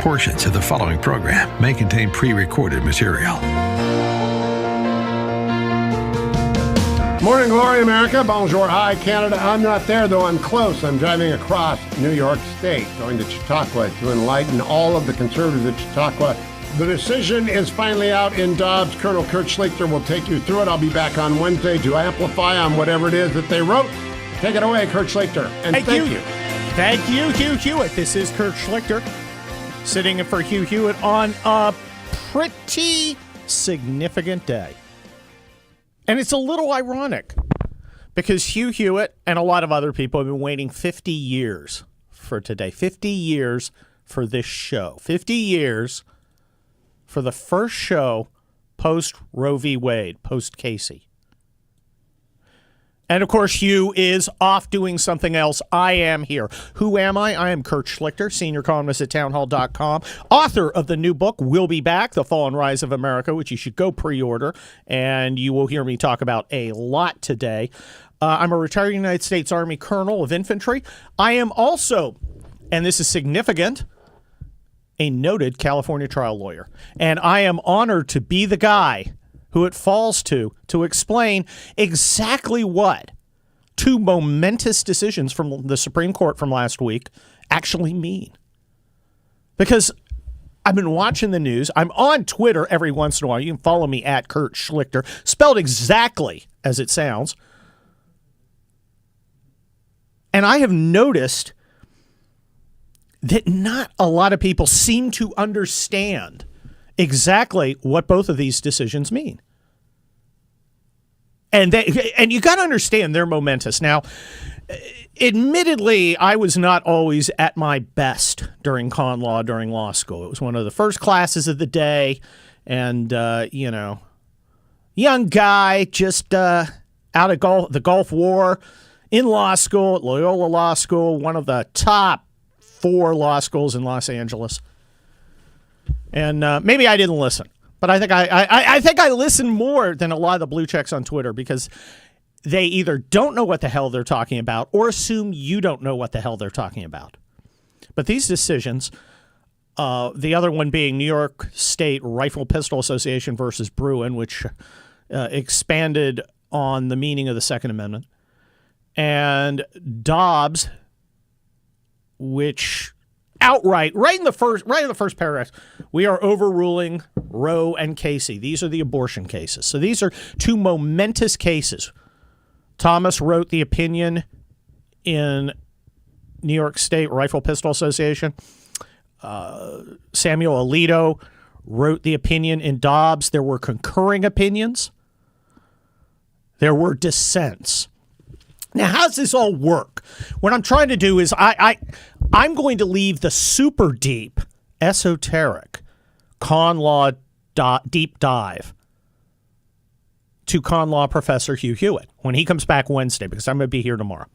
Portions of the following program may contain pre-recorded material. Morning glory, America. Bonjour, hi, Canada. I'm not there, though I'm close. I'm driving across New York State, going to Chautauqua to enlighten all of the conservatives at Chautauqua. The decision is finally out in Dobbs. Colonel Kurt Schlichter will take you through it. I'll be back on Wednesday to amplify on whatever it is that they wrote. Take it away, Kurt Schlichter. And thank you. Thank you, Hugh Hewitt. This is Kurt Schlichter, sitting in for Hugh Hewitt on a pretty significant day. And it's a little ironic because Hugh Hewitt and a lot of other people have been waiting 50 years for today. 50 years for this show. 50 years for the first show post-Roe v. Wade, post-Casey. And, of course, Hugh is off doing something else. I am here. Who am I? I am Kurt Schlichter, senior columnist at townhall.com, author of the new book, We'll Be Back, The Fall and Rise of America, which you should go pre-order, and you will hear me talk about a lot today. I'm a retired United States Army colonel of infantry. I am also, and this is significant, a noted California trial lawyer. And I am honored to be the guy who it falls to explain exactly what two momentous decisions from the Supreme Court from last week actually mean. Because I've been watching the news. I'm on Twitter every once in a while. You can follow me at Kurt Schlichter, spelled exactly as it sounds. And I have noticed that not a lot of people seem to understand exactly what both of these decisions mean. And you got to understand they're momentous. Now, admittedly, I was not always at my best during con law during law school. It was one of the first classes of the day. And, young guy just out of the Gulf War in law school at Loyola Law School, one of the top 4 law schools in Los Angeles. And maybe I didn't listen, but I think I listen more than a lot of the blue checks on Twitter because they either don't know what the hell they're talking about or assume you don't know what the hell they're talking about. But these decisions, the other one being New York State Rifle Pistol Association versus Bruin, which expanded on the meaning of the Second Amendment, and Dobbs, which outright, right in the first paragraph, we are overruling Roe and Casey. These are the abortion cases. So these are two momentous cases. Thomas wrote the opinion in New York State Rifle Pistol Association. Samuel Alito wrote the opinion in Dobbs. There were concurring opinions. There were dissents. Now, how does this all work? What I'm trying to do is I'm going to leave the super deep, esoteric con law deep dive to con law professor Hugh Hewitt when he comes back Wednesday, because I'm going to be here tomorrow.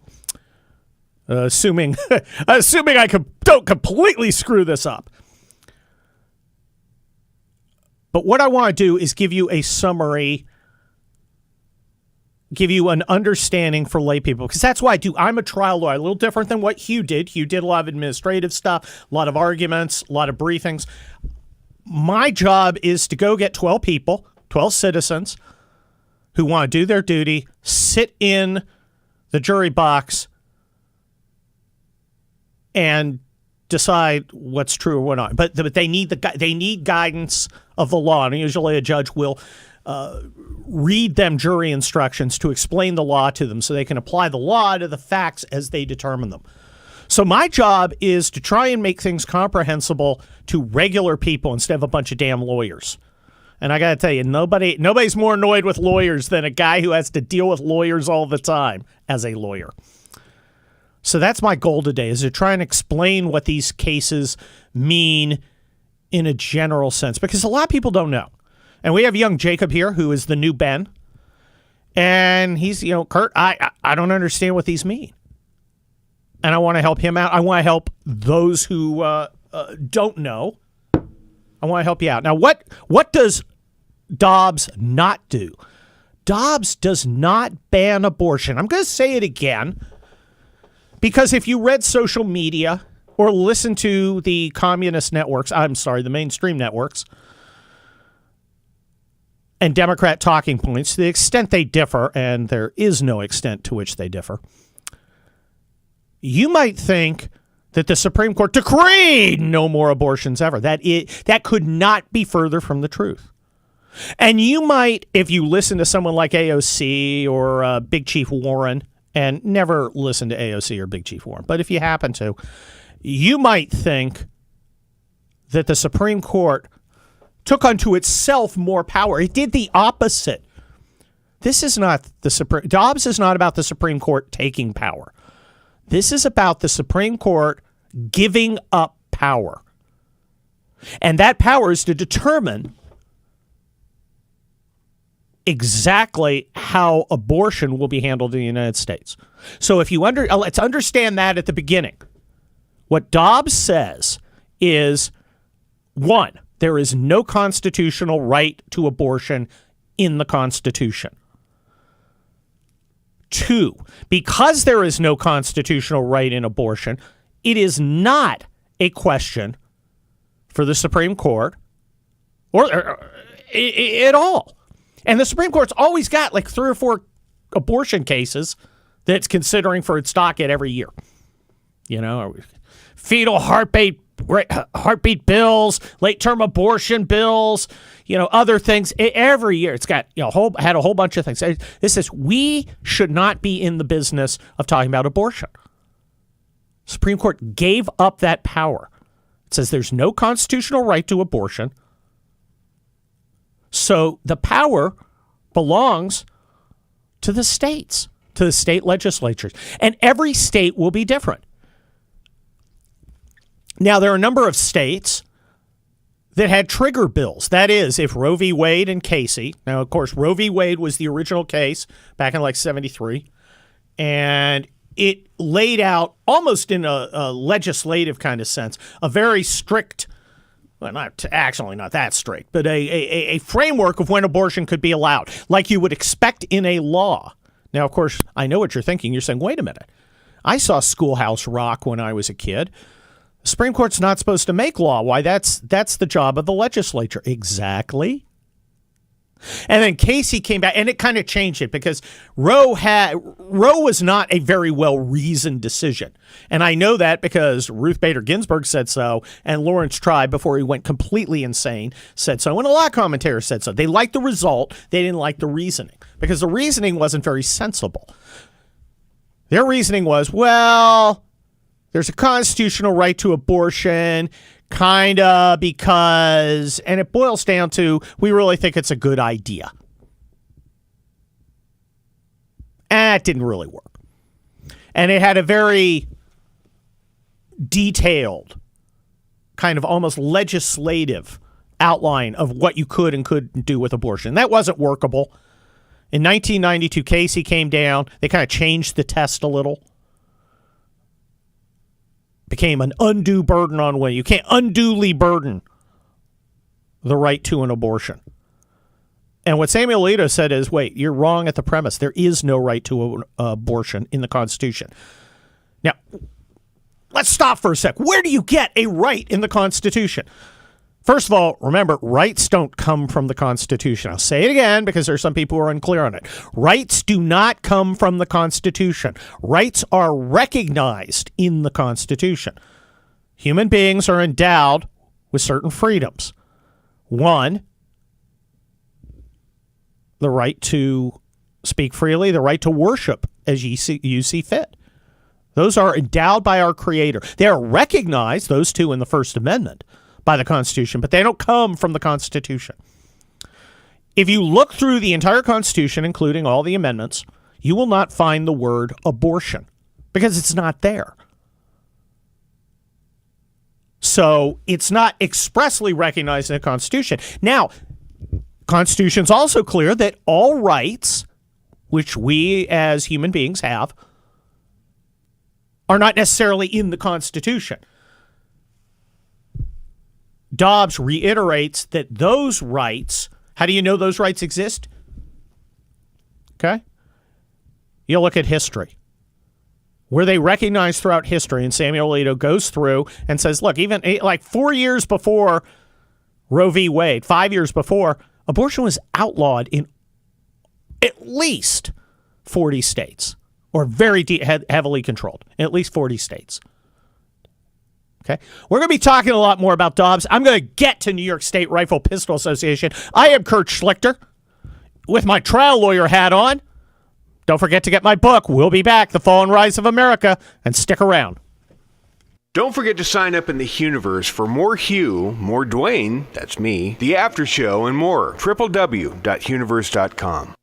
Assuming I don't completely screw this up. But what I want to do is give you a summary, give you an understanding for lay people, because that's what I do. I'm a trial lawyer, a little different than what Hugh did. Hugh did a lot of administrative stuff, a lot of arguments, a lot of briefings. My job is to go get 12 people, 12 citizens who want to do their duty, sit in the jury box, and decide what's true or what not. But they need guidance of the law, and usually a judge will read them jury instructions to explain the law to them so they can apply the law to the facts as they determine them. So my job is to try and make things comprehensible to regular people instead of a bunch of damn lawyers. And I got to tell you, nobody's more annoyed with lawyers than a guy who has to deal with lawyers all the time as a lawyer. So that's my goal today, is to try and explain what these cases mean in a general sense, because a lot of people don't know. And we have young Jacob here, who is the new Ben. And he's, Kurt, I don't understand what these mean. And I want to help him out. I want to help those who don't know. I want to help you out. Now, what does Dobbs not do? Dobbs does not ban abortion. I'm going to say it again, because if you read social media or listen to the communist networks, the mainstream networks, and Democrat talking points, to the extent they differ, and there is no extent to which they differ, you might think that the Supreme Court decreed no more abortions ever. That could not be further from the truth. And you might, if you listen to someone like AOC or Big Chief Warren, and never listen to AOC or Big Chief Warren, but if you happen to, you might think that the Supreme Court took unto itself more power. It did the opposite. This is not the Supreme. Dobbs is not about the Supreme Court taking power. This is about the Supreme Court giving up power. And that power is to determine exactly how abortion will be handled in the United States. So if you let's understand that at the beginning. What Dobbs says is, one, there is no constitutional right to abortion in the Constitution. Two, because there is no constitutional right in abortion, it is not a question for the Supreme Court or at all. And the Supreme Court's always got like 3 or 4 abortion cases that it's considering for its docket every year. Fetal heartbeat bills, late-term abortion bills, other things. Every year it's got had a whole bunch of things. This says we should not be in the business of talking about abortion. Supreme Court gave up that power. It says there's no constitutional right to abortion. So the power belongs to the states, to the state legislatures. And every state will be different. Now, there are a number of states that had trigger bills. That is, if Roe v. Wade and Casey, now, of course, Roe v. Wade was the original case back in 73, and it laid out, almost in a legislative kind of sense, a very strict, well, not that strict, but a framework of when abortion could be allowed, like you would expect in a law. Now, of course, I know what you're thinking. You're saying, wait a minute. I saw Schoolhouse Rock when I was a kid. The Supreme Court's not supposed to make law. Why? That's the job of the legislature. Exactly. And then Casey came back, and it kind of changed it because Roe was not a very well-reasoned decision. And I know that because Ruth Bader Ginsburg said so, and Lawrence Tribe, before he went completely insane, said so, and a lot of commentators said so. They liked the result. They didn't like the reasoning because the reasoning wasn't very sensible. Their reasoning was, well, there's a constitutional right to abortion, kind of, because, and it boils down to, we really think it's a good idea. And it didn't really work. And it had a very detailed, kind of almost legislative outline of what you could and couldn't do with abortion. That wasn't workable. In 1992, Casey came down. They kind of changed the test a little. Became an undue burden on women. You can't unduly burden the right to an abortion. And what Samuel Alito said is, wait, you're wrong at the premise. There is no right to an abortion in the Constitution. Now, let's stop for a sec. Where do you get a right in the Constitution? First of all, remember, rights don't come from the Constitution. I'll say it again because there are some people who are unclear on it. Rights do not come from the Constitution. Rights are recognized in the Constitution. Human beings are endowed with certain freedoms. One, the right to speak freely, the right to worship as you see fit. Those are endowed by our Creator. They are recognized, those two in the First Amendment, by the Constitution, but they don't come from the Constitution. If you look through the entire Constitution, including all the amendments, you will not find the word abortion because it's not there. So it's not expressly recognized in the Constitution. Now, Constitution's also clear that all rights, which we as human beings have, are not necessarily in the Constitution. Dobbs reiterates that those rights, how do you know those rights exist? Okay. You look at history. where they recognize throughout history, and Samuel Alito goes through and says, look, even like 4 years before Roe v. Wade, 5 years before, abortion was outlawed in at least 40 states, or very heavily controlled, in at least 40 states. Okay, we're going to be talking a lot more about Dobbs. I'm going to get to New York State Rifle Pistol Association. I am Kurt Schlichter with my trial lawyer hat on. Don't forget to get my book, We'll Be Back, The Fall and Rise of America, and stick around. Don't forget to sign up in the Huniverse for more Hugh, more Dwayne, that's me, the After Show, and more. www.huniverse.com.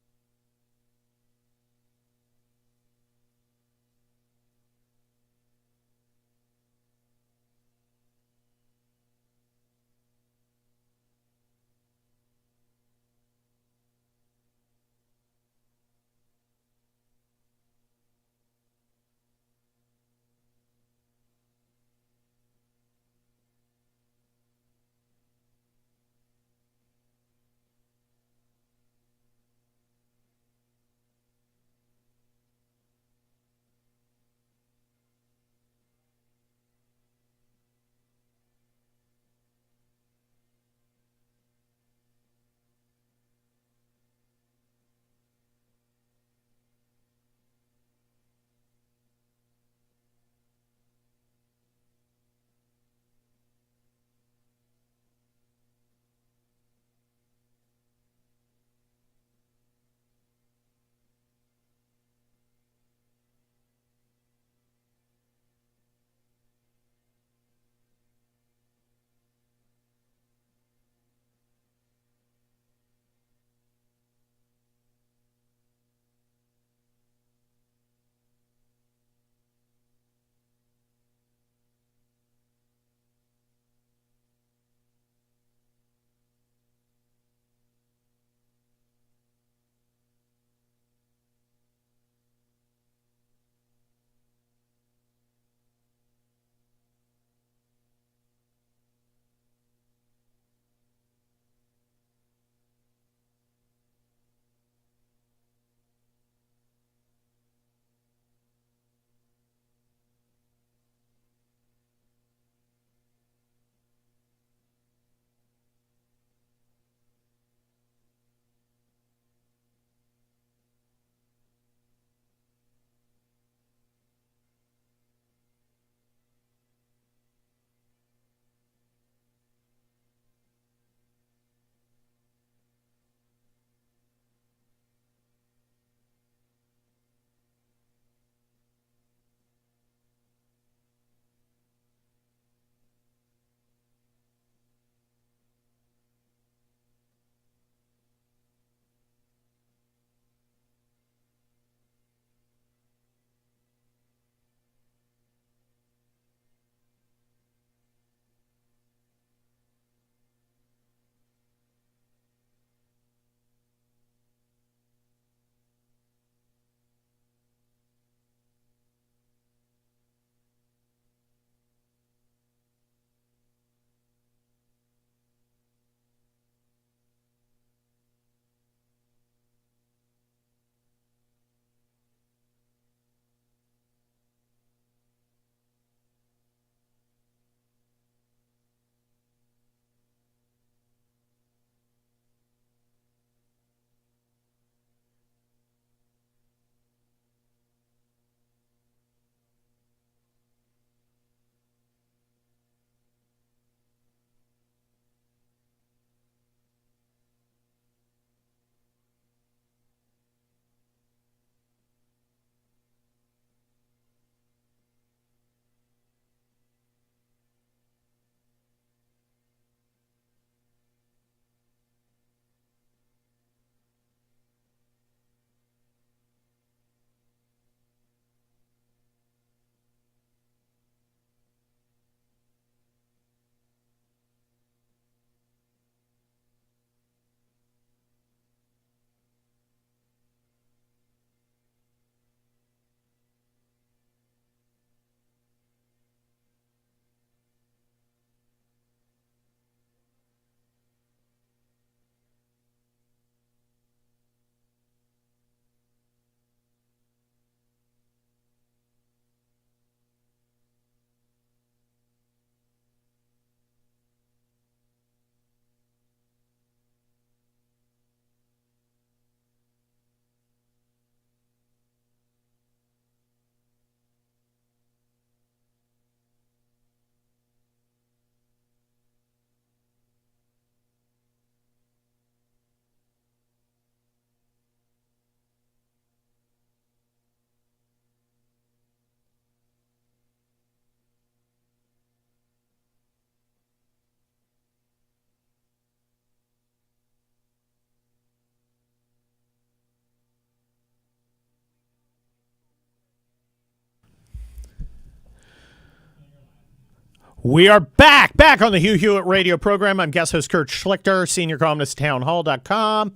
We are back on the Hugh Hewitt radio program. I'm guest host Kurt Schlichter, senior columnist at townhall.com,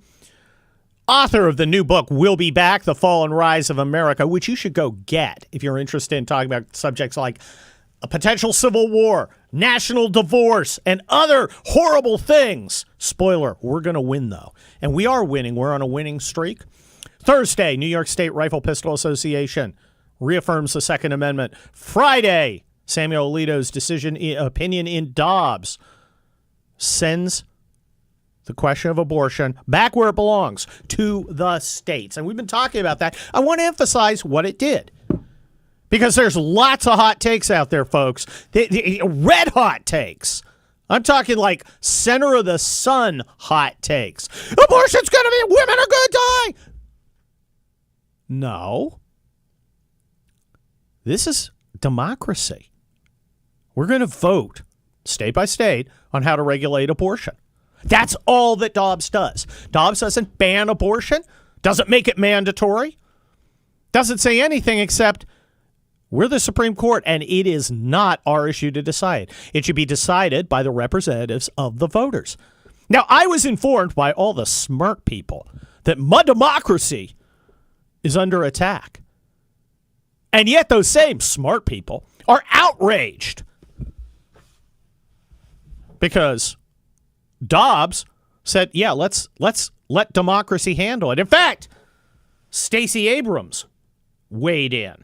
author of the new book, We'll Be Back, The Fall and Rise of America, which you should go get if you're interested in talking about subjects like a potential civil war, national divorce, and other horrible things. Spoiler, we're going to win, though. And we are winning. We're on a winning streak. Thursday, New York State Rifle Pistol Association reaffirms the Second Amendment. Friday, Samuel Alito's opinion in Dobbs sends the question of abortion back where it belongs, to the states. And we've been talking about that. I want to emphasize what it did, because there's lots of hot takes out there, folks. Red hot takes. I'm talking like center of the sun hot takes. Abortion's going to be, women are going to die. No. This is democracy. We're going to vote state by state on how to regulate abortion. That's all that Dobbs does. Dobbs doesn't ban abortion, doesn't make it mandatory, doesn't say anything except we're the Supreme Court and it is not our issue to decide. It should be decided by the representatives of the voters. Now, I was informed by all the smart people that my democracy is under attack. And yet those same smart people are outraged because Dobbs said, yeah, let's let democracy handle it. In fact, Stacey Abrams weighed in.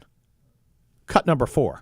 Cut number 4.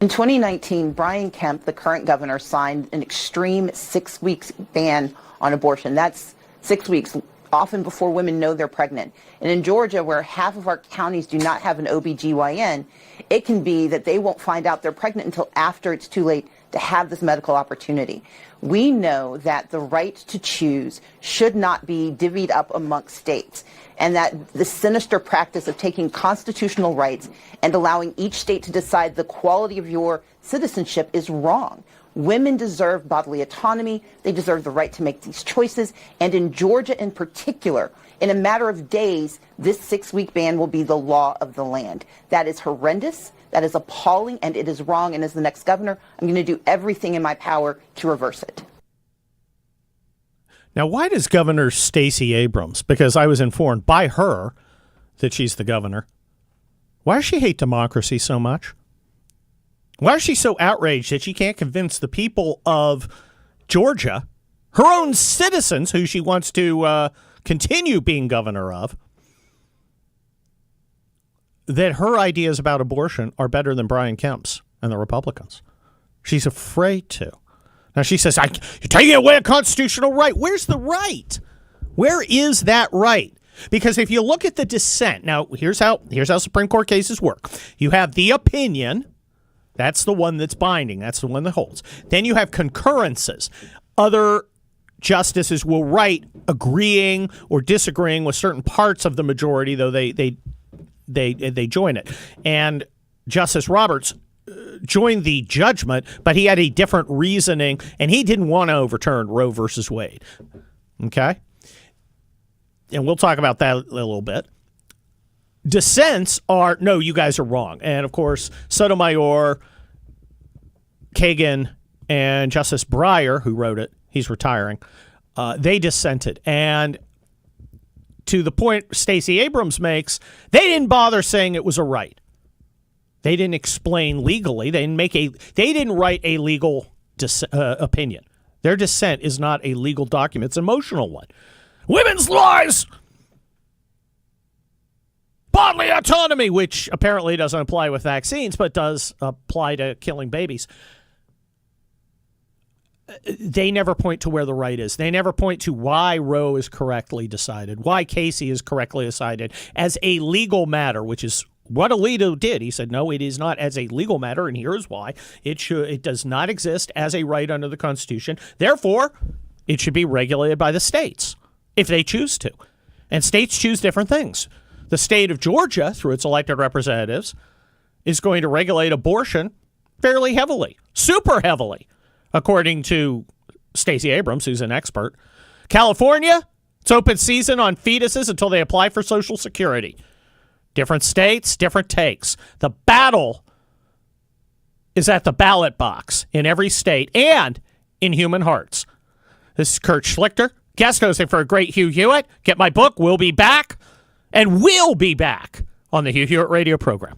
In 2019, Brian Kemp, the current governor, signed an extreme 6 weeks ban on abortion. That's 6 weeks, often before women know they're pregnant. And in Georgia, where half of our counties do not have an OBGYN, it can be that they won't find out they're pregnant until after it's too late to have this medical opportunity. We know that the right to choose should not be divvied up amongst states, and that the sinister practice of taking constitutional rights and allowing each state to decide the quality of your citizenship is wrong. Women deserve bodily autonomy. They deserve the right to make these choices. And in Georgia in particular, in a matter of days, this 6-week ban will be the law of the land. That is horrendous. That is appalling, and it is wrong. And as the next governor, I'm going to do everything in my power to reverse it. Now, why does Governor Stacey Abrams, because I was informed by her that she's the governor, why does she hate democracy so much? Why is she so outraged that she can't convince the people of Georgia, her own citizens who she wants to continue being governor of, that her ideas about abortion are better than Brian Kemp's and the Republicans? She's afraid to. Now she says, you're taking away a constitutional right. Where's the right? Where is that right? Because if you look at the dissent, now here's how Supreme Court cases work. You have the opinion. That's the one that's binding. That's the one that holds. Then you have concurrences. Other justices will write agreeing or disagreeing with certain parts of the majority, though they join it. And Justice Roberts joined the judgment, but he had a different reasoning, and he didn't want to overturn Roe versus Wade. Okay? And we'll talk about that a little bit. Dissents are, no, you guys are wrong. And, of course, Sotomayor, Kagan, and Justice Breyer, who wrote it, he's retiring, they dissented. And to the point Stacey Abrams makes, they didn't bother saying it was a right. They didn't explain legally. They didn't write a legal opinion. Their dissent is not a legal document. It's an emotional one. Women's lives! Bodily autonomy, which apparently doesn't apply with vaccines, but does apply to killing babies. They never point to where the right is. They never point to why Roe is correctly decided, why Casey is correctly decided as a legal matter, which is what Alito did. He said, no, it is not as a legal matter, and here's why. It does not exist as a right under the Constitution. Therefore, it should be regulated by the states if they choose to. And states choose different things. The state of Georgia, through its elected representatives, is going to regulate abortion fairly heavily, super heavily, according to Stacey Abrams, who's an expert. California, it's open season on fetuses until they apply for Social Security. Different states, different takes. The battle is at the ballot box in every state and in human hearts. This is Kurt Schlichter, guest hosting for a great Hugh Hewitt. Get my book, We'll Be Back, and we'll be back on the Hugh Hewitt radio program.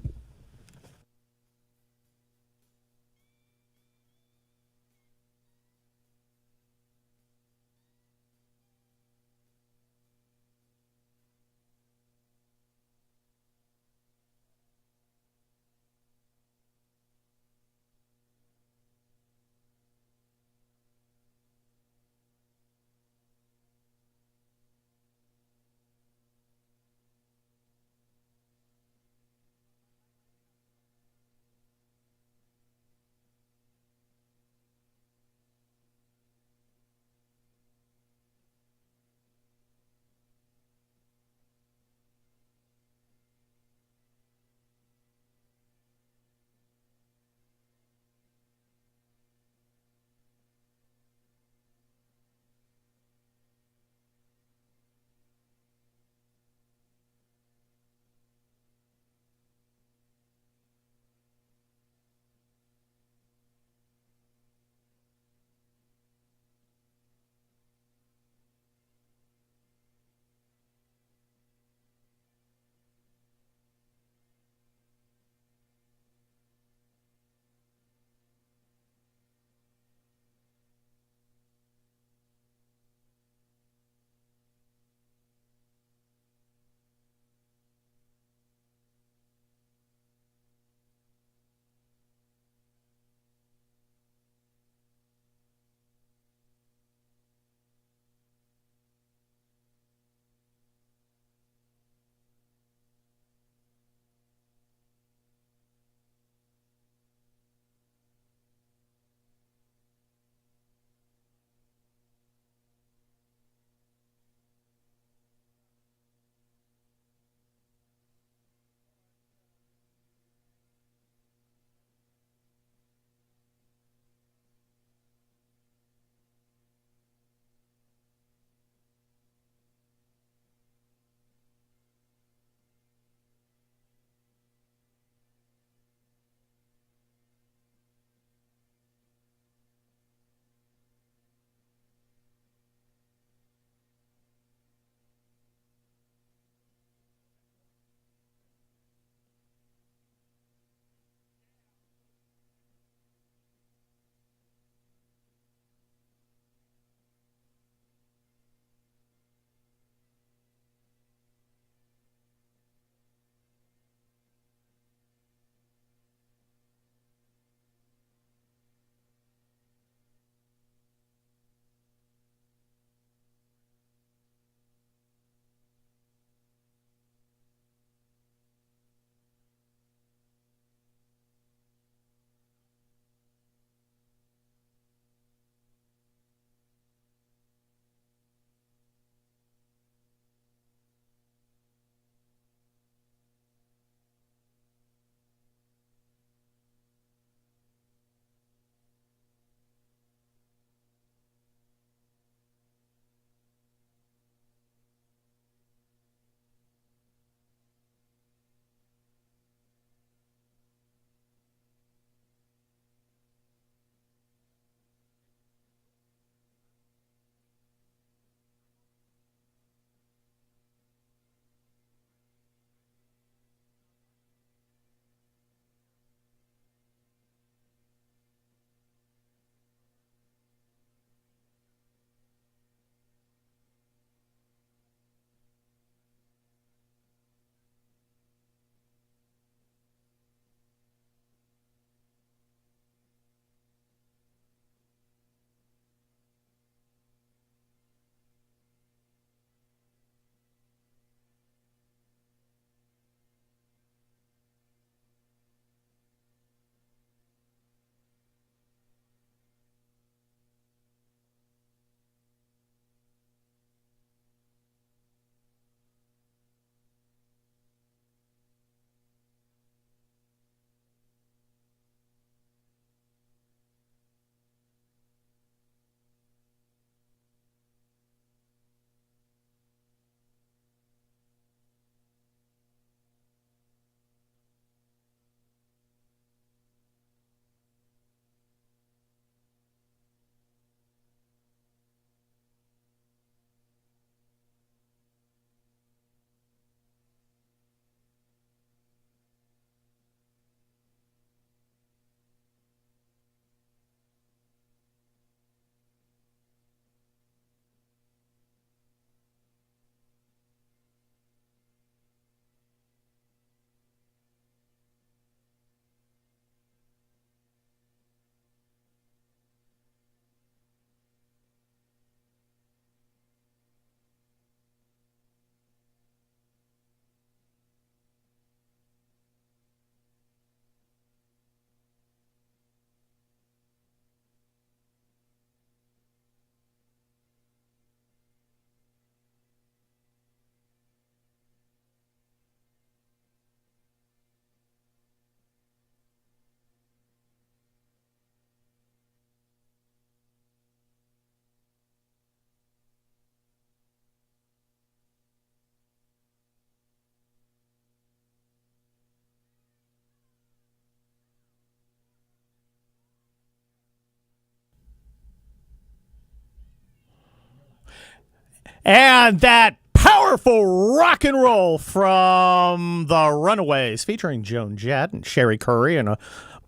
And that powerful rock and roll from the Runaways, featuring Joan Jett and Sherry Curry and a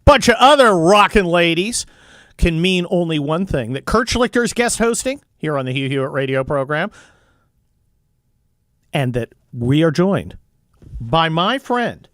bunch of other rockin' ladies, can mean only one thing: that Kurt Schlichter's guest hosting here on the Hugh Hewitt radio program, and that we are joined by my friend,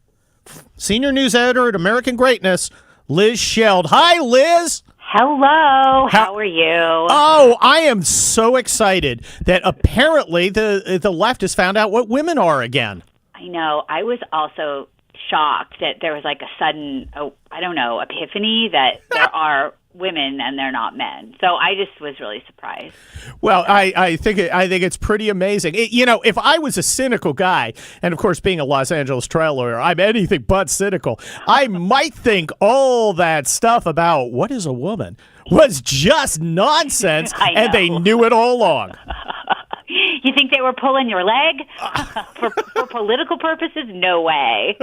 senior news editor at American Greatness, Liz Sheld. Hi, Liz. Hello. How are you? Oh, I am so excited that apparently the left has found out what women are again. I know. I was also shocked that there was like a sudden, epiphany that there are women and they're not men. So I just was really surprised. Well, I think it's pretty amazing. If I was a cynical guy, and of course being a Los Angeles trial lawyer, I'm anything but cynical, I might think all that stuff about what is a woman was just nonsense, and they knew it all along. You think they were pulling your leg for political purposes? No way.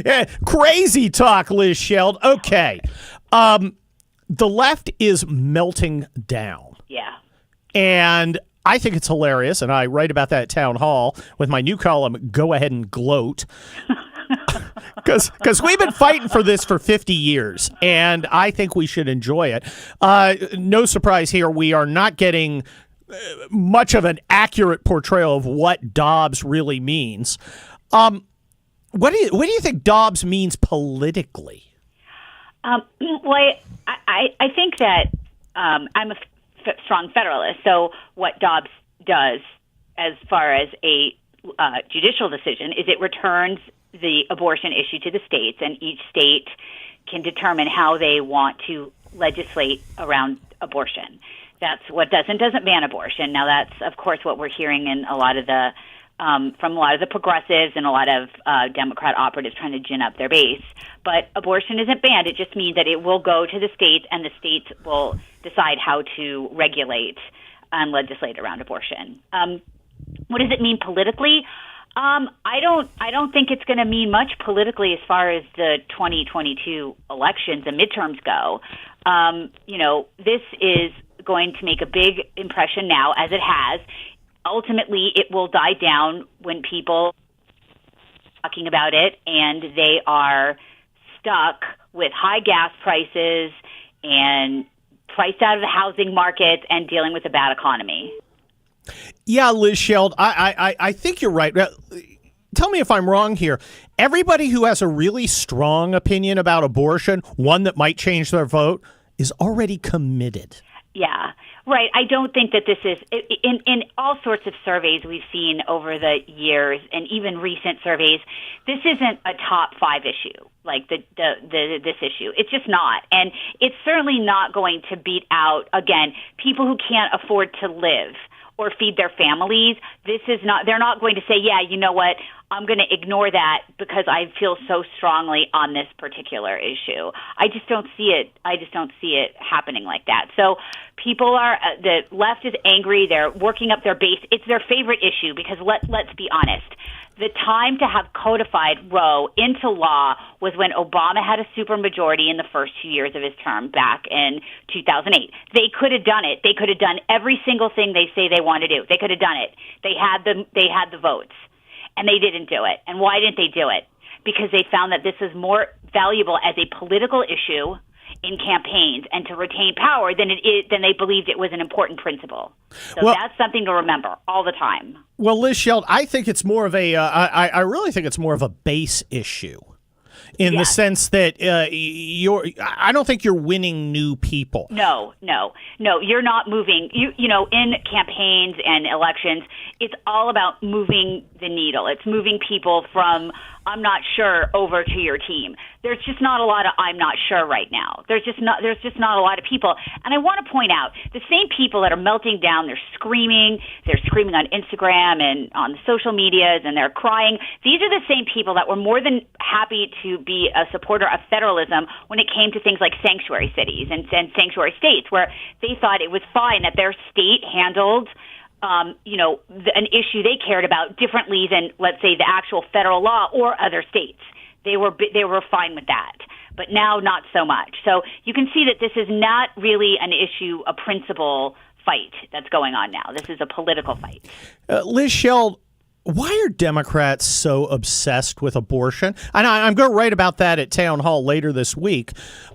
Yeah, crazy talk, Liz Sheld. Okay. The left is melting down. Yeah. And I think it's hilarious, and I write about that at Town Hall with my new column, Go Ahead and Gloat. Because we've been fighting for this for 50 years, and I think we should enjoy it. No surprise here, we are not getting much of an accurate portrayal of what Dobbs really means. What do you think Dobbs means politically? Well, I think that I'm a strong federalist. So what Dobbs does as far as a judicial decision is it returns the abortion issue to the states, and each state can determine how they want to legislate around abortion. That's what doesn't ban abortion. Now, that's, of course, what we're hearing in a lot of the from a lot of the progressives and a lot of Democrat operatives trying to gin up their base. But abortion isn't banned. It just means that it will go to the states, and the states will decide how to regulate and legislate around abortion. What does it mean politically? I don't think it's going to mean much politically as far as the 2022 elections and midterms go. This is going to make a big impression now, as it has. Ultimately, it will die down when people are talking about it and they are stuck with high gas prices and priced out of the housing market and dealing with a bad economy. Yeah, Liz Sheld, I think you're right. Tell me if I'm wrong here. Everybody who has a really strong opinion about abortion, one that might change their vote, is already committed. Yeah, right. I don't think that this is in all sorts of surveys we've seen over the years, and even recent surveys. This isn't a top 5 issue like this issue. It's just not, and it's certainly not going to beat out again people who can't afford to live or feed their families. This is not. They're not going to say, "Yeah, you know what? I'm going to ignore that because I feel so strongly on this particular issue." I just don't see it. I just don't see it happening like that. So people are, the left is angry. They're working up their base. It's their favorite issue because let's be honest. The time to have codified Roe into law was when Obama had a supermajority in the first 2 years of his term back in 2008. They could have done it. They could have done every single thing they say they want to do. They could have done it. They had the votes. And they didn't do it. And why didn't they do it? Because they found that this is more valuable as a political issue in campaigns and to retain power than they believed it was an important principle. So that's something to remember all the time. Well, Liz Sheld, I think it's more of I really think it's more of a base issue. In the sense that I don't think you're winning new people. No, you're not moving. In campaigns and elections, it's all about moving the needle. It's moving people from "I'm not sure" over to your team. There's just not a lot of "I'm not sure" right now. There's just not a lot of people. And I want to point out the same people that are melting down. They're screaming on Instagram and on the social medias, and they're crying. These are the same people that were more than happy to be a supporter of federalism when it came to things like sanctuary cities and sanctuary states, where they thought it was fine that their state handled an issue they cared about differently than, let's say, the actual federal law or other states. They were fine with that. But now not so much. So you can see that this is not really an issue, a principle fight that's going on now. This is a political fight. Liz Sheld, why are Democrats so obsessed with abortion? And I'm going to write about that at Town Hall later this week.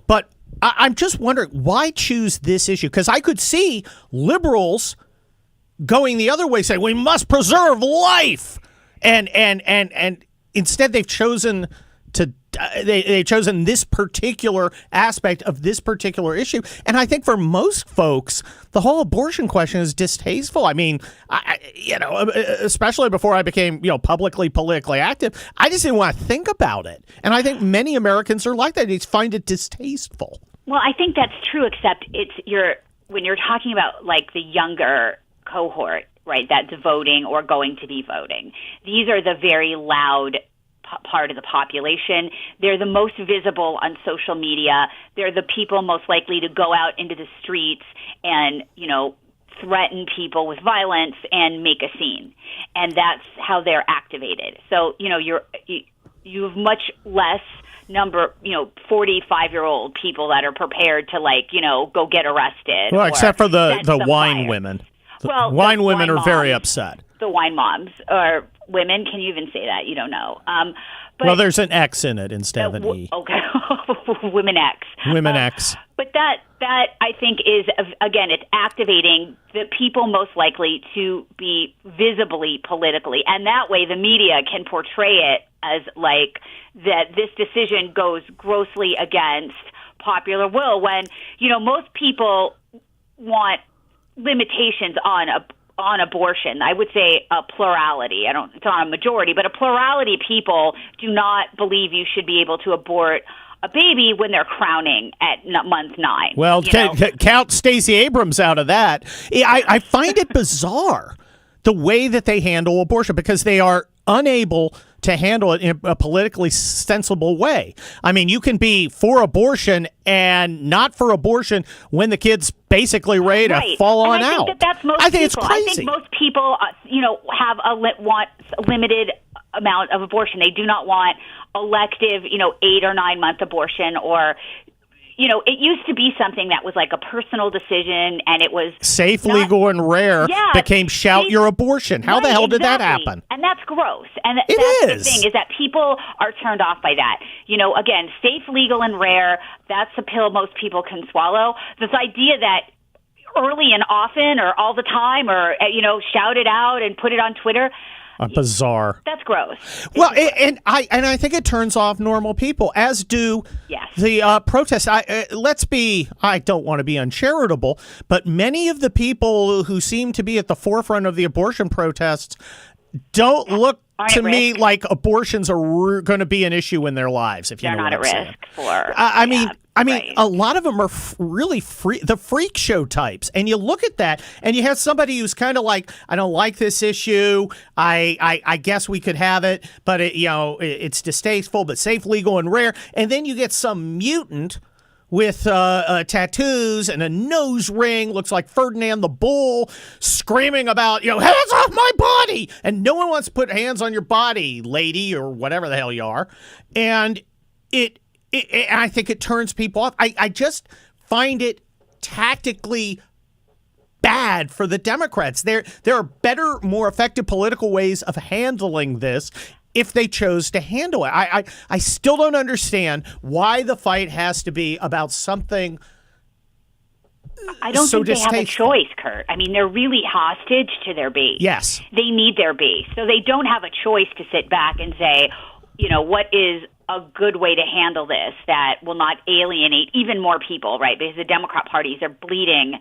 But I'm just wondering, why choose this issue? Because I could see liberals going the other way, saying we must preserve life. And instead they've chosen they've chosen this particular aspect of this particular issue. And I think for most folks, the whole abortion question is distasteful. I mean, especially before I became, publicly politically active, I just didn't want to think about it. And I think many Americans are like that. They find it distasteful. Well, I think that's true, except when you're talking about like the younger cohort, right, that's voting or going to be voting. These are the very loud part of the population. They're the most visible on social media. They're the people most likely to go out into the streets and, threaten people with violence and make a scene. And that's how they're activated. So, you have much less number, 45-year-old people that are prepared to go get arrested. Well, except for the wine women. Well, wine women are moms, very upset. The wine moms or women. Can you even say that? You don't know. Well, there's an X in it instead of an E. Okay, Women X. Women X. But that I think is, again, it's activating the people most likely to be visibly politically, and that way the media can portray it as like that this decision goes grossly against popular will, when most people want limitations on abortion. I would say a plurality. It's not a majority, but a plurality of people do not believe you should be able to abort a baby when they're crowning at month 9. Well, count Stacey Abrams out of that. I find it bizarre the way that they handle abortion, because they are unable to handle it in a politically sensible way. I mean, you can be for abortion and not for abortion when the kid's basically ready to fall on out. I think it's crazy. I think most people, have want a limited amount of abortion. They do not want elective, 8 or 9 month abortion, or it used to be something that was like a personal decision, and it was safe, legal, and rare became shout your abortion. How the hell did that happen? And that's gross. And that's the thing, is that people are turned off by that. Again, safe, legal, and rare, that's a pill most people can swallow. This idea that early and often or all the time or, shout it out and put it on Twitter, bizarre. That's gross. Well, and I think it turns off normal people, as do the protests. I don't want to be uncharitable, but many of the people who seem to be at the forefront of the abortion protests don't look to me like abortions are going to be an issue in their lives. If you They're know not what at I'm risk saying. for. I mean, right. a lot of them are really the freak show types, and you look at that, and you have somebody who's kind of like, I don't like this issue. I guess we could have it, but it's distasteful, but safe, legal, and rare. And then you get some mutant with tattoos and a nose ring, looks like Ferdinand the Bull, screaming about, hands off my body. And no one wants to put hands on your body, lady, or whatever the hell you are. And I think it turns people off. I just find it tactically bad for the Democrats. There are better, more effective political ways of handling this if they chose to handle it. I still don't understand why the fight has to be about something I don't so think they have a choice, Kurt. I mean, they're really hostage to their base. Yes. They need their base. So they don't have a choice to sit back and say, what is a good way to handle this that will not alienate even more people, right? Because the Democrat parties are bleeding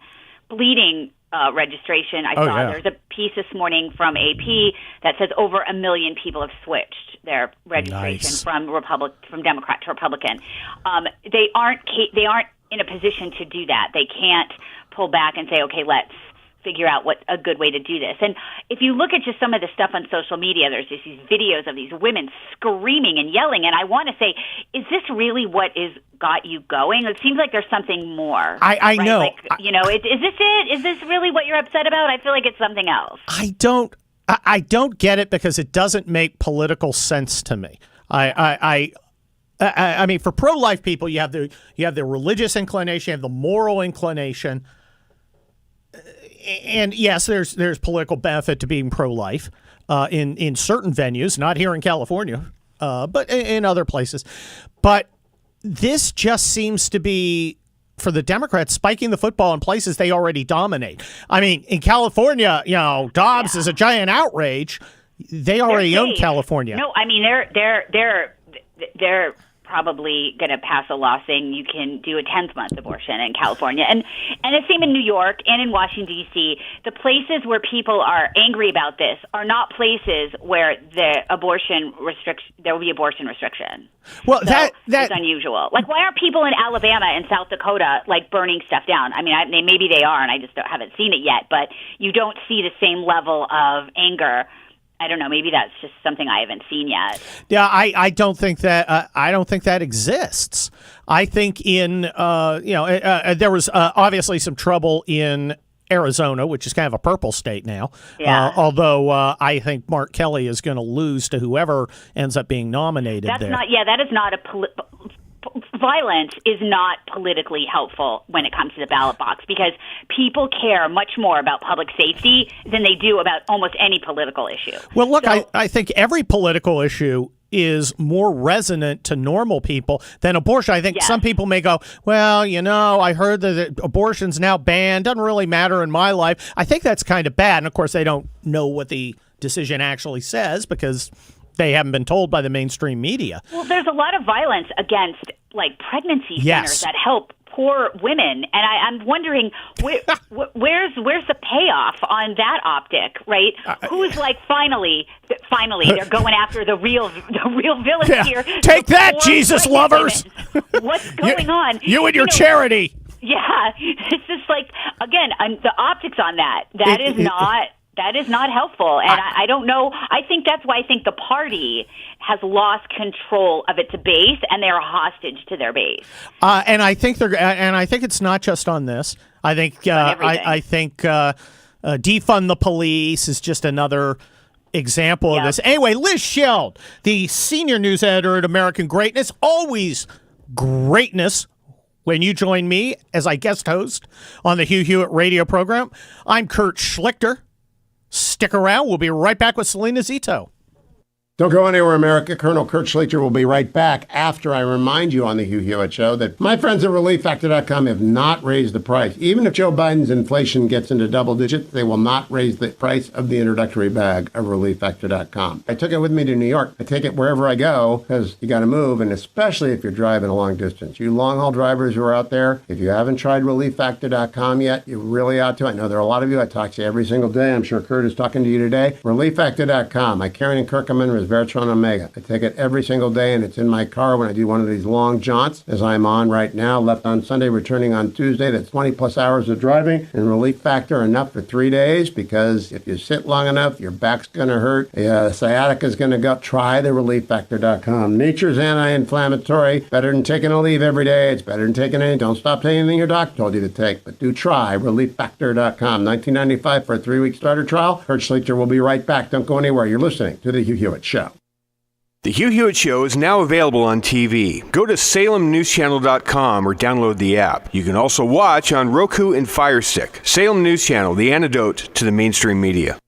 registration. I saw there's a piece this morning from AP that says over 1 million people have switched their registration from Democrat to Republican. They aren't in a position to do that. They can't pull back and say, okay, let's figure out what a good way to do this. And if you look at just some of the stuff on social media, there's just these videos of these women screaming and yelling. And I want to say, is this really what is got you going? It seems like there's something more. I know. Like, is this it? Is this really what you're upset about? I feel like it's something else. I don't get it, because it doesn't make political sense to me. I mean, for pro-life people, you have the religious inclination, you have the moral inclination. And yes, there's political benefit to being pro-life in certain venues, not here in California, but in other places. But this just seems to be, for the Democrats, spiking the football in places they already dominate. I mean, in California, Dobbs is a giant outrage. They already own California. No, I mean they're probably going to pass a law saying you can do a 10th month abortion in California, and the same in New York and in Washington D.C. The places where people are angry about this are not places where there will be abortion restriction. Well, so that is unusual. Like, why aren't people in Alabama and South Dakota burning stuff down? I mean, maybe they are, and I just haven't seen it yet. But you don't see the same level of anger. I don't know. Maybe that's just something I haven't seen yet. Yeah, I don't think that. I don't think that exists. I think there was obviously some trouble in Arizona, which is kind of a purple state now. Yeah. Although I think Mark Kelly is going to lose to whoever ends up being nominated there. That is not violence is not politically helpful when it comes to the ballot box, because people care much more about public safety than they do about almost any political issue. Well, look, I think every political issue is more resonant to normal people than abortion. I think some people may go, well, I heard that abortion's now banned. Doesn't really matter in my life. I think that's kind of bad. And, of course, they don't know what the decision actually says because they haven't been told by the mainstream media. Well, there's a lot of violence against pregnancy centers that help poor women, and I'm wondering where's the payoff on that optic, right? Who's finally they're going after the real villains here. Take that, Jesus lovers! What's going on? You and your charity. Yeah, it's just again, the optics on that is not helpful, and I don't know. I think that's why I think the party has lost control of its base, and they are hostage to their base. And I think it's not just on this. I think defund the police is just another example of this. Anyway, Liz Sheld, the senior news editor at American Greatness, always greatness when you join me as I guest host on the Hugh Hewitt radio program. I'm Kurt Schlichter. Stick around. We'll be right back with Salena Zito. Don't go anywhere, America. Colonel Kurt Schlichter will be right back after I remind you on the Hugh Hewitt Show that my friends at ReliefFactor.com have not raised the price. Even if Joe Biden's inflation gets into double digits, they will not raise the price of the introductory bag of ReliefFactor.com. I took it with me to New York. I take it wherever I go because you got to move, and especially if you're driving a long distance. You long-haul drivers who are out there, if you haven't tried ReliefFactor.com yet, you really ought to. I know there are a lot of you. I talk to you every single day. I'm sure Kurt is talking to you today. ReliefFactor.com. I carry in Kirkman Resveratrol Omega. I take it every single day, and it's in my car when I do one of these long jaunts, as I'm on right now, left on Sunday, returning on Tuesday. That's 20-plus hours of driving, and Relief Factor enough for 3 days, because if you sit long enough, your back's going to hurt. Sciatica's going to go. Try the ReliefFactor.com. Nature's anti-inflammatory. Better than taking a leave every day. It's better than taking anything. Don't stop taking anything your doctor told you to take, but do try ReliefFactor.com. $19.95 for a 3-week starter trial. Kurt Schlichter will be right back. Don't go anywhere. You're listening to The Hugh Hewitt Show. The Hugh Hewitt Show is now available on TV. Go to salemnewschannel.com or download the app. You can also watch on Roku and Fire Stick. Salem News Channel, the antidote to the mainstream media.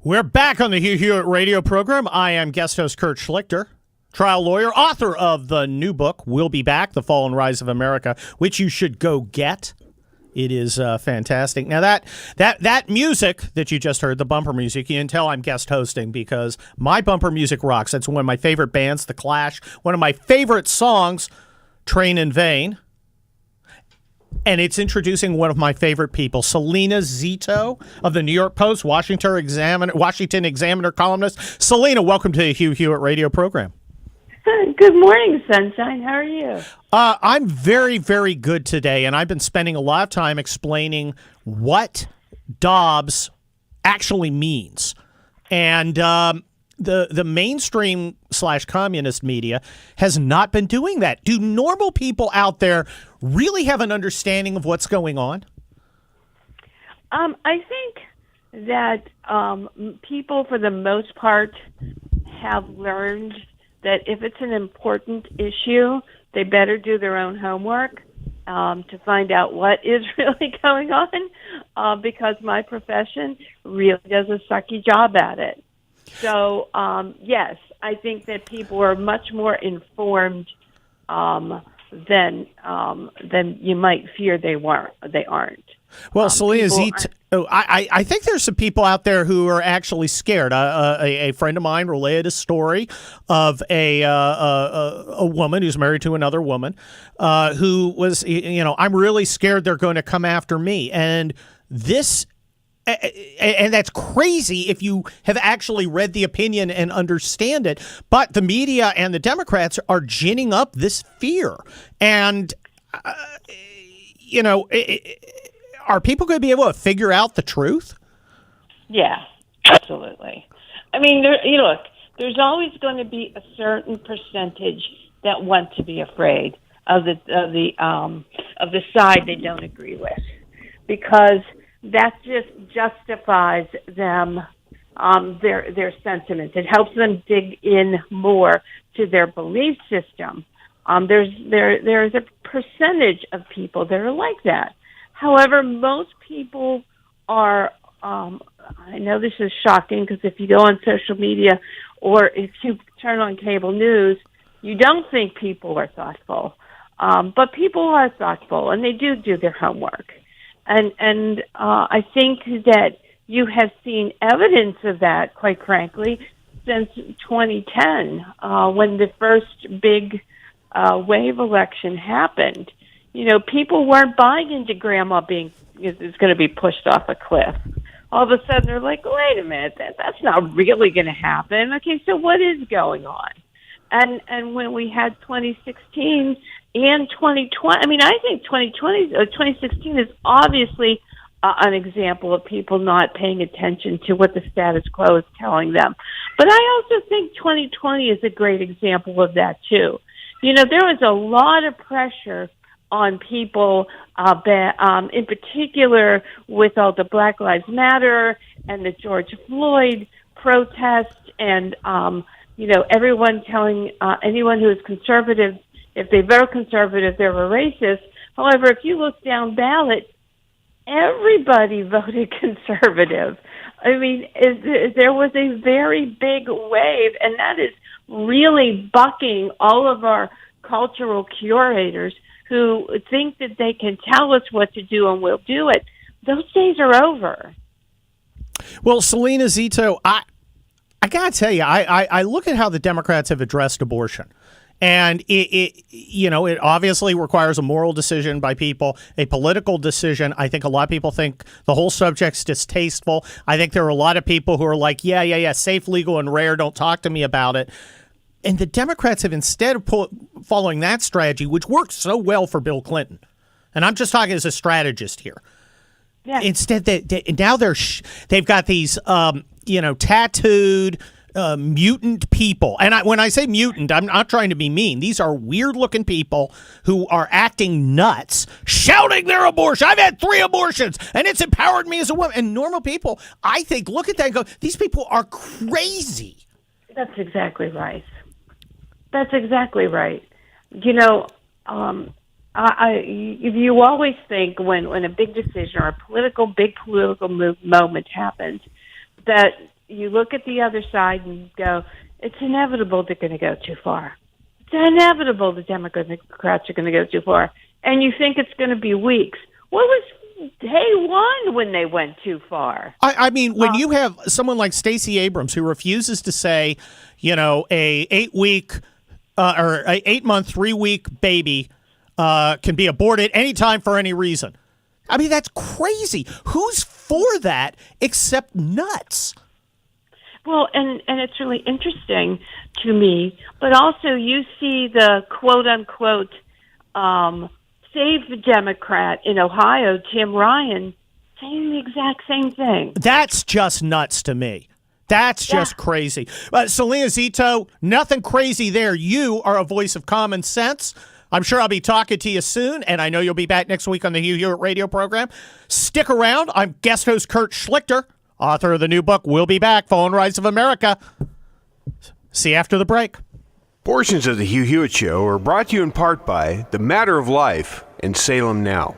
We're back on the Hugh Hewitt radio program. I am guest host Kurt Schlichter, trial lawyer, author of the new book, We'll Be Back, The Fall and Rise of America, which you should go get. It is fantastic. Now, that music that you just heard, the bumper music, you can tell I'm guest hosting because my bumper music rocks. That's one of my favorite bands, The Clash. One of my favorite songs, Train in Vain. And it's introducing one of my favorite people, Salena Zito of the New York Post, Washington Examiner columnist. Salena, welcome to the Hugh Hewitt radio program. Good morning, Sunshine. How are you? I'm very, very good today, and I've been spending a lot of time explaining what Dobbs actually means. And the mainstream / communist media has not been doing that. Do normal people out there really have an understanding of what's going on? I think that people, for the most part, have learned that if it's an important issue, they better do their own homework to find out what is really going on, because my profession really does a sucky job at it. So, yes, I think that people are much more informed than you might fear they aren't. Well, Salena, I think there's some people out there who are actually scared. A friend of mine relayed a story of a woman who's married to another woman who was, I'm really scared they're going to come after me. And that's crazy if you have actually read the opinion and understand it. But the media and the Democrats are ginning up this fear. And, are people going to be able to figure out the truth? Yeah, absolutely. I mean, there's always going to be a certain percentage that want to be afraid of the side they don't agree with, because that just justifies them, their sentiments. It helps them dig in more to their belief system. There's a percentage of people that are like that. However, most people are, I know this is shocking because if you go on social media or if you turn on cable news, you don't think people are thoughtful. But people are thoughtful, and they do their homework. And I think that you have seen evidence of that, quite frankly, since 2010, when the first big wave election happened. People weren't buying into grandma is going to be pushed off a cliff. All of a sudden, they're like, wait a minute, that's not really going to happen. Okay, so what is going on? And when we had 2016 and 2020, I mean, I think 2016 is obviously an example of people not paying attention to what the status quo is telling them. But I also think 2020 is a great example of that, too. There was a lot of pressure on people, in particular with all the Black Lives Matter and the George Floyd protests, and everyone telling anyone who is conservative, if they vote conservative, they're a racist. However, if you look down ballot, everybody voted conservative. I mean, there was a very big wave, and that is really bucking all of our cultural curators who think that they can tell us what to do and we'll do it. Those days are over. Well, Salena Zito, I got to tell you, I look at how the Democrats have addressed abortion. And it obviously requires a moral decision by people, a political decision. I think a lot of people think the whole subject's distasteful. I think there are a lot of people who are like, yeah, safe, legal, and rare, don't talk to me about it. And the Democrats have, instead of following that strategy, which worked so well for Bill Clinton, and I'm just talking as a strategist here. Yeah. Instead, now they've got these, tattooed mutant people. And when I say mutant, I'm not trying to be mean. These are weird-looking people who are acting nuts, shouting their abortion. I've had 3 abortions, and it's empowered me as a woman. And normal people, I think, look at that and go, these people are crazy. That's exactly right. That's exactly right. You always think when a big decision or a big political moment happens that you look at the other side and go, it's inevitable they're going to go too far. It's inevitable the Democrats are going to go too far. And you think it's going to be weeks. What was day one when they went too far? I mean, when you have someone like Stacey Abrams who refuses to say, a 8-week or a 8-month, 3-week baby can be aborted anytime for any reason. I mean, that's crazy. Who's for that except nuts? Well, and it's really interesting to me, but also you see the quote-unquote save the Democrat in Ohio, Tim Ryan, saying the exact same thing. That's just nuts to me. That's just crazy. Salena, Zito, nothing crazy there. You are a voice of common sense. I'm sure I'll be talking to you soon, and I know you'll be back next week on the Hugh Hewitt radio program. Stick around. I'm guest host Kurt Schlichter, author of the new book, We'll Be Back, Fall and Rise of America. See you after the break. Portions of the Hugh Hewitt Show are brought to you in part by The Matter of Life and Salem Now.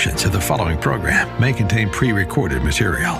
Portions of the following program may contain pre-recorded material.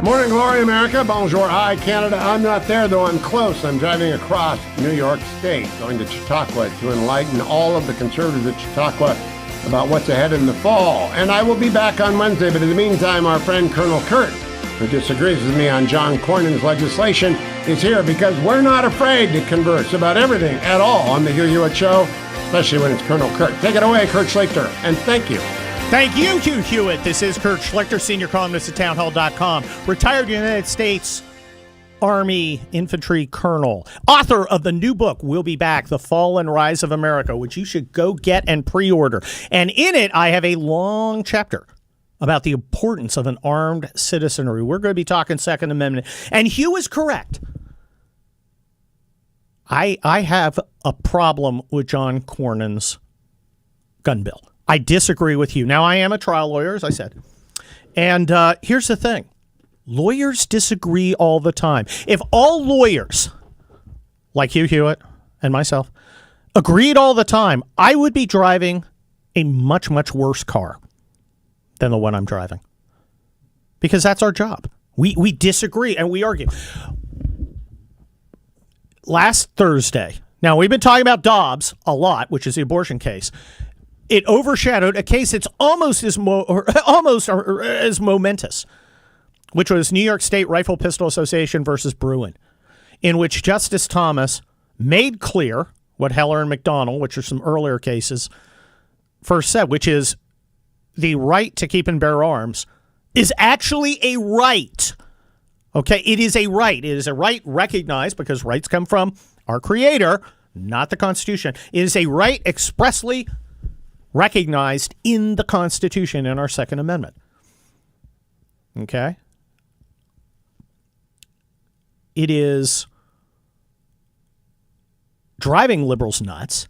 Morning glory, America. Bonjour. Hi, Canada. I'm not there, though I'm close. I'm driving across New York State, going to Chautauqua to enlighten all of the conservatives at Chautauqua about what's ahead in the fall. And I will be back on Wednesday, but in the meantime, our friend Colonel Kurt, who disagrees with me on John Cornyn's legislation, is here because we're not afraid to converse about everything at all on the Hugh Hewitt Show, especially when it's Colonel Kurt. Take it away, Kurt Schlichter, and thank you. Thank you, Hugh Hewitt. This is Kurt Schlichter, senior columnist at townhall.com, retired United States Army infantry colonel, author of the new book, We'll Be Back, The Fall and Rise of America, which you should go get and pre-order. And in it, I have a long chapter about the importance of an armed citizenry. We're going to be talking Second Amendment. And Hugh is correct. I have a problem with John Cornyn's gun bill. I disagree with you. Now, I am a trial lawyer, as I said. And here's the thing. Lawyers disagree all the time. If all lawyers, like Hugh Hewitt and myself, agreed all the time, I would be driving a much, much worse car than the one I'm driving. Because that's our job. We disagree and we argue. Last Thursday, now we've been talking about Dobbs a lot, which is the abortion case. It overshadowed a case that's almost as momentous, which was New York State Rifle Pistol Association versus Bruin, in which Justice Thomas made clear what Heller and McDonnell, which are some earlier cases, first said, which is the right to keep and bear arms is actually a right. Okay, it is a right. It is a right recognized because rights come from our Creator, not the Constitution. It is a right expressly recognized in the Constitution in our Second Amendment. Okay? It is driving liberals nuts.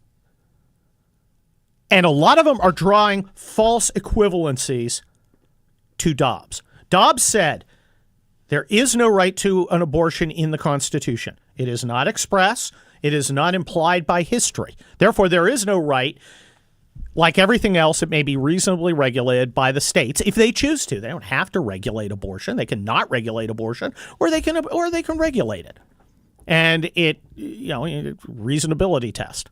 And a lot of them are drawing false equivalencies to Dobbs. Dobbs said there is no right to an abortion in the Constitution. It is not express. It is not implied by history. Therefore, there is no right. Like everything else, it may be reasonably regulated by the states if they choose to. They don't have to regulate abortion. They can not regulate abortion, or they can regulate it. And it, reasonability test.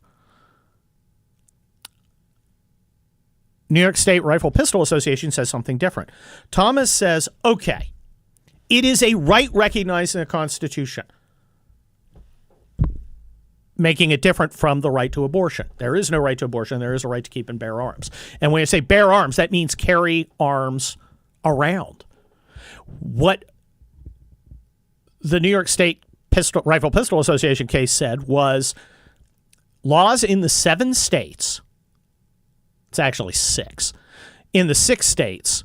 New York State Rifle Pistol Association says something different. Thomas says, okay, it is a right recognized in the Constitution, making it different from the right to abortion. There is no right to abortion. There is a right to keep and bear arms. And when I say bear arms, that means carry arms around. What the New York State Rifle Pistol Association case said was laws in the 7 states, it's actually 6, in the 6 states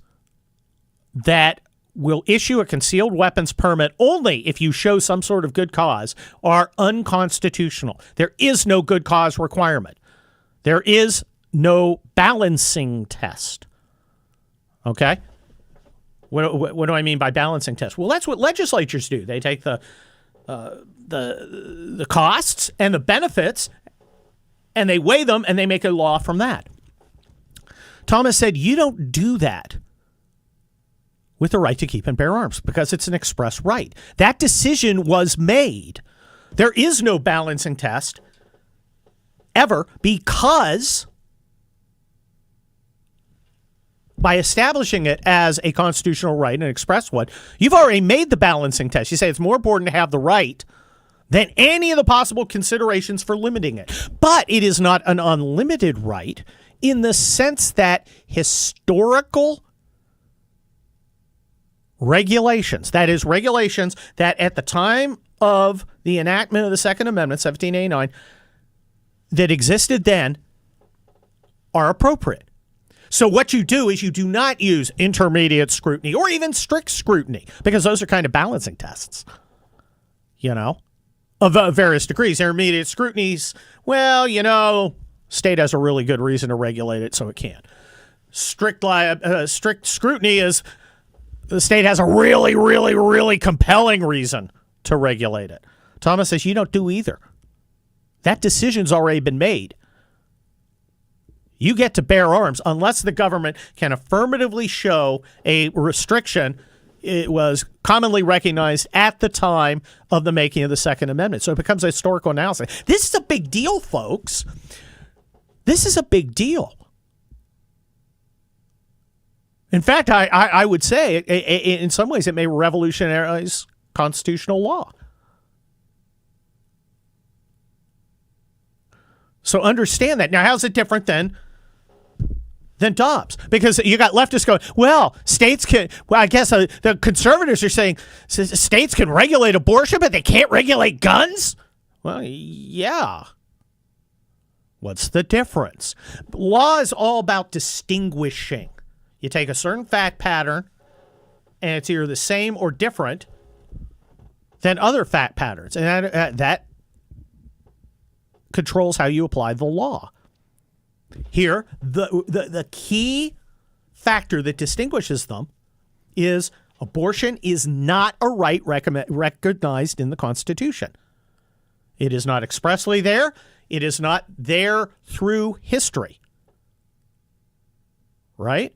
that will issue a concealed weapons permit only if you show some sort of good cause are unconstitutional. There is no good cause requirement. There is no balancing test. Okay? What do I mean by balancing test? Well, that's what legislatures do. They take the costs and the benefits and they weigh them and they make a law from that. Thomas said, you don't do that with the right to keep and bear arms because it's an express right. That decision was made. There is no balancing test ever because by establishing it as a constitutional right, an express one, you've already made the balancing test. You say it's more important to have the right than any of the possible considerations for limiting it. But it is not an unlimited right in the sense that historical regulations, that is, regulations that at the time of the enactment of the Second Amendment, 1789, that existed then, are appropriate. So what you do is you do not use intermediate scrutiny or even strict scrutiny, because those are kind of balancing tests, of various degrees. Intermediate scrutinies, state has a really good reason to regulate it, so it can. Strict scrutiny is the state has a really, really, really compelling reason to regulate it. Thomas says you don't do either. That decision's already been made. You get to bear arms unless the government can affirmatively show a restriction. It was commonly recognized at the time of the making of the Second Amendment. So it becomes a historical analysis. This is a big deal, folks. This is a big deal. In fact, I would say in some ways it may revolutionize constitutional law. So understand that. Now, how's it different than Dobbs? Because you got leftists going, well, states can, well, I guess the conservatives are saying states can regulate abortion, but they can't regulate guns? Well, yeah. What's the difference? Law is all about distinguishing. You take a certain fact pattern, and it's either the same or different than other fact patterns. And that controls how you apply the law. Here, the key factor that distinguishes them is abortion is not a right recognized in the Constitution. It is not expressly there. It is not there through history. Right?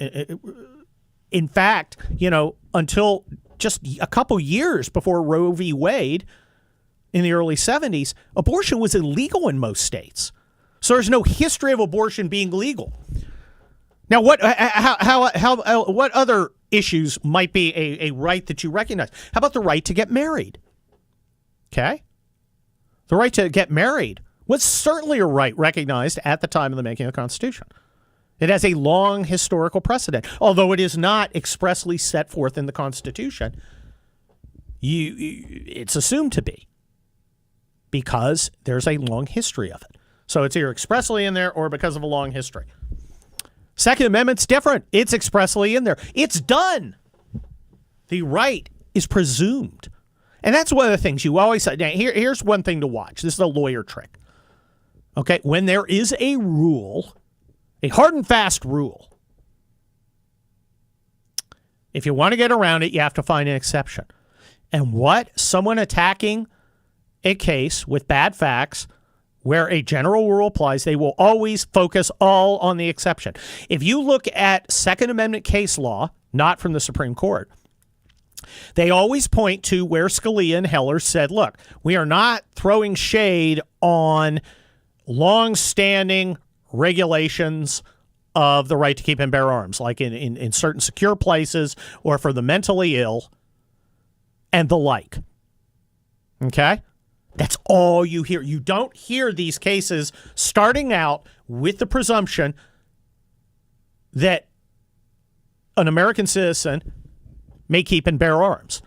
In fact, until just a couple years before Roe v. Wade in the early 70s, abortion was illegal in most states. So there's no history of abortion being legal. Now, what other issues might be a right that you recognize? How about the right to get married? Okay? The right to get married was certainly a right recognized at the time of the making of the Constitution. It has a long historical precedent. Although it is not expressly set forth in the Constitution, it's assumed to be because there's a long history of it. So it's either expressly in there or because of a long history. Second Amendment's different. It's expressly in there. It's done. The right is presumed. And that's one of the things you always say. Now, here's one thing to watch. This is a lawyer trick. Okay, when there is a rule, a hard and fast rule, if you want to get around it, you have to find an exception. And what someone attacking a case with bad facts where a general rule applies, they will always focus all on the exception. If you look at Second Amendment case law, not from the Supreme Court, they always point to where Scalia and Heller said, look, we are not throwing shade on long-standing regulations of the right to keep and bear arms, like in certain secure places or for the mentally ill and the like. Okay? That's all you hear. You don't hear these cases starting out with the presumption that an American citizen may keep and bear arms.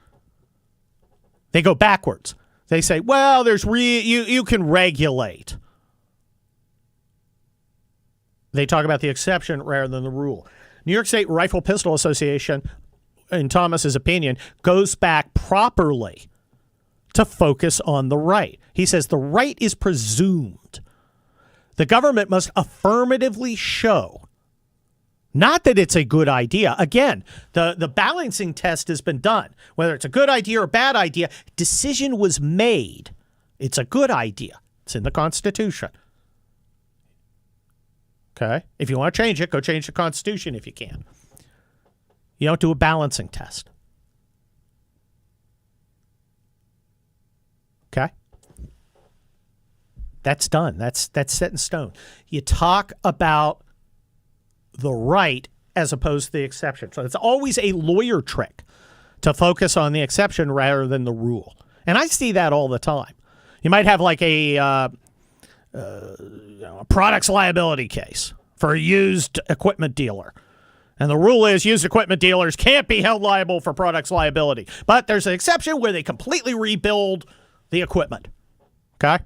They go backwards. They say, well, you can regulate. They talk about the exception rather than the rule. New York State Rifle Pistol Association, in Thomas's opinion, goes back properly to focus on the right. He says the right is presumed. The government must affirmatively show, not that it's a good idea. Again, the balancing test has been done. Whether it's a good idea or a bad idea, decision was made. It's a good idea. It's in the Constitution. Okay? If you want to change it, go change the Constitution if you can. You don't do a balancing test. Okay? That's done. That's set in stone. You talk about the right as opposed to the exception. So it's always a lawyer trick to focus on the exception rather than the rule. And I see that all the time. You might have like a products liability case for a used equipment dealer. And the rule is used equipment dealers can't be held liable for products liability. But there's an exception where they completely rebuild the equipment. Okay?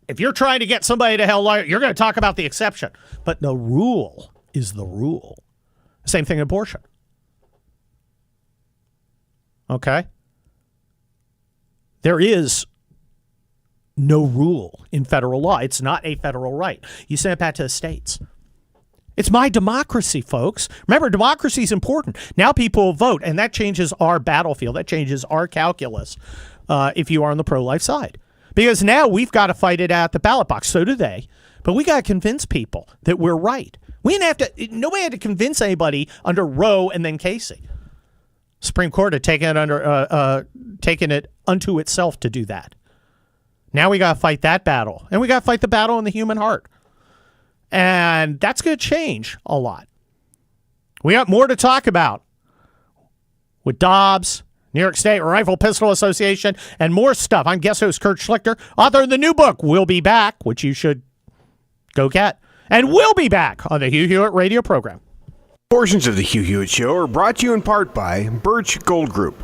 If you're trying to get somebody to held liable, you're going to talk about the exception. But the rule is the rule. Same thing in abortion. Okay? There is no rule in federal law. It's not a federal right. You send it back to the states. It's my democracy, folks. Remember, democracy is important. Now people vote, and that changes our battlefield. That changes our calculus if you are on the pro-life side. Because now we've got to fight it out at the ballot box. So do they. But we got to convince people that we're right. We didn't have to. Nobody had to convince anybody under Roe and then Casey. Supreme Court had taken it unto itself to do that. Now we got to fight that battle, and we got to fight the battle in the human heart, and that's going to change a lot. We got more to talk about with Dobbs, New York State Rifle Pistol Association, and more stuff. I'm guest host Kurt Schlichter, author of the new book, We'll Be Back, which you should go get. And we'll be back on the Hugh Hewitt radio program. Portions of the Hugh Hewitt Show are brought to you in part by Birch Gold Group.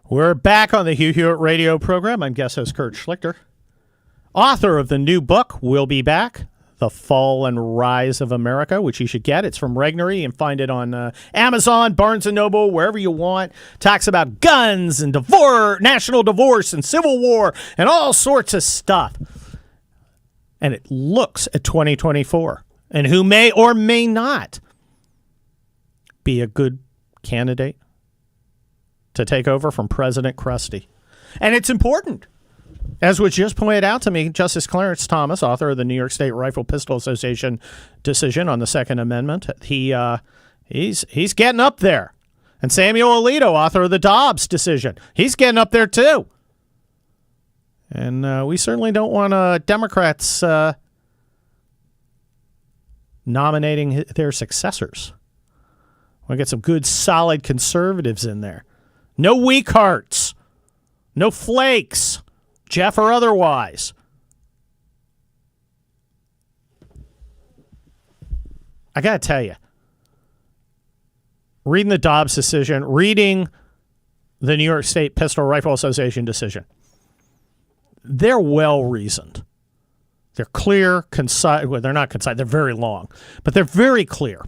We're back on the Hugh Hewitt radio program. I'm guest host Kurt Schlichter. Author of the new book, Will Be Back, The Fall and Rise of America, which you should get. It's from Regnery. You can find it on Amazon, Barnes & Noble, wherever you want. Talks about guns and divorce, national divorce and civil war and all sorts of stuff. And it looks at 2024 and who may or may not be a good candidate to take over from President Krusty. And it's important. As was just pointed out to me, Justice Clarence Thomas, author of the New York State Rifle Pistol Association decision on the Second Amendment, he's getting up there. And Samuel Alito, author of the Dobbs decision, he's getting up there too. And we certainly don't want Democrats nominating their successors. We'll get some good, solid conservatives in there. No weak hearts. No flakes, Jeff or otherwise. I got to tell you, reading the Dobbs decision, reading the New York State Pistol Rifle Association decision, they're well-reasoned. They're clear, concise. Well, they're not concise. They're very long. But they're very clear.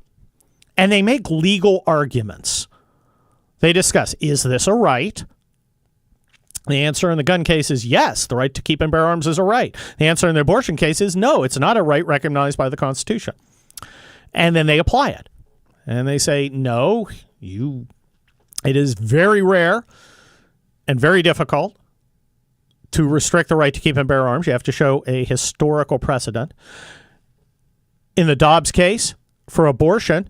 And they make legal arguments. They discuss, is this a right? The answer in the gun case is yes, the right to keep and bear arms is a right. The answer in the abortion case is no, it's not a right recognized by the Constitution. And then they apply it. And they say, no, it is very rare and very difficult to restrict the right to keep and bear arms. You have to show a historical precedent. In the Dobbs case, for abortion,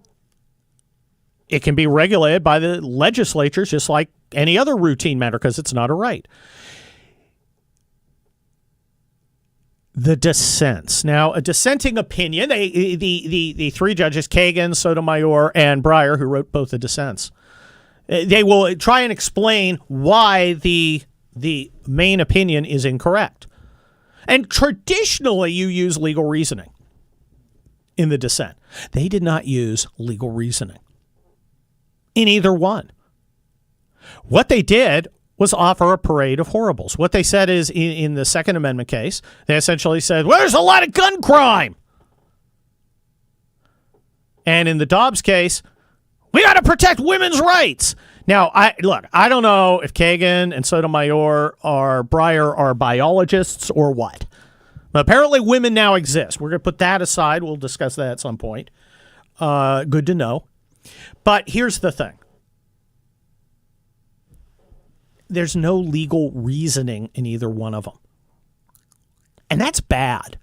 it can be regulated by the legislatures just like any other routine matter because it's not a right. The dissents. Now, a dissenting opinion, the three judges, Kagan, Sotomayor, and Breyer, who wrote both the dissents, they will try and explain why the main opinion is incorrect. And traditionally, you use legal reasoning in the dissent. They did not use legal reasoning in either one. What they did was offer a parade of horribles. What they said is, in the Second Amendment case, they essentially said, well, there's a lot of gun crime. And in the Dobbs case, we got to protect women's rights. Now, I don't know if Kagan and Sotomayor or Breyer are biologists or what. But apparently women now exist. We're going to put that aside. We'll discuss that at some point. Good to know. But here's the thing. There's no legal reasoning in either one of them. And that's bad.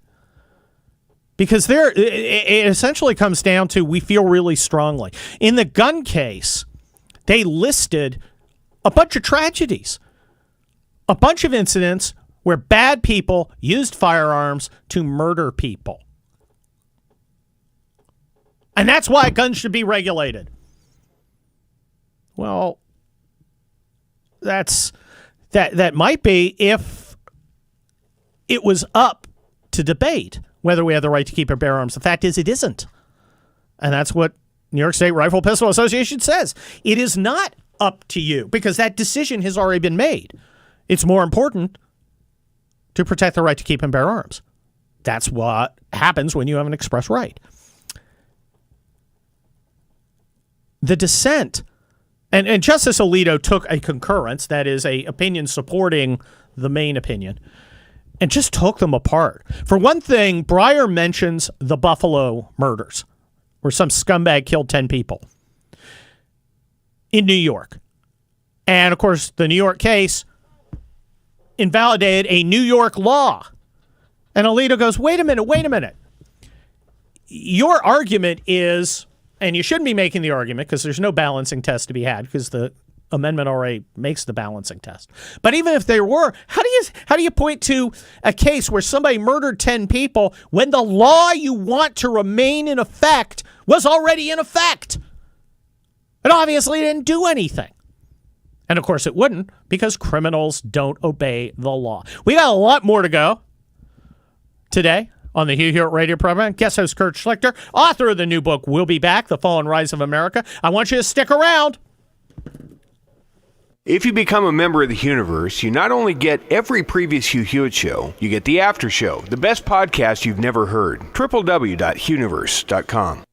Because it essentially comes down to we feel really strongly. In the gun case, they listed a bunch of tragedies. A bunch of incidents where bad people used firearms to murder people. And that's why guns should be regulated. Well, that might be if it was up to debate whether we have the right to keep or bear arms. The fact is it isn't. And that's what New York State Rifle Pistol Association says. It is not up to you because that decision has already been made. It's more important to protect the right to keep and bear arms. That's what happens when you have an express right. The dissent, and Justice Alito took a concurrence, that is a opinion supporting the main opinion, and just took them apart. For one thing, Breyer mentions the Buffalo murders, where some scumbag killed 10 people in New York. And, of course, the New York case invalidated a New York law. And Alito goes, wait a minute. Your argument is, and you shouldn't be making the argument because there's no balancing test to be had because the amendment already makes the balancing test. But even if there were, how do you point to a case where somebody murdered 10 people when the law you want to remain in effect was already in effect? It obviously didn't do anything. And of course it wouldn't because criminals don't obey the law. We got a lot more to go today on the Hugh Hewitt radio program. Guest host Kurt Schlichter, author of the new book, Will Be Back, The Fall and Rise of America. I want you to stick around. If you become a member of the Hughiverse, you not only get every previous Hugh Hewitt show, you get the after show, the best podcast you've never heard. www.hughiverse.com.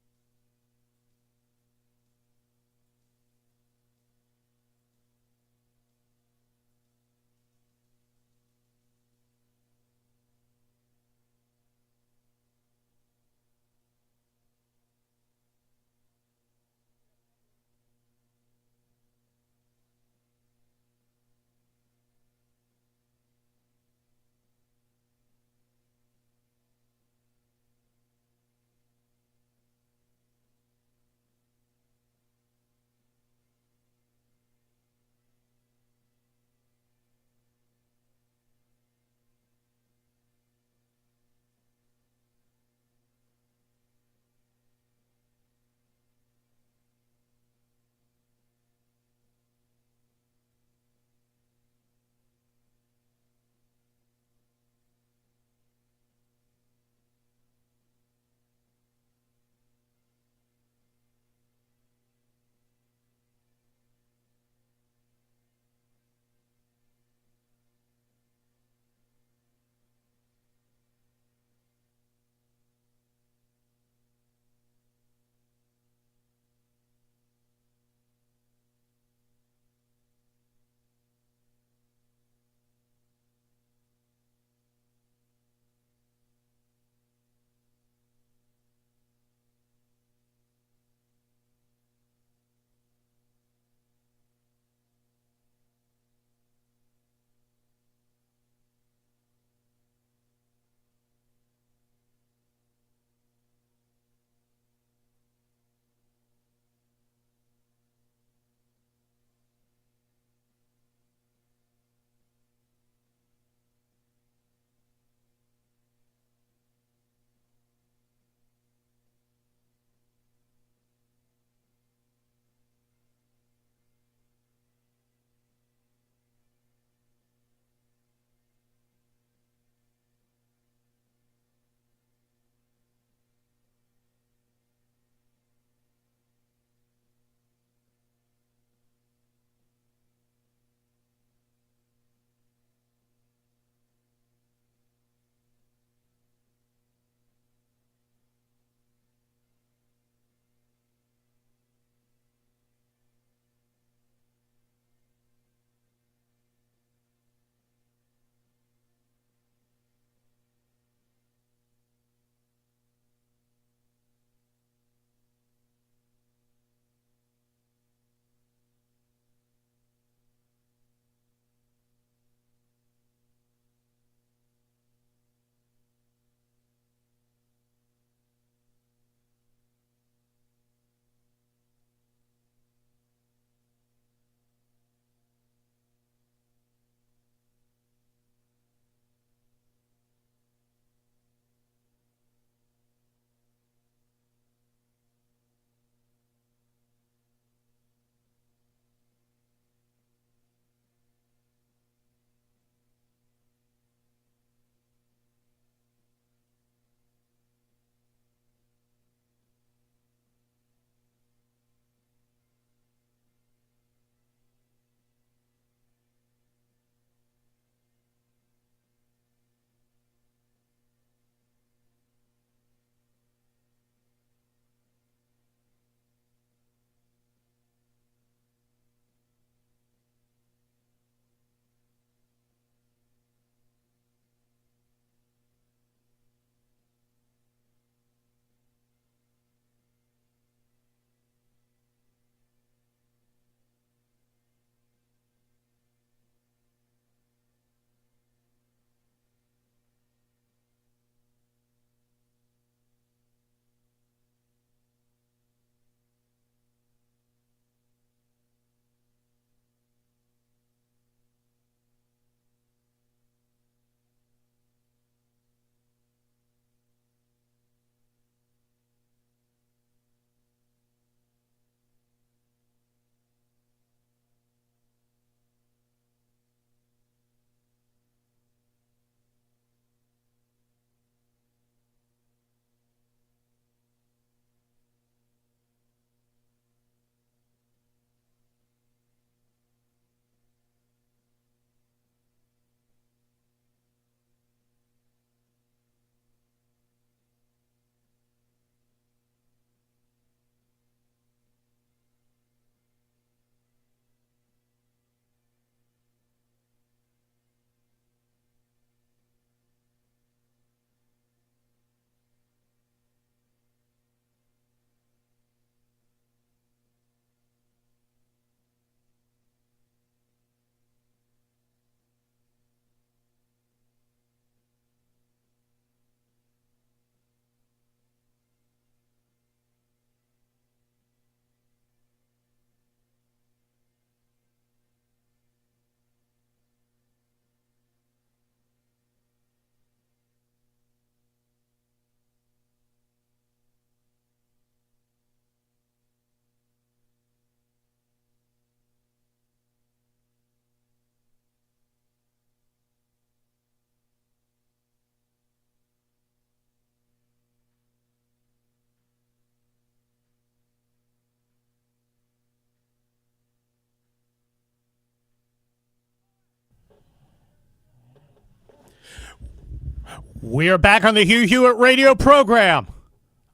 We are back on the Hugh Hewitt radio program.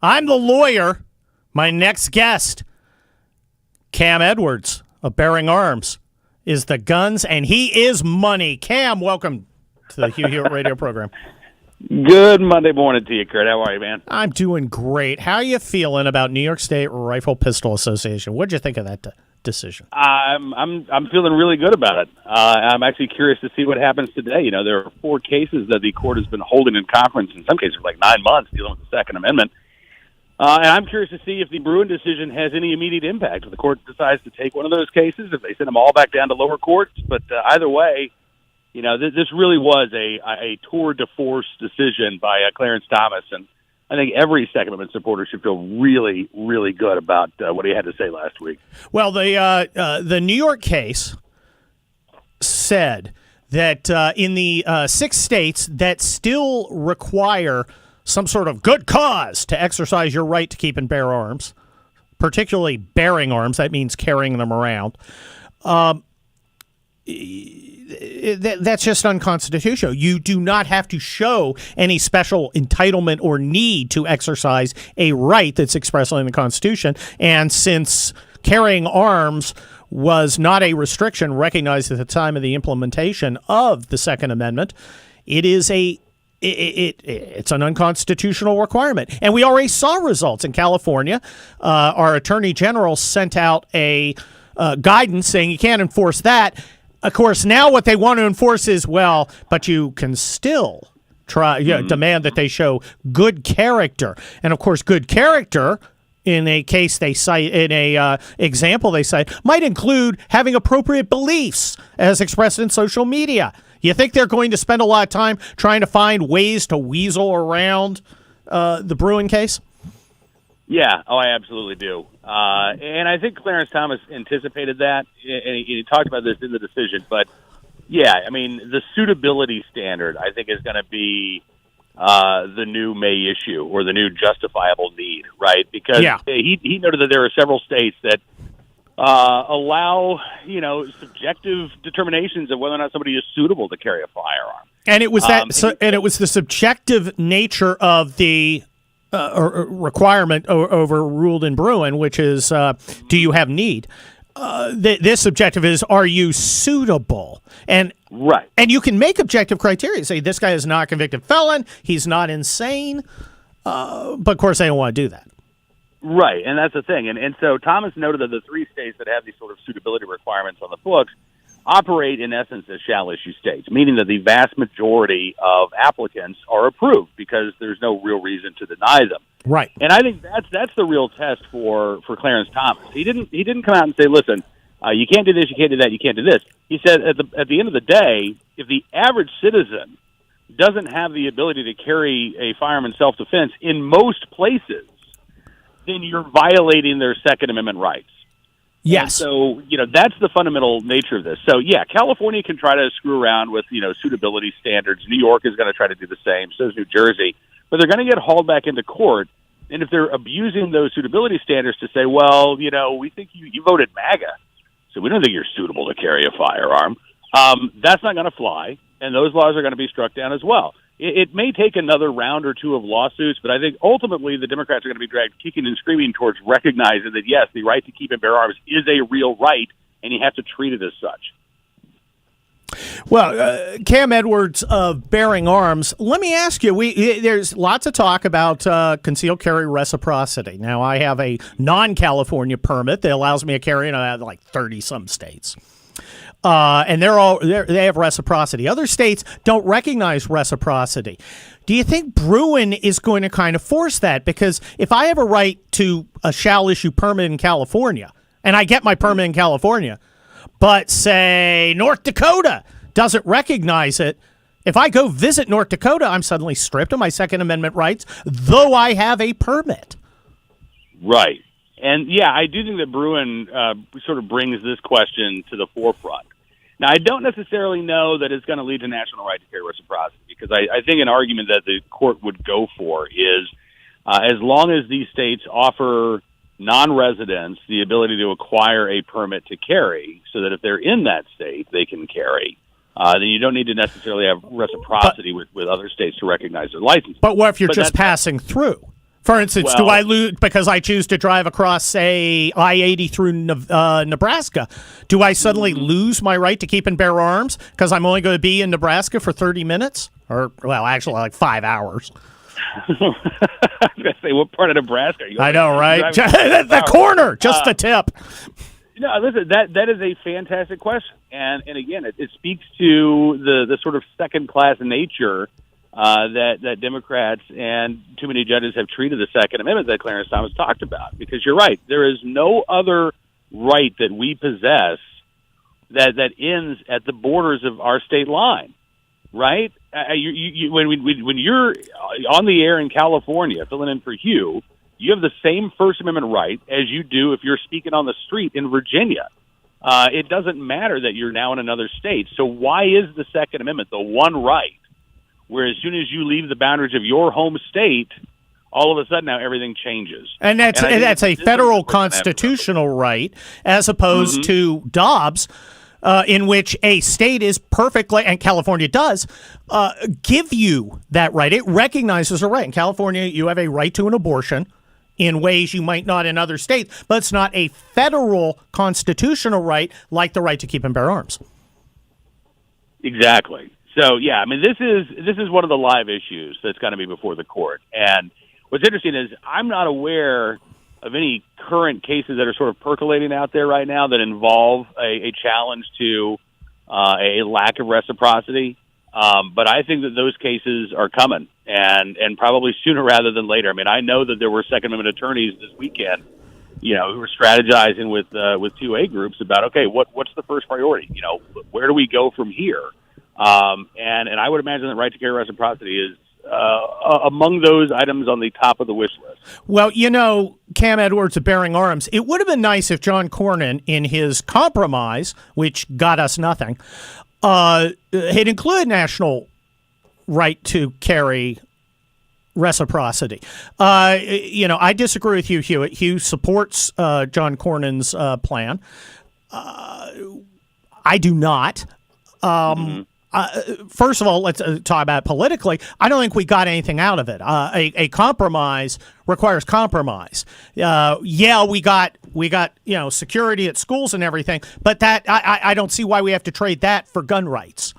I'm the lawyer. My next guest, Cam Edwards of Bearing Arms, is the guns, and he is money. Cam, welcome to the Hugh Hewitt radio program. Good Monday morning to you, Kurt. How are you, man? I'm doing great. How are you feeling about New York State Rifle Pistol Association? What'd you think of that decision? I'm feeling really good about it. I'm actually curious to see what happens today. You know, there are 4 cases that the court has been holding in conference, in some cases for like 9 months, dealing with the Second Amendment. And I'm curious to see if the Bruin decision has any immediate impact. If the court decides to take one of those cases, if they send them all back down to lower courts. But either way, you know, this really was a tour de force decision by Clarence Thomas, and I think every Second Amendment supporter should feel really, really good about what he had to say last week. Well, the New York case said that in the 6 states that still require some sort of good cause to exercise your right to keep and bear arms, particularly bearing arms, that means carrying them around, that's just unconstitutional. You do not have to show any special entitlement or need to exercise a right that's expressly in the Constitution. And since carrying arms was not a restriction recognized at the time of the implementation of the Second Amendment, it is it's an unconstitutional requirement. And we already saw results in California. Our Attorney General sent out a guidance saying you can't enforce that. Of course, now what they want to enforce is, well, but you can still demand that they show good character. And of course, good character in a case they cite, in a example they cite, might include having appropriate beliefs as expressed in social media. You think they're going to spend a lot of time trying to find ways to weasel around the Bruin case? Yeah, I absolutely do. And I think Clarence Thomas anticipated that, and he talked about this in the decision. But, yeah, I mean, the suitability standard, I think, is going to be the new May issue or the new justifiable need, right? Because he noted that there are several states that allow, subjective determinations of whether or not somebody is suitable to carry a firearm. And it was and it was the subjective nature of the requirement overruled in Bruin, which is, do you have need? This objective is, are you suitable? And right. And you can make objective criteria. Say, this guy is not a convicted felon. He's not insane. But, of course, they don't want to do that. Right, and that's the thing. And so Thomas noted that the 3 states that have these sort of suitability requirements on the books operate, in essence, as shall-issue states, meaning that the vast majority of applicants are approved because there's no real reason to deny them. Right. And I think that's the real test for Clarence Thomas. He didn't come out and say, listen, you can't do this, you can't do that, you can't do this. He said at the end of the day, if the average citizen doesn't have the ability to carry a firearm in self-defense in most places, then you're violating their Second Amendment rights. Yes. And so, that's the fundamental nature of this. So, yeah, California can try to screw around with, suitability standards. New York is going to try to do the same. So is New Jersey. But they're going to get hauled back into court. And if they're abusing those suitability standards to say, well, we think you voted MAGA, so we don't think you're suitable to carry a firearm, that's not going to fly. And those laws are going to be struck down as well. It may take another round or 2 of lawsuits, but I think ultimately the Democrats are going to be dragged kicking and screaming towards recognizing that, yes, the right to keep and bear arms is a real right, and you have to treat it as such. Well, Cam Edwards of Bearing Arms, let me ask you, there's lots of talk about concealed carry reciprocity. Now, I have a non-California permit that allows me to carry in like 30-some states. And they have reciprocity. Other states don't recognize reciprocity. Do you think Bruin is going to kind of force that? Because if I have a right to a shall-issue permit in California, and I get my permit in California, but say North Dakota doesn't recognize it, if I go visit North Dakota, I'm suddenly stripped of my Second Amendment rights, though I have a permit. Right. And, yeah, I do think that Bruin sort of brings this question to the forefront. Now, I don't necessarily know that it's going to lead to national right to carry reciprocity, because I think an argument that the court would go for is as long as these states offer non-residents the ability to acquire a permit to carry so that if they're in that state, they can carry, then you don't need to necessarily have reciprocity with other states to recognize their license. But what if you're just passing through? For instance, do I lose because I choose to drive across, say, I-80 through Nebraska? Do I suddenly lose my right to keep and bear arms because I'm only going to be in Nebraska for 30 minutes? Or, well, actually, like 5 hours. I was going to say, what part of Nebraska are you? I know, right? The corner, just the tip. Listen, that is a fantastic question, and again, it speaks to the sort of second-class nature that Democrats and too many judges have treated the Second Amendment that Clarence Thomas talked about. Because you're right, there is no other right that we possess that ends at the borders of our state line, right? When you're on the air in California, filling in for Hugh, you have the same First Amendment right as you do if you're speaking on the street in Virginia. It doesn't matter that you're now in another state. So why is the Second Amendment the one right where as soon as you leave the boundaries of your home state, all of a sudden now everything changes? And that's a federal constitutional right as opposed to Dobbs, in which a state is perfectly, and California does, give you that right. It recognizes a right. In California, you have a right to an abortion in ways you might not in other states, but it's not a federal constitutional right like the right to keep and bear arms. Exactly. So, yeah, I mean, this is one of the live issues that's going to be before the court. And what's interesting is I'm not aware of any current cases that are sort of percolating out there right now that involve a challenge to a lack of reciprocity. But I think that those cases are coming, and probably sooner rather than later. I mean, I know that there were Second Amendment attorneys this weekend, who were strategizing with 2A groups about, okay, what's the first priority? Where do we go from here? And I would imagine that right to carry reciprocity is among those items on the top of the wish list. Well, Cam Edwards of Bearing Arms, it would have been nice if John Cornyn, in his compromise, which got us nothing, had included national right to carry reciprocity. I disagree with Hugh Hewitt. Hugh supports John Cornyn's plan. I do not. First of all, let's talk about it politically. I don't think we got anything out of it. A compromise requires compromise. We got security at schools and everything, but that I don't see why we have to trade that for gun rights.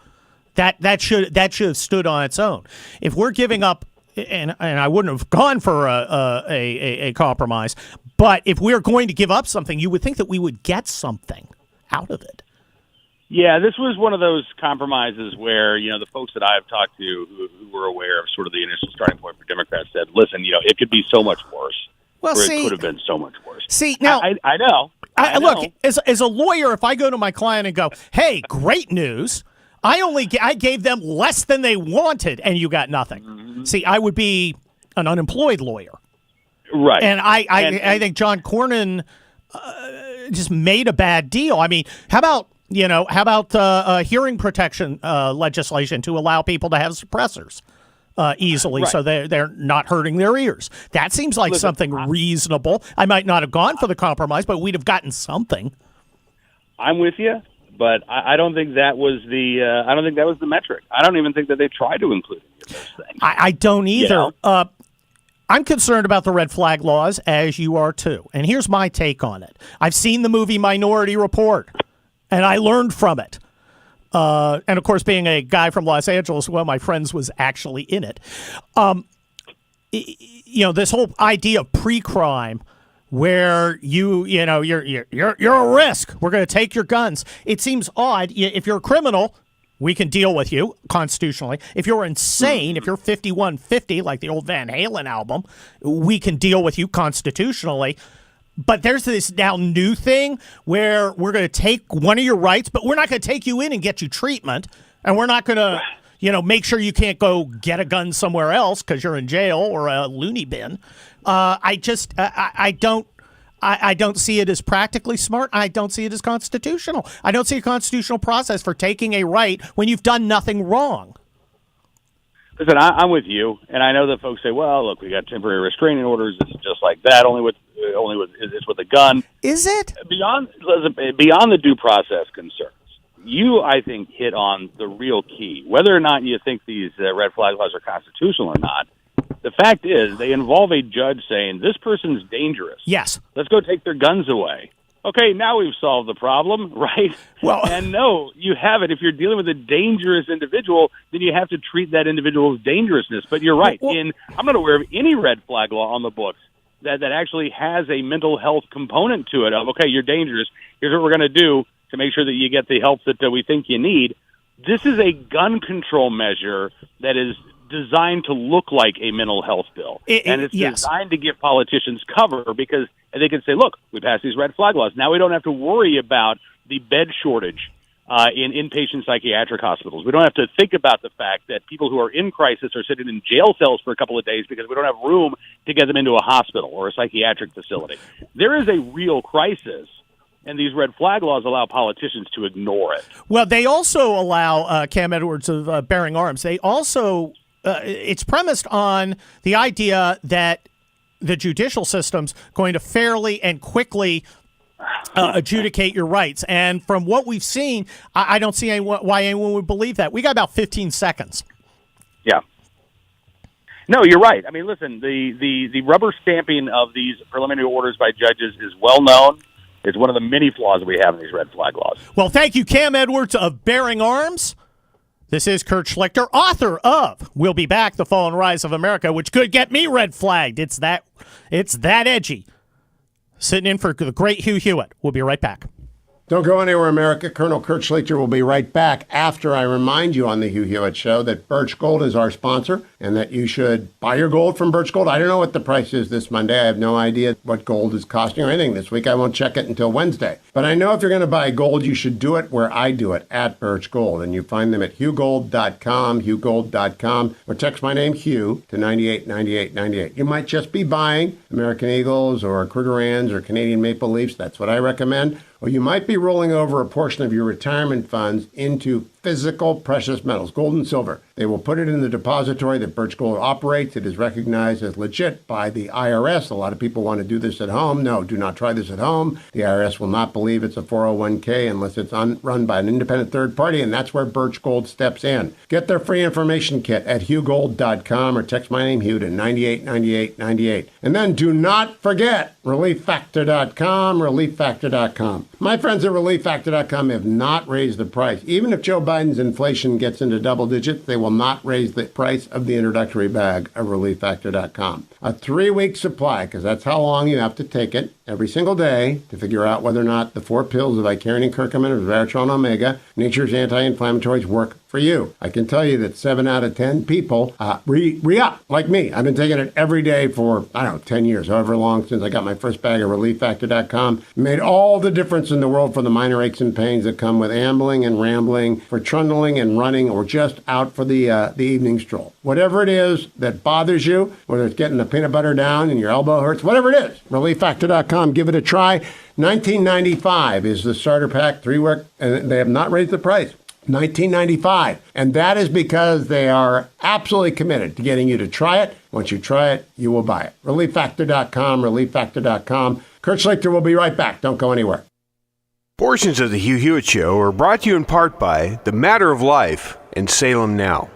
That should have stood on its own. If we're giving up, and I wouldn't have gone for a compromise, but if we're going to give up something, you would think that we would get something out of it. Yeah, this was one of those compromises where, the folks that I've talked to who were aware of sort of the initial starting point for Democrats said, listen, it could be so much worse. It could have been so much worse. See, now I know. Look, as a lawyer, if I go to my client and go, hey, great news, I gave them less than they wanted and you got nothing. Mm-hmm. See, I would be an unemployed lawyer. Right. And I think John Cornyn just made a bad deal. I mean, how about hearing protection legislation to allow people to have suppressors easily, right, so they're not hurting their ears? That seems like something reasonable. I might not have gone for the compromise, but we'd have gotten something. I'm with you, but I don't think that was the metric. I don't even think that they tried to include any of those things. I don't either. I'm concerned about the red flag laws, as you are too. And here's my take on it. I've seen the movie Minority Report, and I learned from it. And, of course, being a guy from Los Angeles, one of my friends was actually in it. This whole idea of pre-crime where you're a risk. We're going to take your guns. It seems odd. If you're a criminal, we can deal with you constitutionally. If you're insane, if you're 5150, like the old Van Halen album, we can deal with you constitutionally. But there's this now new thing where we're going to take one of your rights, but we're not going to take you in and get you treatment, and we're not going to, make sure you can't go get a gun somewhere else because you're in jail or a loony bin. I don't see it as practically smart. I don't see it as constitutional. I don't see a constitutional process for taking a right when you've done nothing wrong. Listen, I'm with you, and I know that folks say, "Well, look, we got temporary restraining orders. This is just like that. Only with a gun." Is it beyond the due process concerns? you, I think, hit on the real key. Whether or not you think these red flag laws are constitutional or not, the fact is they involve a judge saying, this person's dangerous. Yes. Let's go take their guns away. Okay, now we've solved the problem, right? Well, and no, you haven't. If you're dealing with a dangerous individual, then you have to treat that individual's dangerousness. But you're right. I'm not aware of any red flag law on the books that actually has a mental health component to it of, okay, you're dangerous. Here's what we're going to do to make sure that you get the help that we think you need. This is a gun control measure that is designed to look like a mental health bill. And it's designed to give politicians cover because they can say, look, we passed these red flag laws. Now we don't have to worry about the bed shortage in inpatient psychiatric hospitals. We don't have to think about the fact that people who are in crisis are sitting in jail cells for a couple of days because we don't have room to get them into a hospital or a psychiatric facility. There is a real crisis, and these red flag laws allow politicians to ignore it. Well, they also allow, Cam Edwards of Bearing Arms, they also, it's premised on the idea that the judicial system's going to fairly and quickly adjudicate your rights. And from what we've seen, I don't see why anyone would believe that. We got about 15 seconds. Yeah. No, you're right. I mean, listen, the rubber stamping of these preliminary orders by judges is well known. It's one of the many flaws we have in these red flag laws. Well, thank you, Cam Edwards of Bearing Arms. This is Kurt Schlichter, author of We'll Be Back, The Fall and Rise of America, which could get me red flagged. It's that edgy. Sitting in for the great Hugh Hewitt. We'll be right back. Don't go anywhere, America. Colonel Kurt Schlichter will be right back after I remind you on the Hugh Hewitt Show that Birch Gold is our sponsor and that you should buy your gold from Birch Gold. I don't know what the price is this Monday. I have no idea what gold is costing or anything this week. I won't check it until Wednesday. But I know if you're going to buy gold, you should do it where I do it, at Birch Gold. And you find them at hughgold.com, hughgold.com, or text my name, Hugh, to 989898. You might just be buying American Eagles or Krugerrands or Canadian Maple Leafs. That's what I recommend. Or you might be rolling over a portion of your retirement funds into physical precious metals, gold and silver. They will put it in the depository that Birch Gold operates. It is recognized as legit by the IRS. A lot of people want to do this at home. No, do not try this at home. The IRS will not believe it's a 401k unless it's run by an independent third party, and that's where Birch Gold steps in. Get their free information kit at hughgold.com or text my name, Hugh, to 989898. And then do not forget relieffactor.com, relieffactor.com. My friends at relieffactor.com have not raised the price. Even if Joe Biden's inflation gets into double digits, they will not raise the price of the introductory bag of relieffactor.com. A 3-week supply, because that's how long you have to take it every single day to figure out whether or not the 4 pills of Icarian and curcumin or Resveratrol Omega, nature's anti-inflammatories, work for you. I can tell you that 7 out of 10 people re-up, like me. I've been taking it every day for, 10 years, however long since I got my first bag of relieffactor.com. It made all the difference in the world for the minor aches and pains that come with ambling and rambling, for trundling and running, or just out for the evening stroll. Whatever it is that bothers you, whether it's getting the peanut butter down and your elbow hurts, whatever it is, relieffactor.com, give it a try. $19.95 is the starter pack, 3-week, and they have not raised the price. $19.95. And that is because they are absolutely committed to getting you to try it. Once you try it, you will buy it. relieffactor.com, relieffactor.com. Kurt Schlichter will be right back. Don't go anywhere. Portions of the Hugh Hewitt Show are brought to you in part by The Matter of Life and Salem Now.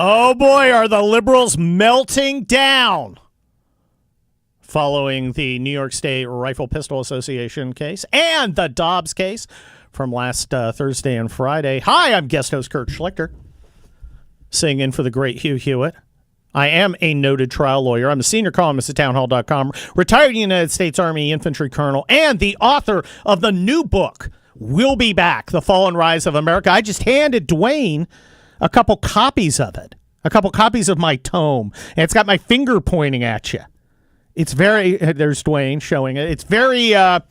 Oh, boy, are the liberals melting down following the New York State Rifle Pistol Association case and the Dobbs case from last Thursday and Friday. Hi, I'm guest host Kurt Schlichter, sitting in for the great Hugh Hewitt. I am a noted trial lawyer. I'm a senior columnist at townhall.com, retired United States Army infantry colonel, and the author of the new book, We'll Be Back, The Fall and Rise of America. I just handed Dwayne a couple copies of it, a couple copies of my tome, and it's got my finger pointing at you. It's very, there's Dwayne showing it. It's very, I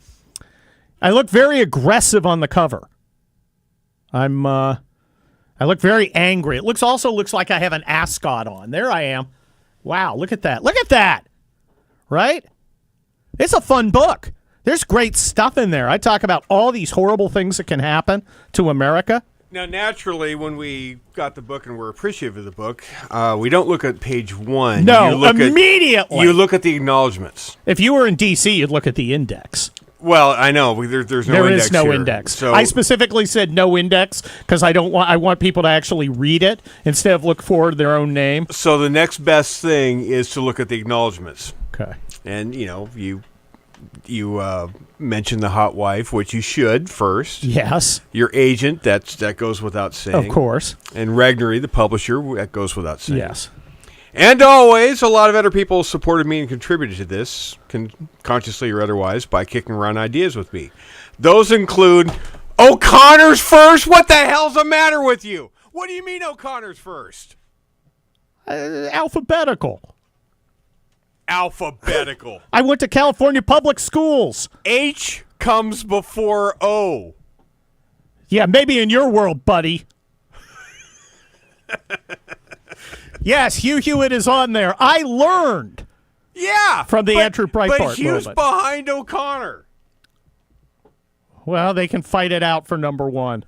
look very aggressive on the cover. I look very angry. It also looks like I have an ascot on. There I am. Wow, look at that. Look at that. Right? It's a fun book. There's great stuff in there. I talk about all these horrible things that can happen to America. Now, naturally, when we got the book and we're appreciative of the book, we don't look at page one. No, immediately. You look at the acknowledgments. If you were in D.C., you'd look at the index. Well, I know. There's no there index is no here. index. So I specifically said no index because I want people to actually read it instead of look for their own name. So the next best thing is to look at the acknowledgments. Okay. And, you mention the hot wife, which you should first. Yes. Your agent, that goes without saying. Of course. And Regnery, the publisher, that goes without saying. Yes. And always, a lot of other people supported me and contributed to this, consciously or otherwise, by kicking around ideas with me. Those include O'Connor's first? What the hell's the matter with you? What do you mean O'Connor's first? Alphabetical. Alphabetical. I went to California public schools. H comes before O. Yeah, maybe in your world, buddy. Yes, Hugh Hewitt is on there. I learned. Yeah. From the Andrew Breitbart But Hugh's movement. behind O'Connor. Well, they can fight it out for number one.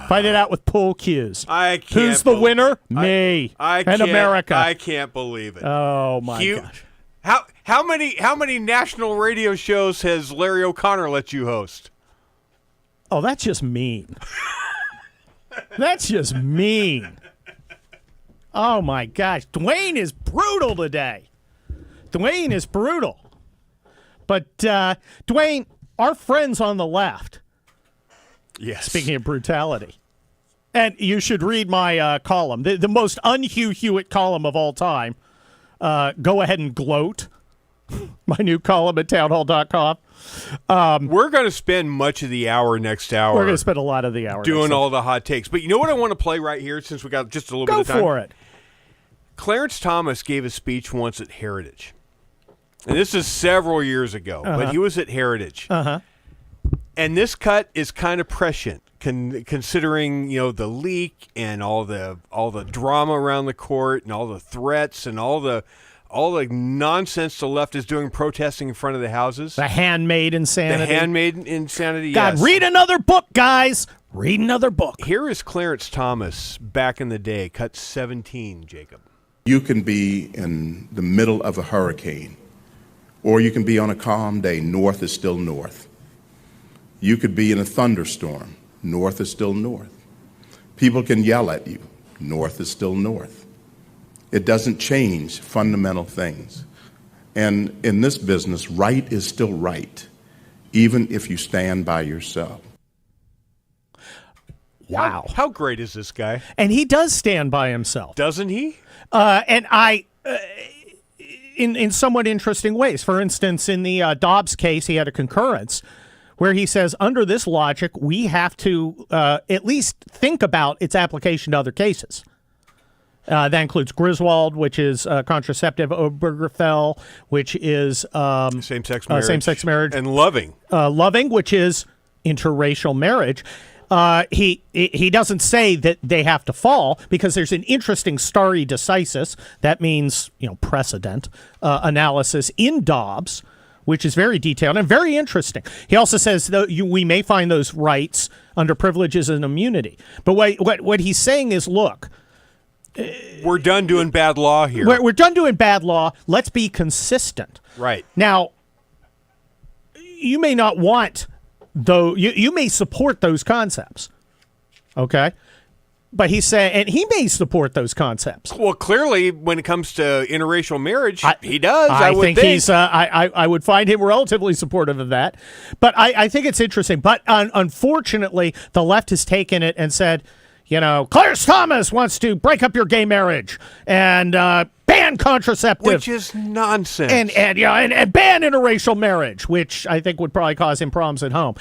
Fight it out with pool cues. I can't. Who's the winner? Me. And America. I can't believe it. Oh my gosh. How many national radio shows has Larry O'Connor let you host? Oh, that's just mean. That's just mean. Oh my gosh. Dwayne is brutal today. Dwayne is brutal. But Dwayne, our friends on the left. Yes. Speaking of brutality. And you should read my column, the most un-Hugh Hewitt column of all time. Go ahead and gloat. My new column at townhall.com. We're going to spend much of the hour next hour. We're going to spend a lot of the hour doing all the hot takes. But you know what I want to play right here since we got just a little bit of time? Go for it. Clarence Thomas gave a speech once at Heritage. And this is several years ago, but he was at Heritage. Uh-huh. And this cut is kind of prescient, considering the leak and all the drama around the court and all the threats and all the nonsense the left is doing protesting in front of the houses. The handmaid insanity. The handmaid insanity. God, yes. read another book, guys. Read another book. Here is Clarence Thomas back in the day, cut 17, Jacob. You can be in the middle of a hurricane, or you can be on a calm day. North is still north. You could be in a thunderstorm. North is still north. People can yell at you. North is still north. It doesn't change fundamental things. And in this business, right is still right, even if you stand by yourself. Wow. How great is this guy? And he does stand by himself. Doesn't he? And I, in somewhat interesting ways. For instance, in the Dobbs case, he had a concurrence where he says, under this logic, we have to at least think about its application to other cases. That includes Griswold, which is contraceptive, Obergefell, which is same-sex marriage, and Loving, which is interracial marriage. He doesn't say that they have to fall because there's an interesting stare decisis, that means precedent analysis in Dobbs, which is very detailed and very interesting. He also says that we may find those rights under privileges and immunity. But what he's saying is, look, we're done doing bad law here. We're done doing bad law. Let's be consistent. Right. Now, you may not want, though, you may support those concepts, okay? But he's saying, and he may support those concepts. Well, clearly, when it comes to interracial marriage, he does. I would think he's. I would find him relatively supportive of that. But I think it's interesting. But unfortunately, the left has taken it and said, Clarence Thomas wants to break up your gay marriage and ban contraceptive, which is nonsense, and ban interracial marriage, which I think would probably cause him problems at home.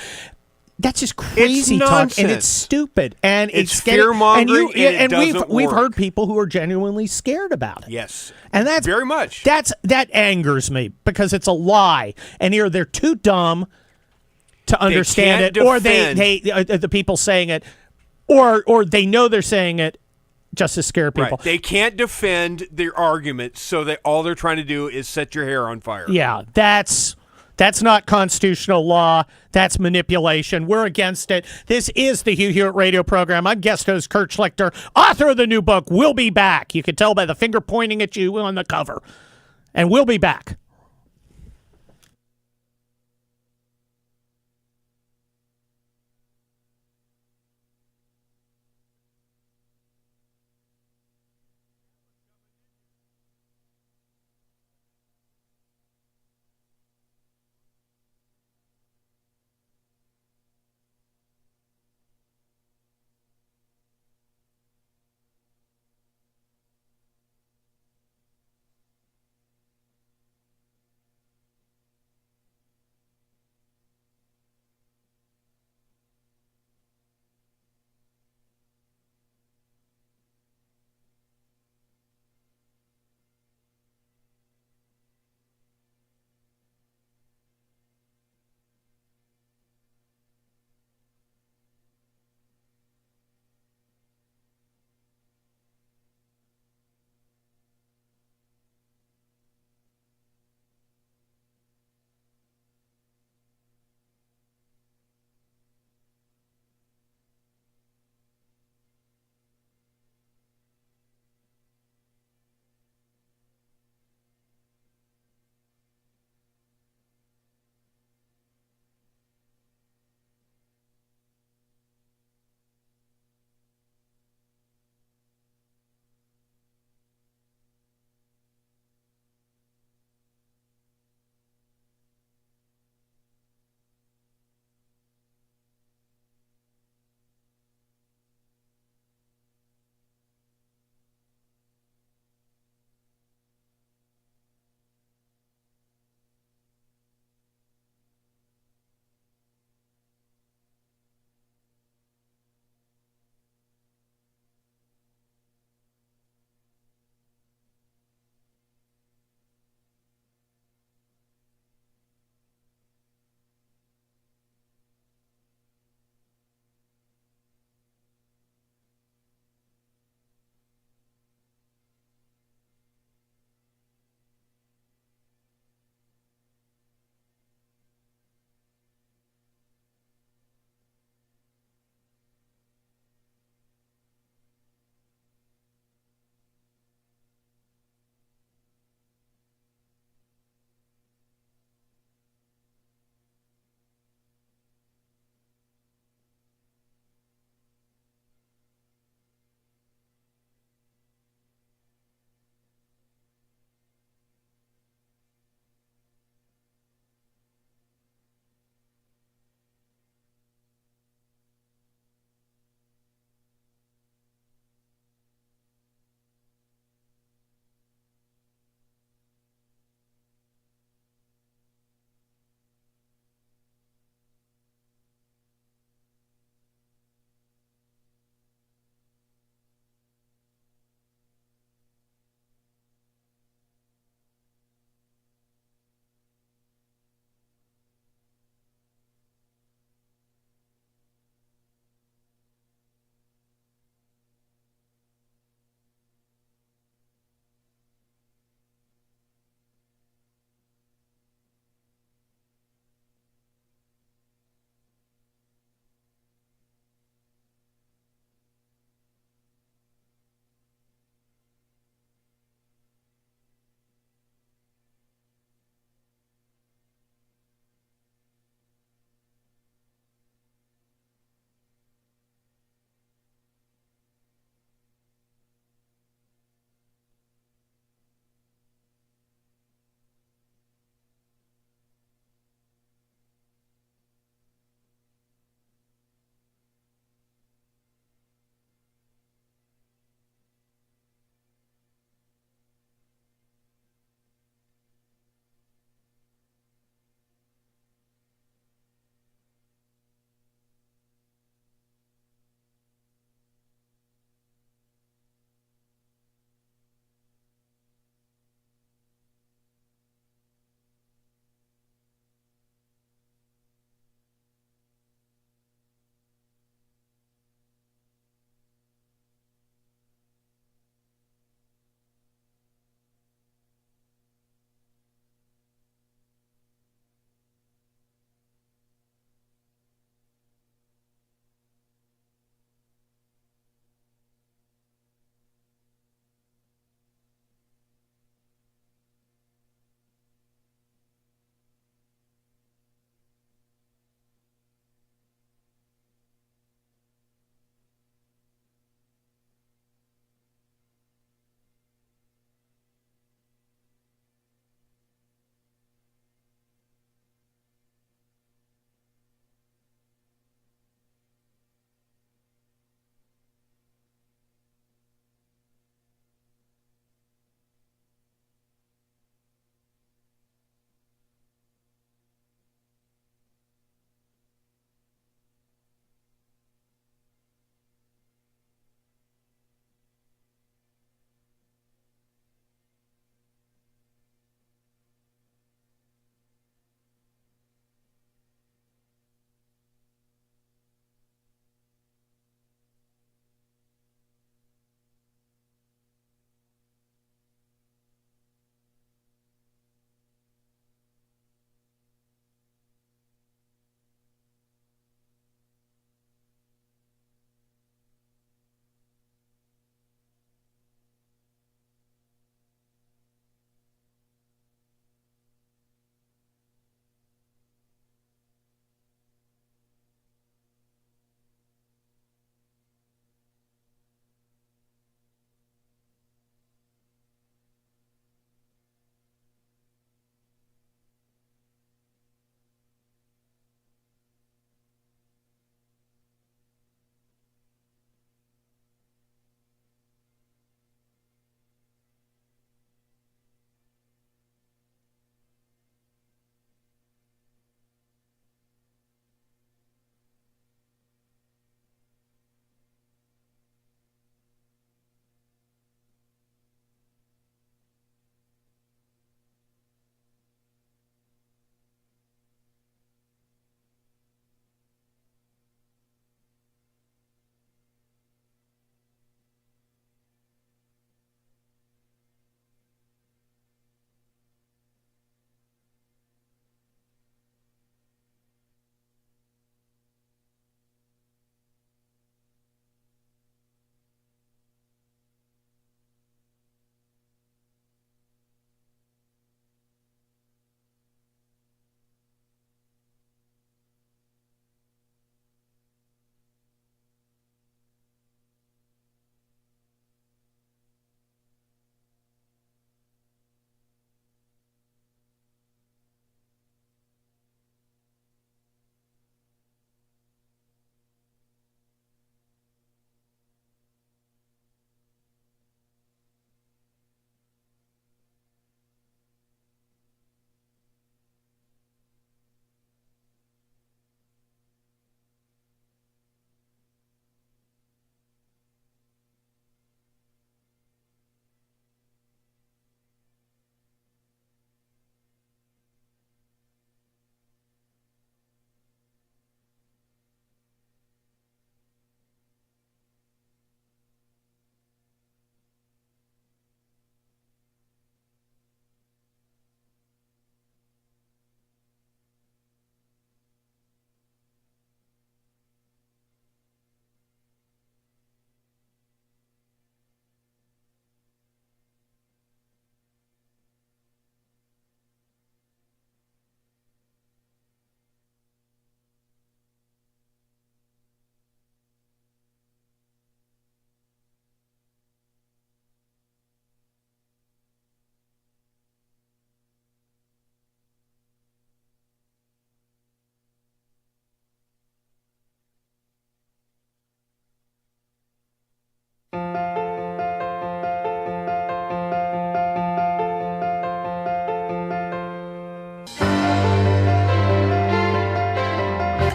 That's just crazy talk, and it's stupid, and it's fear-mongering, and we've heard people who are genuinely scared about it. Yes, and that's very much. That angers me because it's a lie, and either they're too dumb to understand it, or they the people saying it, or they know they're saying it just to scare people. Right. They can't defend their argument, so all they're trying to do is set your hair on fire. Yeah, that's not constitutional law. That's manipulation. We're against it. This is the Hugh Hewitt radio program. I'm guest host Kurt Schlichter, author of the new book, We'll Be Back. You can tell by the finger pointing at you on the cover. And we'll be back.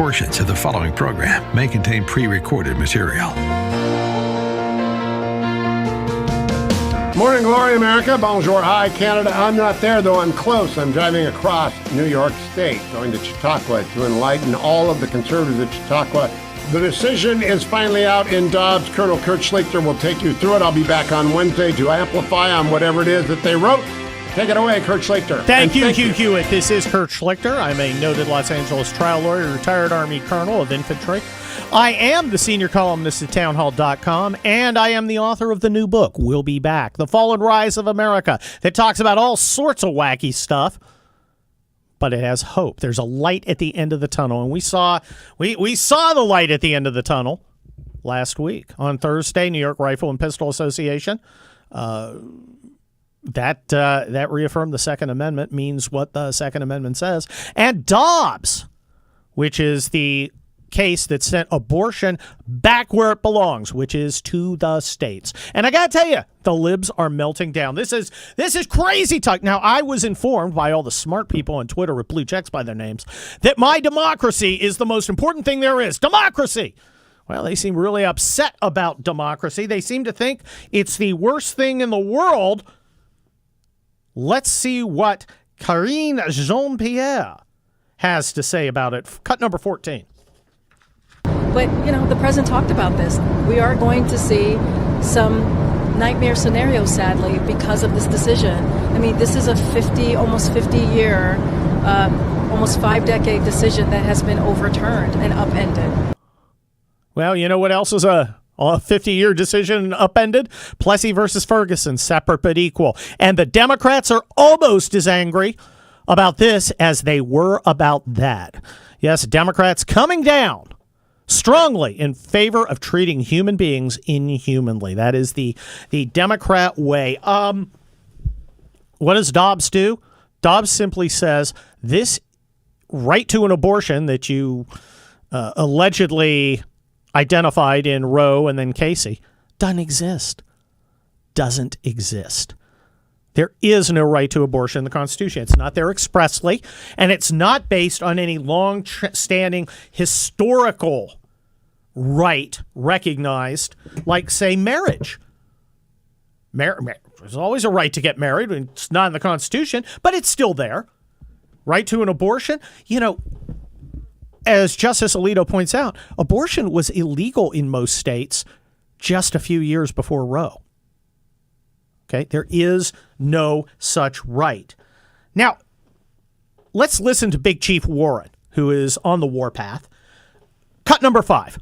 Portions of the following program may contain pre-recorded material. Morning glory, America. Bonjour. Hi, Canada. I'm not there, though I'm close. I'm driving across New York State, going to Chautauqua to enlighten all of the conservatives at Chautauqua. The decision is finally out in Dobbs. Colonel Kurt Schlichter will take you through it. I'll be back on Wednesday to amplify on whatever it is that they wrote. Take it away, Kurt Schlichter. Thank you, Hugh Hewitt. This is Kurt Schlichter. I'm a noted Los Angeles trial lawyer, retired Army colonel of infantry. I am the senior columnist at townhall.com, and I am the author of the new book, We'll Be Back, The Fall and Rise of America, that talks about all sorts of wacky stuff, but it has hope. There's a light at the end of the tunnel, and we saw the light at the end of the tunnel last week. On Thursday, New York Rifle and Pistol Association, that reaffirmed the Second Amendment means what the Second Amendment says. And Dobbs, which is the case that sent abortion back where it belongs, which is to the states. And I got to tell you, the libs are melting down. This is crazy talk. Now, I was informed by all the smart people on Twitter with blue checks by their names that my democracy is the most important thing there is. Democracy! Well, they seem really upset about democracy. They seem to think it's the worst thing in the world. Let's see what Karine Jean-Pierre has to say about it. Cut number 14. But, the president talked about this. We are going to see some nightmare scenarios, sadly, because of this decision. I mean, this is a almost 50-year, almost 5-decade decision that has been overturned and upended. Well, you know what else is a 50-year decision upended? Plessy versus Ferguson, separate but equal. And the Democrats are almost as angry about this as they were about that. Yes, Democrats coming down strongly in favor of treating human beings inhumanly. That is the Democrat way. What does Dobbs do? Dobbs simply says this right to an abortion that you allegedly identified in Roe and then Casey doesn't exist. Doesn't exist. There is no right to abortion in the Constitution. It's not there expressly, and it's not based on any long-standing historical right recognized, like, say, marriage. There's always a right to get married. It's not in the Constitution, but it's still there. Right to an abortion. As Justice Alito points out, abortion was illegal in most states just a few years before Roe. Okay, there is no such right. Now, let's listen to Big Chief Warren, who is on the warpath. Cut number 5.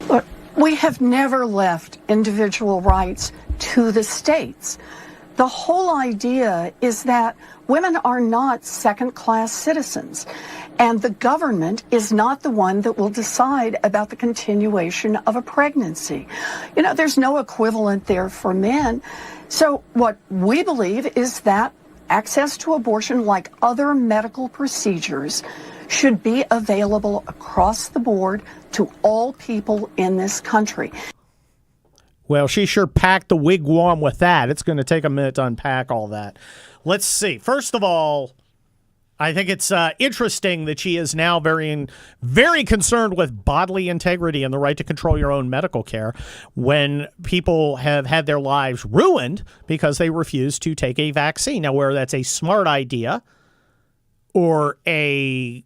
Look, we have never left individual rights to the states. The whole idea is that women are not second-class citizens, and the government is not the one that will decide about the continuation of a pregnancy. There's no equivalent there for men. So what we believe is that access to abortion, like other medical procedures, should be available across the board to all people in this country. Well, she sure packed the wigwam with that. It's going to take a minute to unpack all that. Let's see. First of all, I think it's interesting that she is now very concerned with bodily integrity and the right to control your own medical care when people have had their lives ruined because they refuse to take a vaccine. Now, whether that's a smart idea or a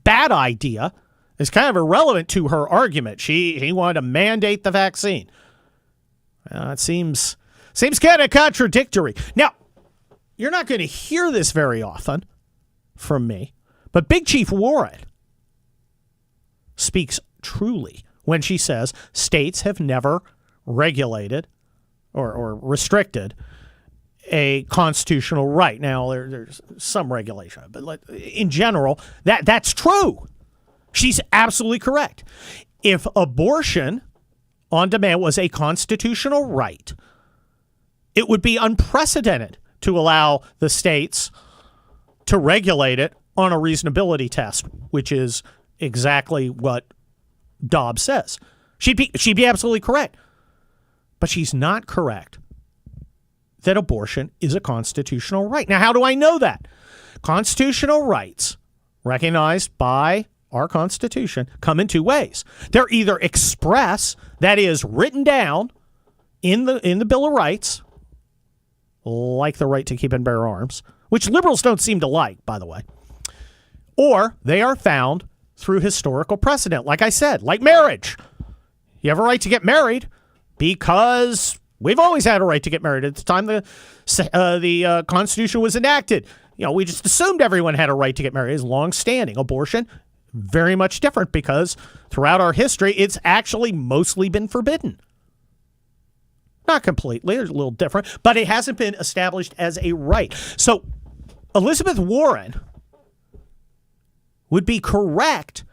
bad idea is kind of irrelevant to her argument. He wanted to mandate the vaccine. It seems kind of contradictory. Now, you're not going to hear this very often from me, but Big Chief Warren speaks truly when she says states have never regulated or restricted a constitutional right. Now, there's some regulation, but in general, that's true. She's absolutely correct. If abortion on demand was a constitutional right, it would be unprecedented to allow the states to regulate it on a reasonability test, which is exactly what Dobbs says. She'd be absolutely correct. But she's not correct that abortion is a constitutional right. Now, how do I know that? Constitutional rights recognized by our Constitution, come in two ways. They're either express, that is, written down in the Bill of Rights, like the right to keep and bear arms, which liberals don't seem to like, by the way, or they are found through historical precedent. Like I said, like marriage. You have a right to get married because we've always had a right to get married. At the time the Constitution was enacted, we just assumed everyone had a right to get married. It's long-standing. Abortion, very much different because throughout our history, it's actually mostly been forbidden. Not completely. It's a little different, but it hasn't been established as a right. So Elizabeth Warren would be correct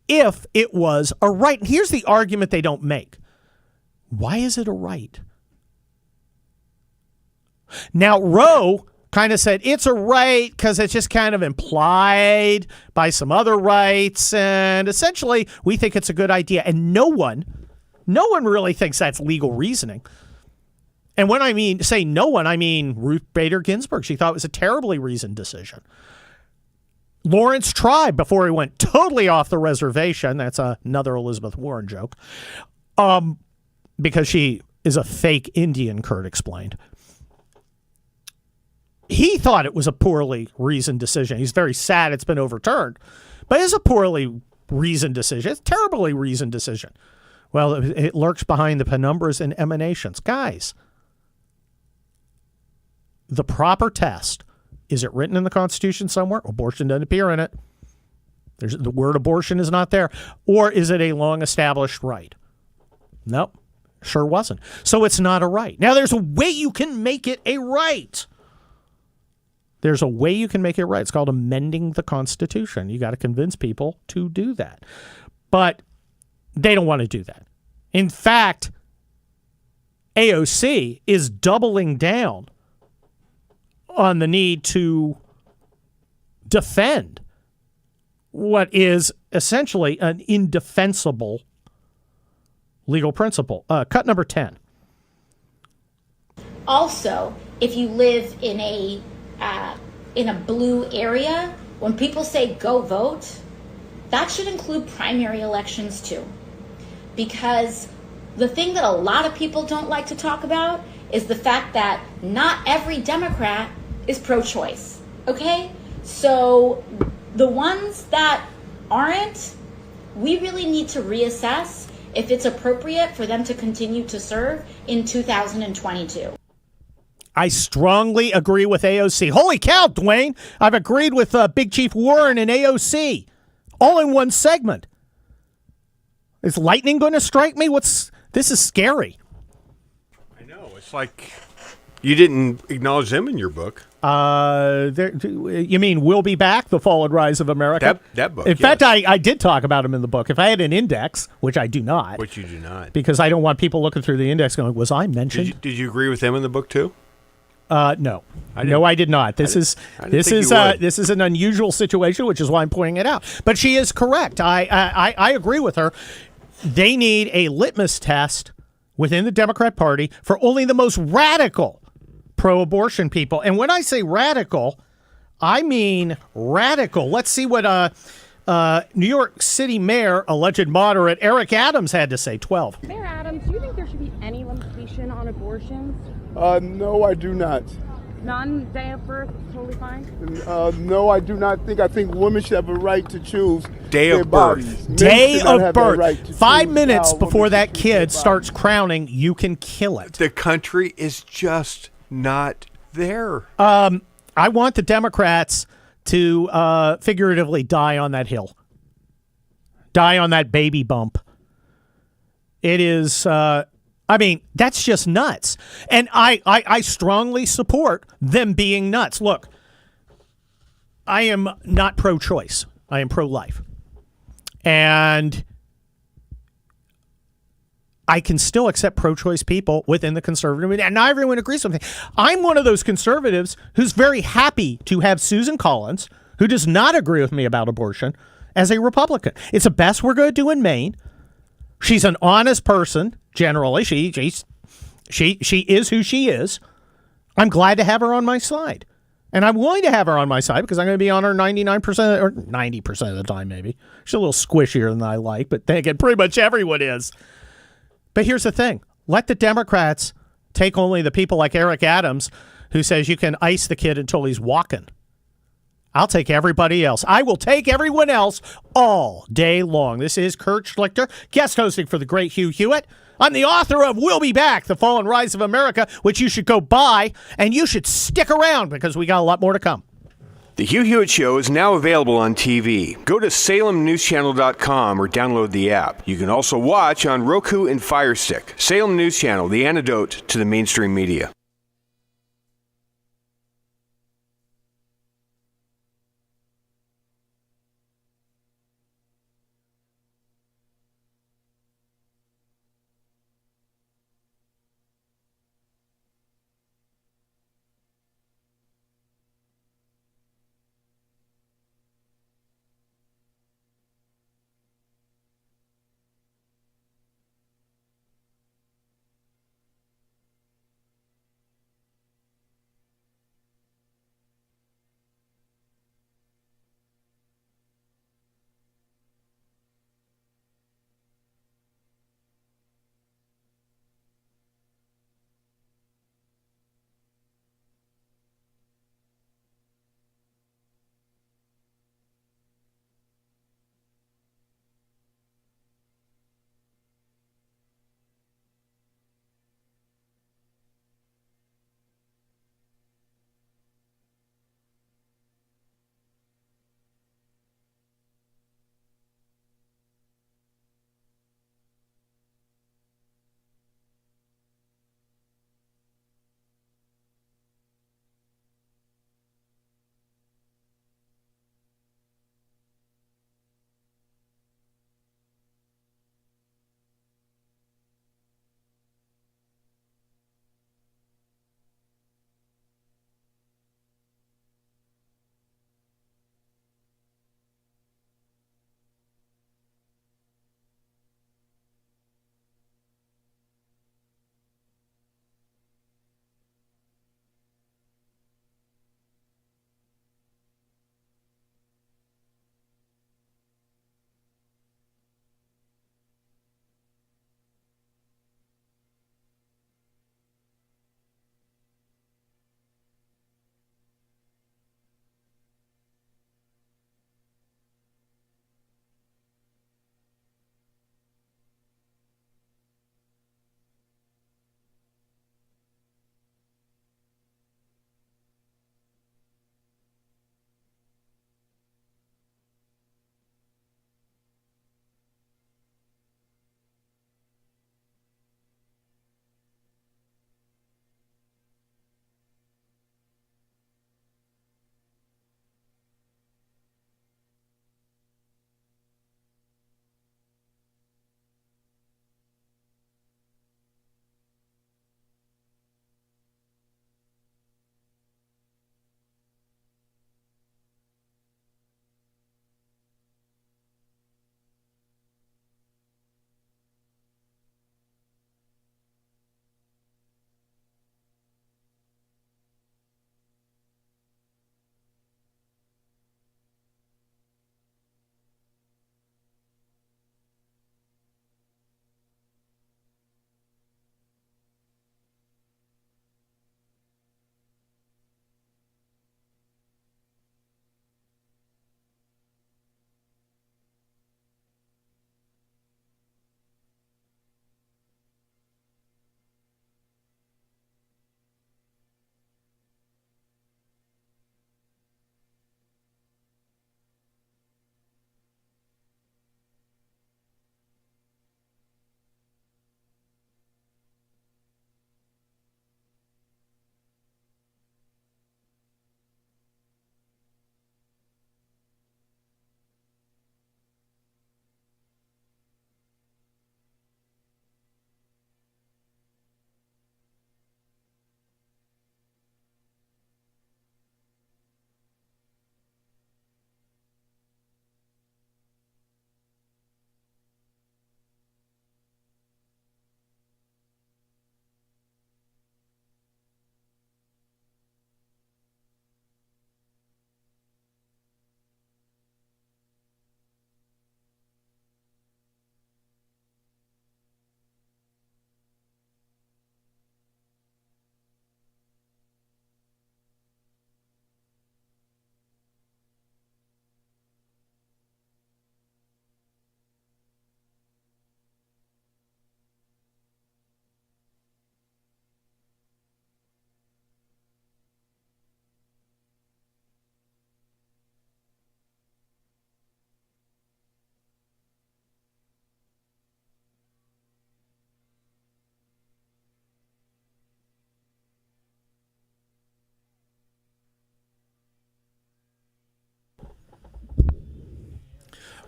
if it was a right. And here's the argument they don't make. Why is it a right? Now, Roe kind of said it's a right because it's just kind of implied by some other rights. And essentially, we think it's a good idea. And no one really thinks that's legal reasoning. And when I say no one, I mean Ruth Bader Ginsburg. She thought it was a terribly reasoned decision. Lawrence Tribe, before he went totally off the reservation, that's another Elizabeth Warren joke, because she is a fake Indian, Kurt explained. He thought it was a poorly reasoned decision. He's very sad it's been overturned, but it's a poorly reasoned decision. It's a terribly reasoned decision. Well, it lurks behind the penumbras and emanations. Guys, the proper test, is it written in the Constitution somewhere? Abortion doesn't appear in it. The word abortion is not there. Or is it a long-established right? Nope, sure wasn't. So it's not a right. Now, there's a way you can make it a right. There's a way you can make it right. It's called amending the Constitution. You got to convince people to do that. But they don't want to do that. In fact, AOC is doubling down on the need to defend what is essentially an indefensible legal principle. Cut number 10. Also, if you live in a blue area, when people say go vote, that should include primary elections too. Because the thing that a lot of people don't like to talk about is the fact that not every Democrat is pro-choice, okay? So the ones that aren't, we really need to reassess if it's appropriate for them to continue to serve in 2022. I strongly agree with AOC. Holy cow, Dwayne. I've agreed with Big Chief Warren and AOC all in one segment. Is lightning going to strike me? This is scary. I know. It's like you didn't acknowledge them in your book. You mean We'll Be Back, The Fall and Rise of America? That book, In fact, I did talk about them in the book. If I had an index, which I do not. Which you do not. Because I don't want people looking through the index going, was I mentioned? Did you agree with them in the book too? No. I did not. This is an unusual situation, which is why I'm pointing it out. But she is correct. I agree with her. They need a litmus test within the Democrat Party for only the most radical pro-abortion people. And when I say radical, I mean radical. Let's see what New York City Mayor, alleged moderate, Eric Adams had to say. 12. Mayor Adams, do you think there should be any limitation on abortions? No, I do not. Non-day of birth is totally fine? No, I do not think. I think women should have a right to choose day their of bodies. birth. Day of birth. 5 minutes before that kid starts crowning, you can kill it. The country is just not there. I want the Democrats to figuratively die on that hill. Die on that baby bump. It is... that's just nuts. And I strongly support them being nuts. Look, I am not pro-choice. I am pro-life. And I can still accept pro-choice people within the conservative movement. And not everyone agrees with me. I'm one of those conservatives who's very happy to have Susan Collins, who does not agree with me about abortion, as a Republican. It's the best we're going to do in Maine. She's an honest person. Generally, she is who she is. I'm glad to have her on my side. And I'm willing to have her on my side because I'm going to be on her 99% or 90% of the time, maybe. She's a little squishier than I like, but then again, pretty much everyone is. But here's the thing. Let the Democrats take only the people like Eric Adams, who says you can ice the kid until he's walking. I'll take everybody else. I will take everyone else all day long. This is Kurt Schlichter, guest hosting for the great Hugh Hewitt. I'm the author of We'll Be Back, The Fall and Rise of America, which you should go buy, and you should stick around because we got a lot more to come. The Hugh Hewitt Show is now available on TV. Go to salemnewschannel.com or download the app. You can also watch on Roku and Fire Stick. Salem News Channel, the antidote to the mainstream media.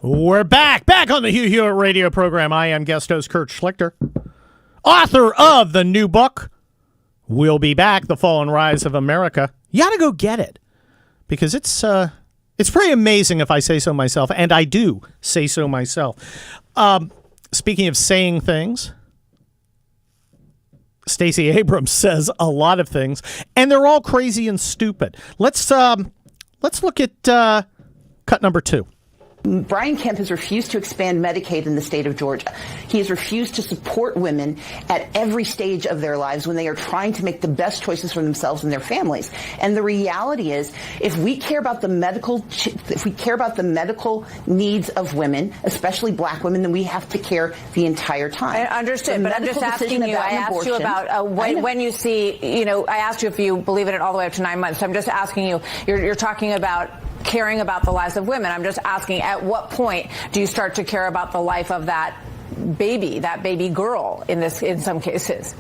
We're back on the Hugh Hewitt radio program. I am guest host Kurt Schlichter, author of the new book, We'll Be Back, The Fall and Rise of America. You got to go get it because it's pretty amazing if I say so myself, and I do say so myself. Speaking of saying things, Stacey Abrams says a lot of things, and they're all crazy and stupid. Let's look at cut number 2. Brian Kemp has refused to expand Medicaid in the state of Georgia. He has refused to support women at every stage of their lives when they are trying to make the best choices for themselves and their families. And the reality is, if we care about the medical needs of women, especially black women, then we have to care the entire time. I understood, but I'm just asking you, I asked you about when you see, I asked you if you believe in it all the way up to 9 months. So I'm just asking you, you're talking about caring about the lives of women. I'm just asking, at what point do you start to care about the life of that baby girl in some cases?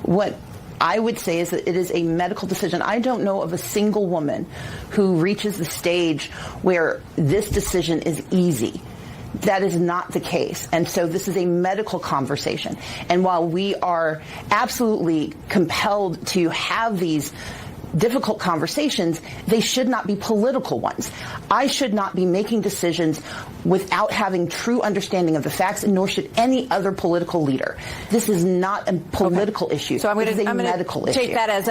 What I would say is that it is a medical decision. I don't know of a single woman who reaches the stage where this decision is easy. That is not the case. And so this is a medical conversation. And while we are absolutely compelled to have these difficult conversations, they should not be political ones. I should not be making decisions without having true understanding of the facts, nor should any other political leader. This is not a political issue. So I'm going to take that as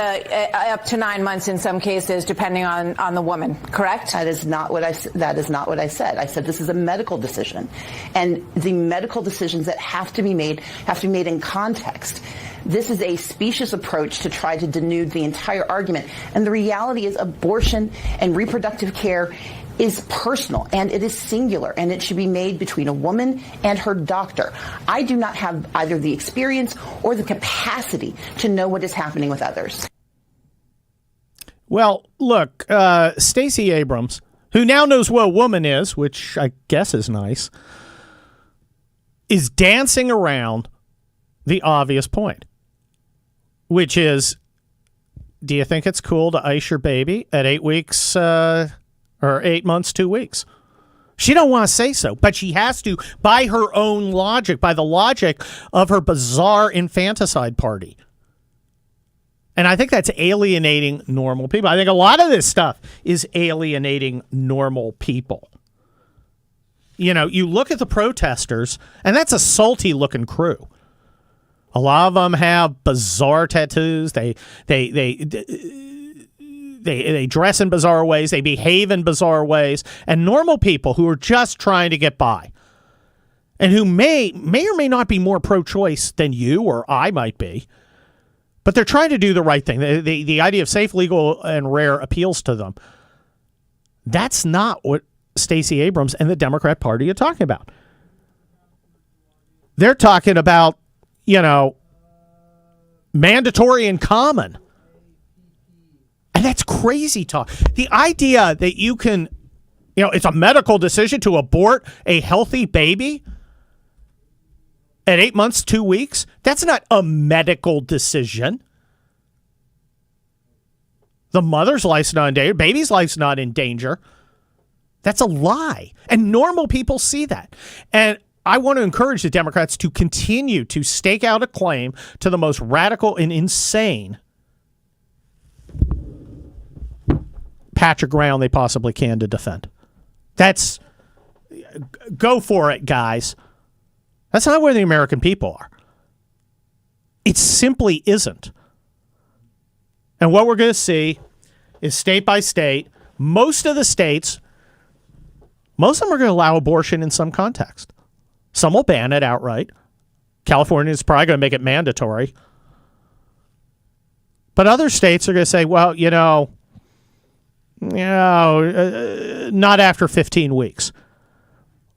up to 9 months in some cases, depending on the woman. Correct? That is not what I said. I said this is a medical decision, and the medical decisions that have to be made in context. This is a specious approach to try to denude the entire argument. And the reality is abortion and reproductive care is personal, and it is singular, and it should be made between a woman and her doctor. I do not have either the experience or the capacity to know what is happening with others. Well, look, Stacey Abrams, who now knows what a woman is, which I guess is nice, is dancing around the obvious point, which is, do you think it's cool to ice your baby at 8 weeks or 8 months, 2 weeks? She don't want to say so, but she has to by her own logic, by the logic of her bizarre infanticide party. And I think that's alienating normal people. I think a lot of this stuff is alienating normal people. You look at the protesters, and that's a salty-looking crew. A lot of them have bizarre tattoos. They dress in bizarre ways. They behave in bizarre ways. And normal people who are just trying to get by and who may or may not be more pro-choice than you or I might be, but they're trying to do the right thing. The idea of safe, legal, and rare appeals to them. That's not what Stacey Abrams and the Democrat Party are talking about. They're talking about mandatory and common. And that's crazy talk. The idea that you can, it's a medical decision to abort a healthy baby at 8 months, 2 weeks, that's not a medical decision. The mother's life's not in danger. Baby's life's not in danger. That's a lie. And normal people see that. And I want to encourage the Democrats to continue to stake out a claim to the most radical and insane patch of ground they possibly can to defend. Go for it, guys. That's not where the American people are. It simply isn't. And what we're going to see is state by state, most of the states, most of them are going to allow abortion in some context. Some will ban it outright. California is probably going to make it mandatory. But other states are going to say, well, not after 15 weeks.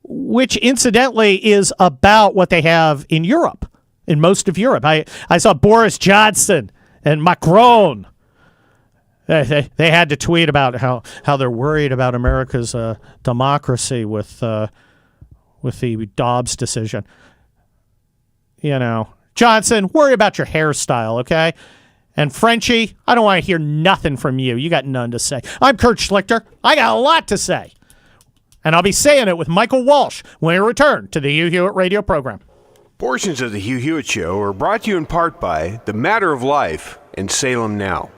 Which, incidentally, is about what they have in Europe, in most of Europe. I saw Boris Johnson and Macron. They had to tweet about how they're worried about America's democracy with the Dobbs decision. Johnson, worry about your hairstyle, okay? And Frenchie, I don't want to hear nothing from you. You got none to say. I'm Kurt Schlichter. I got a lot to say. And I'll be saying it with Michael Walsh when we return to the Hugh Hewitt radio program. Portions of the Hugh Hewitt Show are brought to you in part by The Matter of Life and Salem Now.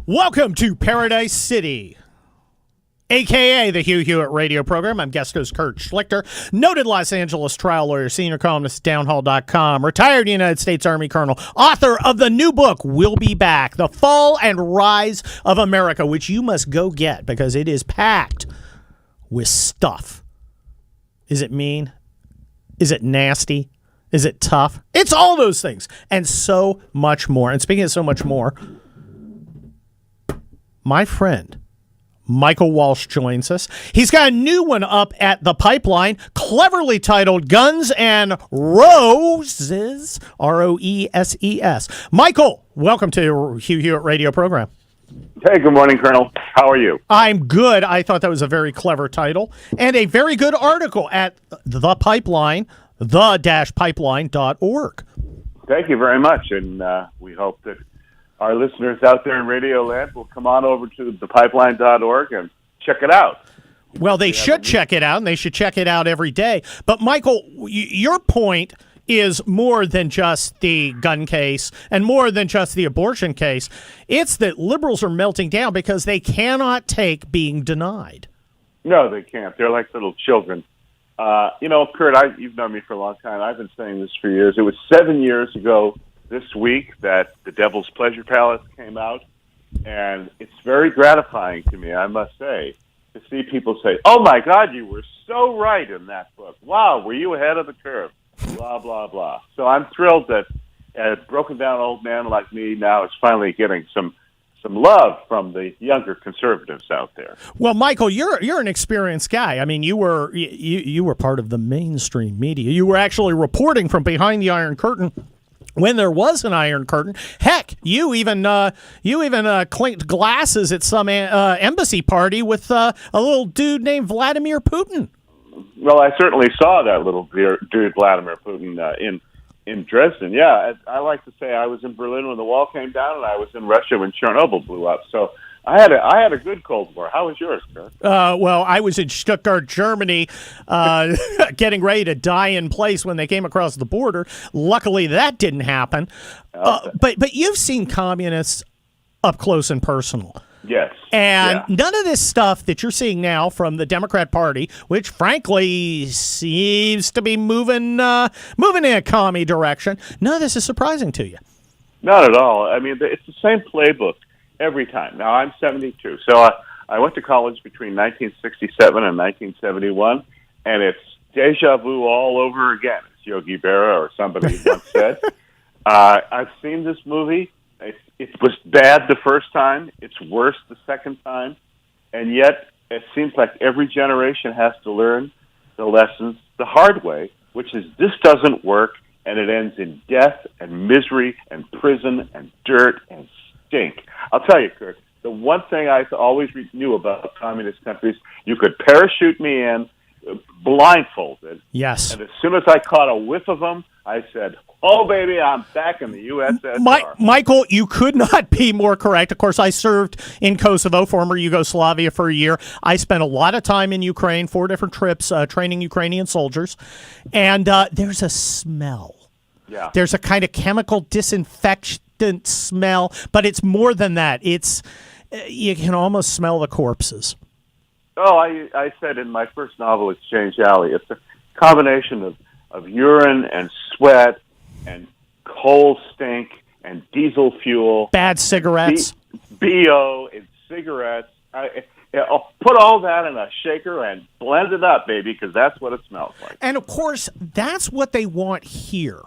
Welcome to Paradise City, a.k.a. the Hugh Hewitt radio program. I'm guest host Kurt Schlichter, noted Los Angeles trial lawyer, senior columnist at downhall.com, retired United States Army colonel, author of the new book, We'll Be Back, The Fall and Rise of America, which you must go get because it is packed with stuff. Is it mean? Is it nasty? Is it tough? It's all those things and so much more. And speaking of so much more, my friend Michael Walsh joins us. He's got a new one up at the Pipeline, cleverly titled Guns and Roses, R-O-E-S-E-S. Michael, welcome to Hugh Hewitt radio program. Hey, good morning, Colonel. How are you? I'm good. I thought that was a very clever title and a very good article at the Pipeline, the-pipeline.org. Thank you very much, and we hope that our listeners out there in Radio Land will come on over to thepipeline.org and check it out. Well, they should check it out, and they should check it out every day. But, Michael, your point is more than just the gun case and more than just the abortion case. It's that liberals are melting down because they cannot take being denied. No, they can't. They're like little children. Kurt, you've known me for a long time. I've been saying this for years. It was 7 years ago this week that The Devil's Pleasure Palace came out, and it's very gratifying to me, I must say, to see people say, oh, my God, you were so right in that book. Wow, were you ahead of the curve? Blah, blah, blah. So I'm thrilled that a broken-down old man like me now is finally getting some love from the younger conservatives out there. Well, Michael, you're an experienced guy. I mean, you were part of the mainstream media. You were actually reporting from behind the Iron Curtain when there was an Iron Curtain. Heck, you even clinked glasses at some embassy party with a little dude named Vladimir Putin. Well, I certainly saw that little dude, Vladimir Putin, in Dresden. Yeah, I like to say I was in Berlin when the wall came down, and I was in Russia when Chernobyl blew up. So I had a good Cold War. How was yours, Kurt? Well, I was in Stuttgart, Germany, getting ready to die in place when they came across the border. Luckily, that didn't happen. But you've seen communists up close and personal. Yes. And none of this stuff that you're seeing now from the Democrat Party, which frankly seems to be moving in a commie direction, none of this is surprising to you. Not at all. I mean, it's the same playbook every time. Now, I'm 72, so I went to college between 1967 and 1971, and it's deja vu all over again, as Yogi Berra or somebody once said. I've seen this movie. It was bad the first time. It's worse the second time. And yet, it seems like every generation has to learn the lessons the hard way, which is this doesn't work, and it ends in death and misery and prison and dirt and stink. I'll tell you, Kurt, the one thing I always knew about communist countries, you could parachute me in blindfolded. Yes. And as soon as I caught a whiff of them, I said, oh, baby, I'm back in the USSR. Michael, you could not be more correct. Of course, I served in Kosovo, former Yugoslavia, for a year. I spent a lot of time in Ukraine, 4 different trips, training Ukrainian soldiers. And there's a smell. Yeah. There's a kind of chemical disinfectant smell, but it's more than that. It's you can almost smell the corpses. Oh, I said in my first novel, Exchange Alley, it's a combination of urine and sweat and coal stink and diesel fuel. Bad cigarettes. BO and cigarettes. I'll put all that in a shaker and blend it up, baby, because that's what it smells like. And, of course, that's what they want here.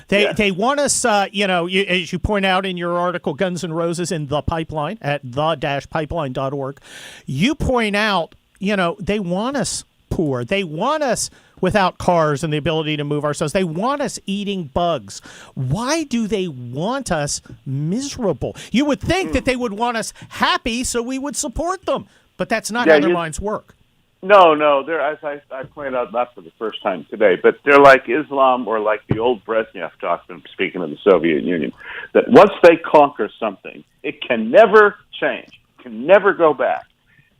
They want us, as you point out in your article, Guns N' Roses in The Pipeline at the-pipeline.org, you point out, they want us poor. They want us without cars and the ability to move ourselves. They want us eating bugs. Why do they want us miserable? You would think that they would want us happy so we would support them, but that's not how their minds work. No, they're, as I pointed out, not for the first time today, but they're like Islam or like the old Brezhnev doctrine, speaking of the Soviet Union, that once they conquer something, it can never change, can never go back.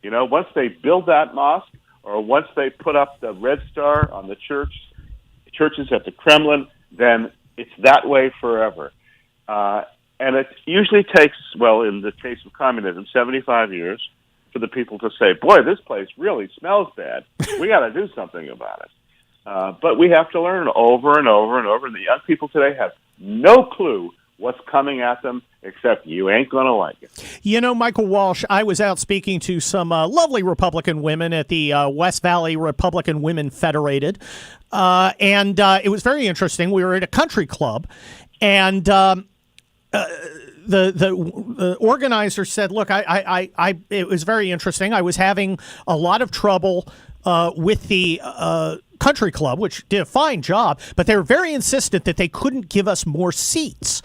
Once they build that mosque or once they put up the Red Star on the churches at the Kremlin, then it's that way forever. And it usually takes, well, in the case of communism, 75 years for the people to say, boy, this place really smells bad. We got to do something about it. But we have to learn over and over and over. And the young people today have no clue what's coming at them, except you ain't going to like it. You know, Michael Walsh, I was out speaking to some lovely Republican women at the West Valley Republican Women Federated, and it was very interesting. We were at a country club, and the organizer said, look, it was very interesting. I was having a lot of trouble with the country club, which did a fine job, but they were very insistent that they couldn't give us more seats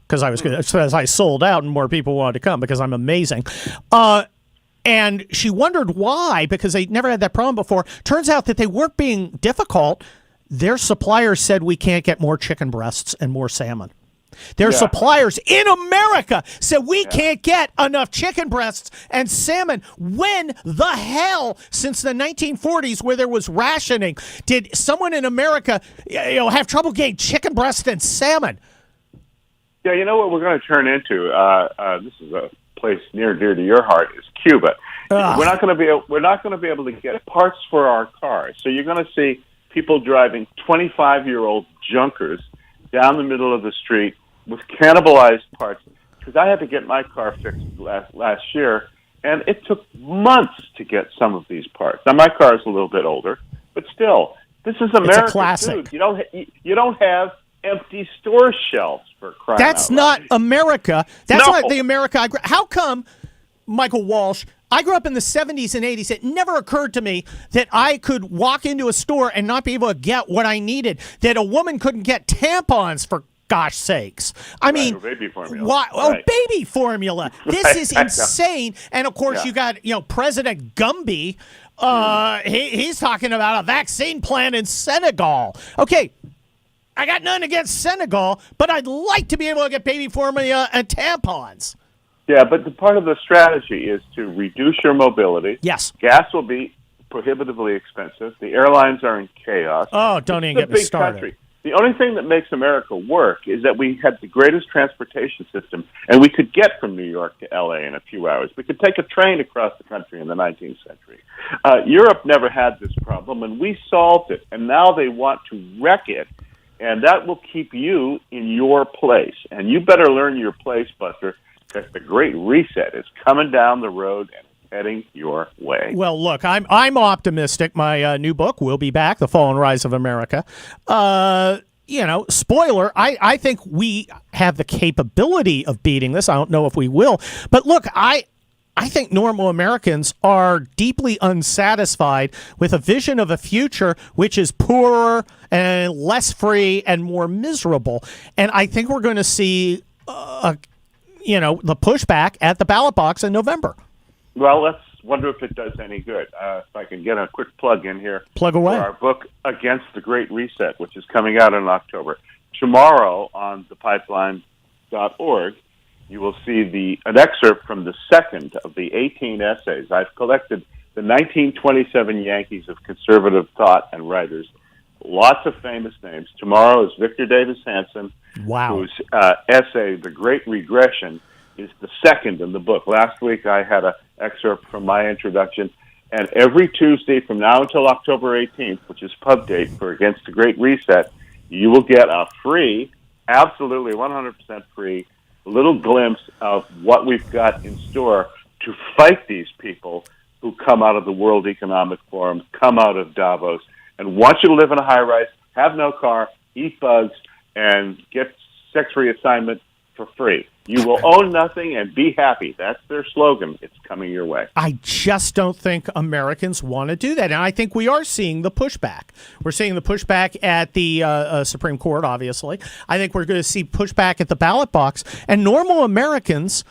because I sold out and more people wanted to come because I'm amazing. And she wondered why, because they never had that problem before. Turns out that they weren't being difficult. Their suppliers said we can't get more chicken breasts and more salmon. Their suppliers in America said we can't get enough chicken breasts and salmon. When the hell, since the 1940s where there was rationing, did someone in America have trouble getting chicken breast and salmon? Yeah, you know what we're going to turn into? This is a place near and dear to your heart, is Cuba. We're not going to be able to get parts for our cars. So you're going to see people driving 25-year-old junkers down the middle of the street with cannibalized parts. Because I had to get my car fixed last year, and it took months to get some of these parts. Now my car is a little bit older, but still, this is America. It's a classic. Dude, you don't have empty store shelves for crying That's out not loud. America. That's not the America. How come, Michael Walsh, I grew up in the 70s and 80s. It never occurred to me that I could walk into a store and not be able to get what I needed, that a woman couldn't get tampons, for gosh sakes. I mean, baby formula. Why? Right. Oh, baby formula. This is insane. And of course, you got President Gumby. He's talking about a vaccine plan in Senegal. Okay, I got nothing against Senegal, but I'd like to be able to get baby formula and tampons. Yeah, but the part of the strategy is to reduce your mobility. Yes. Gas will be prohibitively expensive. The airlines are in chaos. Oh, don't even get me started. Country. The only thing that makes America work is that we had the greatest transportation system, and we could get from New York to L.A. in a few hours. We could take a train across the country in the 19th century. Europe never had this problem, and we solved it, and now they want to wreck it, and that will keep you in your place. And you better learn your place, Buster, because the Great Reset is coming down the road and heading your way. Well, look, I'm optimistic. My new book will be back, The Fall and Rise of America. Spoiler, I think we have the capability of beating this. I don't know if we will. But look, I think normal Americans are deeply unsatisfied with a vision of a future which is poorer and less free and more miserable. And I think we're going to see, the pushback at the ballot box in November. Well, let's wonder if it does any good. If I can get a quick plug in here. Plug away. For our book, Against the Great Reset, which is coming out in October. Tomorrow on thepipeline.org, you will see an excerpt from the second of the 18 essays. I've collected the 1927 Yankees of conservative thought and writers. Lots of famous names. Tomorrow is Victor Davis Hanson, whose essay, The Great Regression, is the second in the book. Last week I had an excerpt from my introduction, and every Tuesday from now until October 18th, which is pub date for Against the Great Reset, you will get a free, absolutely 100% free, little glimpse of what we've got in store to fight these people who come out of the World Economic Forum, come out of Davos, and want you to live in a high-rise, have no car, eat bugs, and get sex-free assignment for free. You will own nothing and be happy. That's their slogan. It's coming your way. I just don't think Americans want to do that. And I think we are seeing the pushback. We're seeing the pushback at the Supreme Court, obviously. I think we're going to see pushback at the ballot box. And normal Americans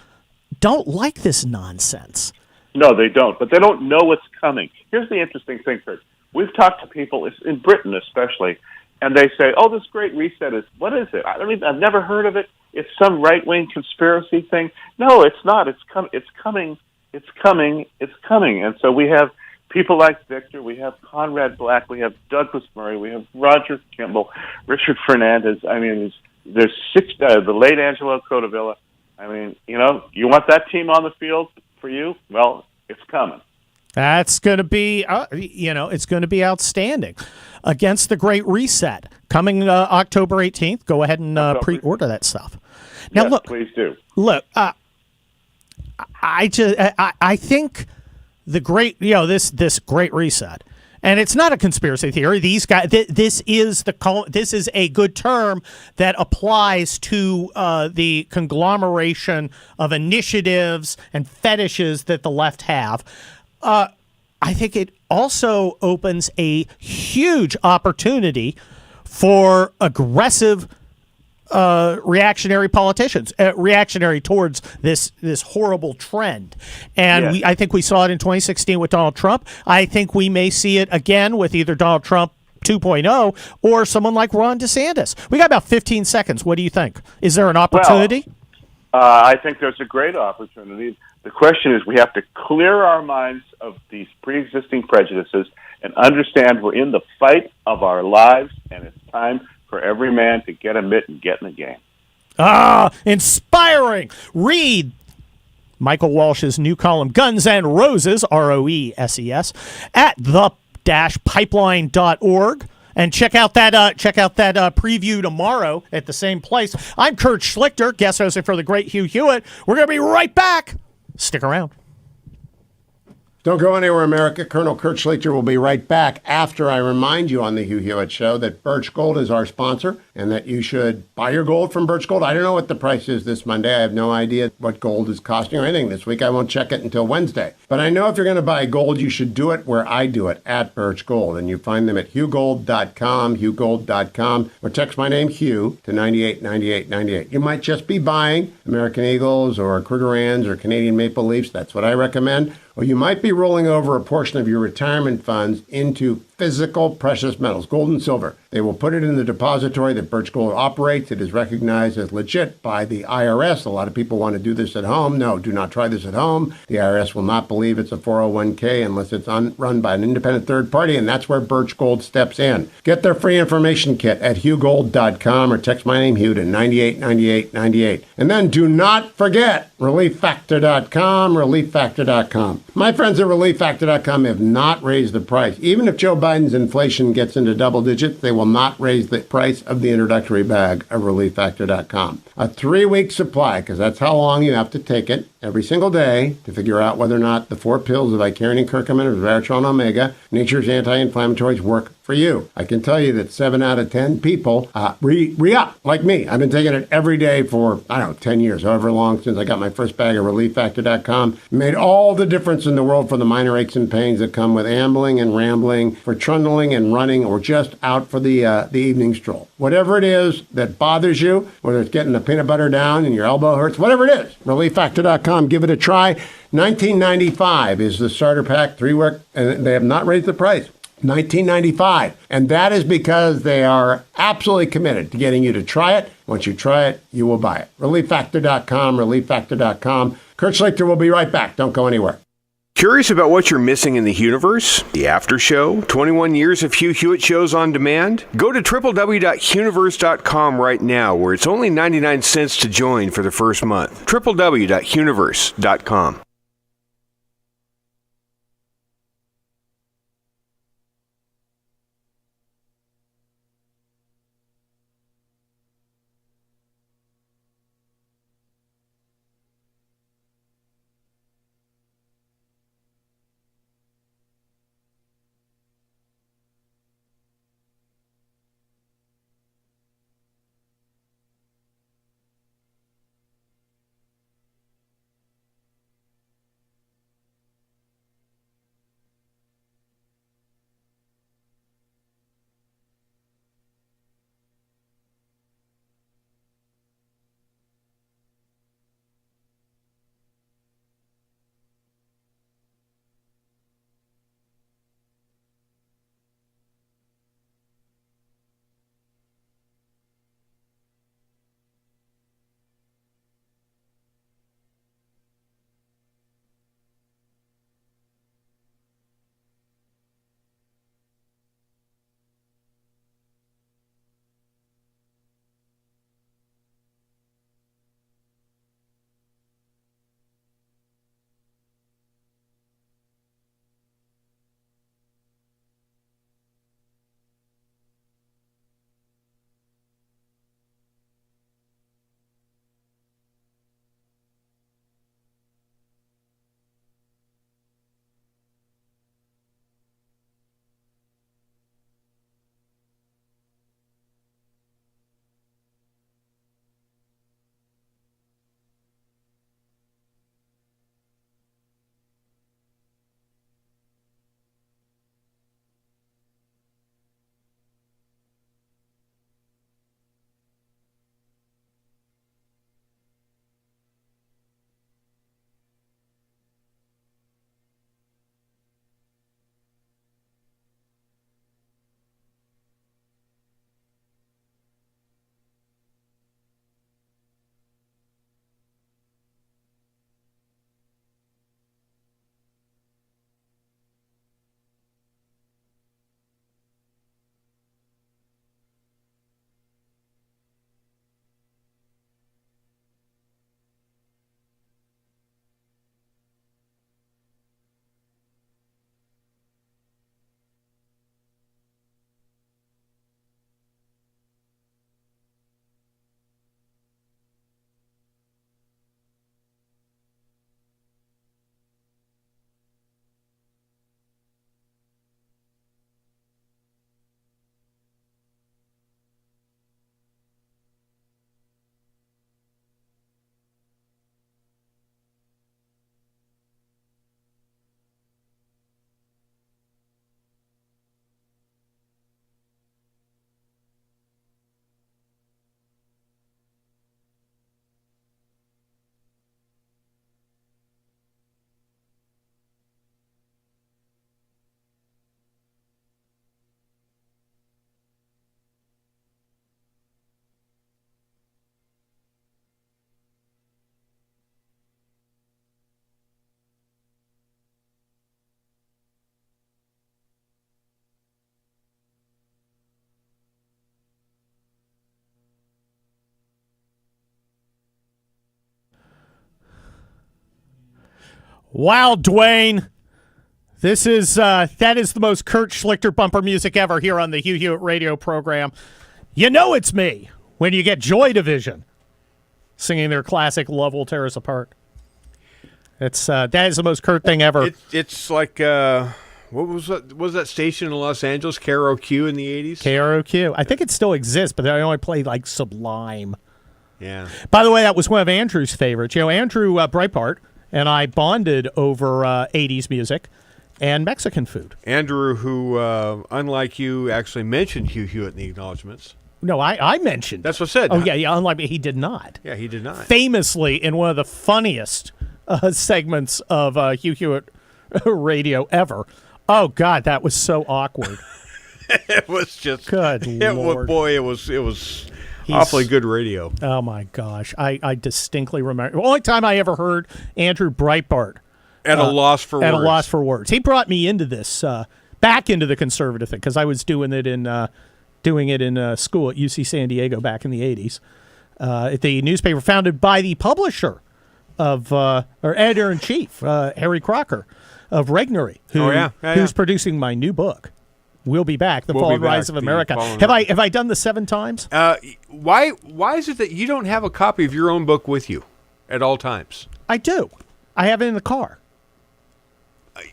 don't like this nonsense. No, they don't. But they don't know what's coming. Here's the interesting thing, Kurt. We've talked to people, in Britain especially, and they say, "Oh, this Great Reset is, what is it? I've never heard of it. It's some right-wing conspiracy thing." No, it's not. It's coming. And so we have people like Victor, we have Conrad Black, we have Douglas Murray, we have Roger Kimball, Richard Fernandez. I mean, There's the late Angelo Codevilla. I mean, you want that team on the field for you? Well, it's coming. That's going to be, it's going to be outstanding. Against the Great Reset, coming October 18th. Go ahead and pre-order that stuff. Now, yes, look, please do. Look, I think the great, this Great Reset, and it's not a conspiracy theory. These guys, this is a good term that applies to the conglomeration of initiatives and fetishes that the left have. I think it also opens a huge opportunity for aggressive reactionary politicians, reactionary towards this horrible trend. And I think we saw it in 2016 with Donald Trump. I think we may see it again with either Donald Trump 2.0 or someone like Ron DeSantis. We got about 15 seconds. What do you think? Is there an opportunity? I think there's a great opportunity. The question is we have to clear our minds of these pre-existing prejudices and understand we're in the fight of our lives, and it's time for every man to get a mitt and get in the game. Inspiring. Read Michael Walsh's new column, Guns and Roses, ROESES, at the-pipeline.org. And check out that preview tomorrow at the same place. I'm Kurt Schlichter, guest hosting for the great Hugh Hewitt. We're going to be right back. Stick around. Don't go anywhere, America. Colonel Kurt Schlichter will be right back after I remind you on the Hugh Hewitt Show that Birch Gold is our sponsor and that you should buy your gold from Birch Gold. I don't know what the price is this Monday. I have no idea what gold is costing or anything this week. I won't check it until Wednesday. But I know if you're going to buy gold, you should do it where I do it, at Birch Gold. And you find them at hughgold.com, hughgold.com, or text my name, Hugh, to 989898. You might just be buying American Eagles or Krugerrands or Canadian Maple Leafs. That's what I recommend. Or you might be rolling over a portion of your retirement funds into physical precious metals, gold and silver. They will put it in the depository that Birch Gold operates. It is recognized as legit by the IRS. A lot of people want to do this at home. No, do not try this at home. The IRS will not believe it's a 401k unless it's run by an independent third party, and that's where Birch Gold steps in. Get their free information kit at hughgold.com or text my name, Hugh, to 989898. And then do not forget relieffactor.com, relieffactor.com. My friends at relieffactor.com have not raised the price. Even if Joe Biden's inflation gets into double digits, they will not raise the price of the introductory bag of relieffactor.com. A 3-week supply, because that's how long you have to take it every single day to figure out whether or not the 4 pills of Icarian curcumin or resveratrol omega, nature's anti-inflammatories, work for you. I can tell you that 7 out of 10 people re-up, like me. I've been taking it every day for, 10 years, however long since I got my first bag of relieffactor.com. Made all the difference in the world for the minor aches and pains that come with ambling and rambling, for trundling and running, or just out for the evening stroll. Whatever it is that bothers you, whether it's getting the peanut butter down and your elbow hurts, whatever it is, relieffactor.com, give it a try. $19.95 is the starter pack, 3-week, and they have not raised the price. $19.95. And that is because they are absolutely committed to getting you to try it. Once you try it, you will buy it. relieffactor.com, relieffactor.com. Kurt Schlichter will be right back. Don't go anywhere. Curious about what you're missing in the universe? The After Show? 21 years of Hugh Hewitt shows on demand? Go to www.huniverse.com right now, where it's only 99 cents to join for the first month. www.huniverse.com. Wow, Dwayne. That is the most Kurt Schlichter bumper music ever here on the Hugh Hewitt radio program. You know it's me when you get Joy Division singing their classic "Love Will Tear Us Apart." That is the most Kurt thing ever. It's like what was that station in Los Angeles? KROQ in the 80s. KROQ. I think it still exists, but they only play like Sublime. Yeah. By the way, that was one of Andrew's favorites. You know, Andrew Breitbart and I bonded over 80s music and Mexican food. Andrew, who, unlike you, actually mentioned Hugh Hewitt in the acknowledgments. No, I mentioned. That's what I said. Oh, yeah, unlike me, he did not. Yeah, he did not. Famously, in one of the funniest segments of Hugh Hewitt radio ever. Oh, God, that was so awkward. It was just... Good Lord. Boy, it was awfully good radio. Oh, my gosh. I distinctly remember. The only time I ever heard Andrew Breitbart. At a loss for words. At a loss for words. He brought me into this, back into the conservative thing, because I was doing it in school at UC San Diego back in the 80s. At the newspaper founded by the publisher of, or editor-in-chief, Harry Crocker of Regnery, who's producing my new book. We'll Be Back, The Fall and Rise of America. Have I done this 7 times? Why is it that you don't have a copy of your own book with you at all times? I do. I have it in the car.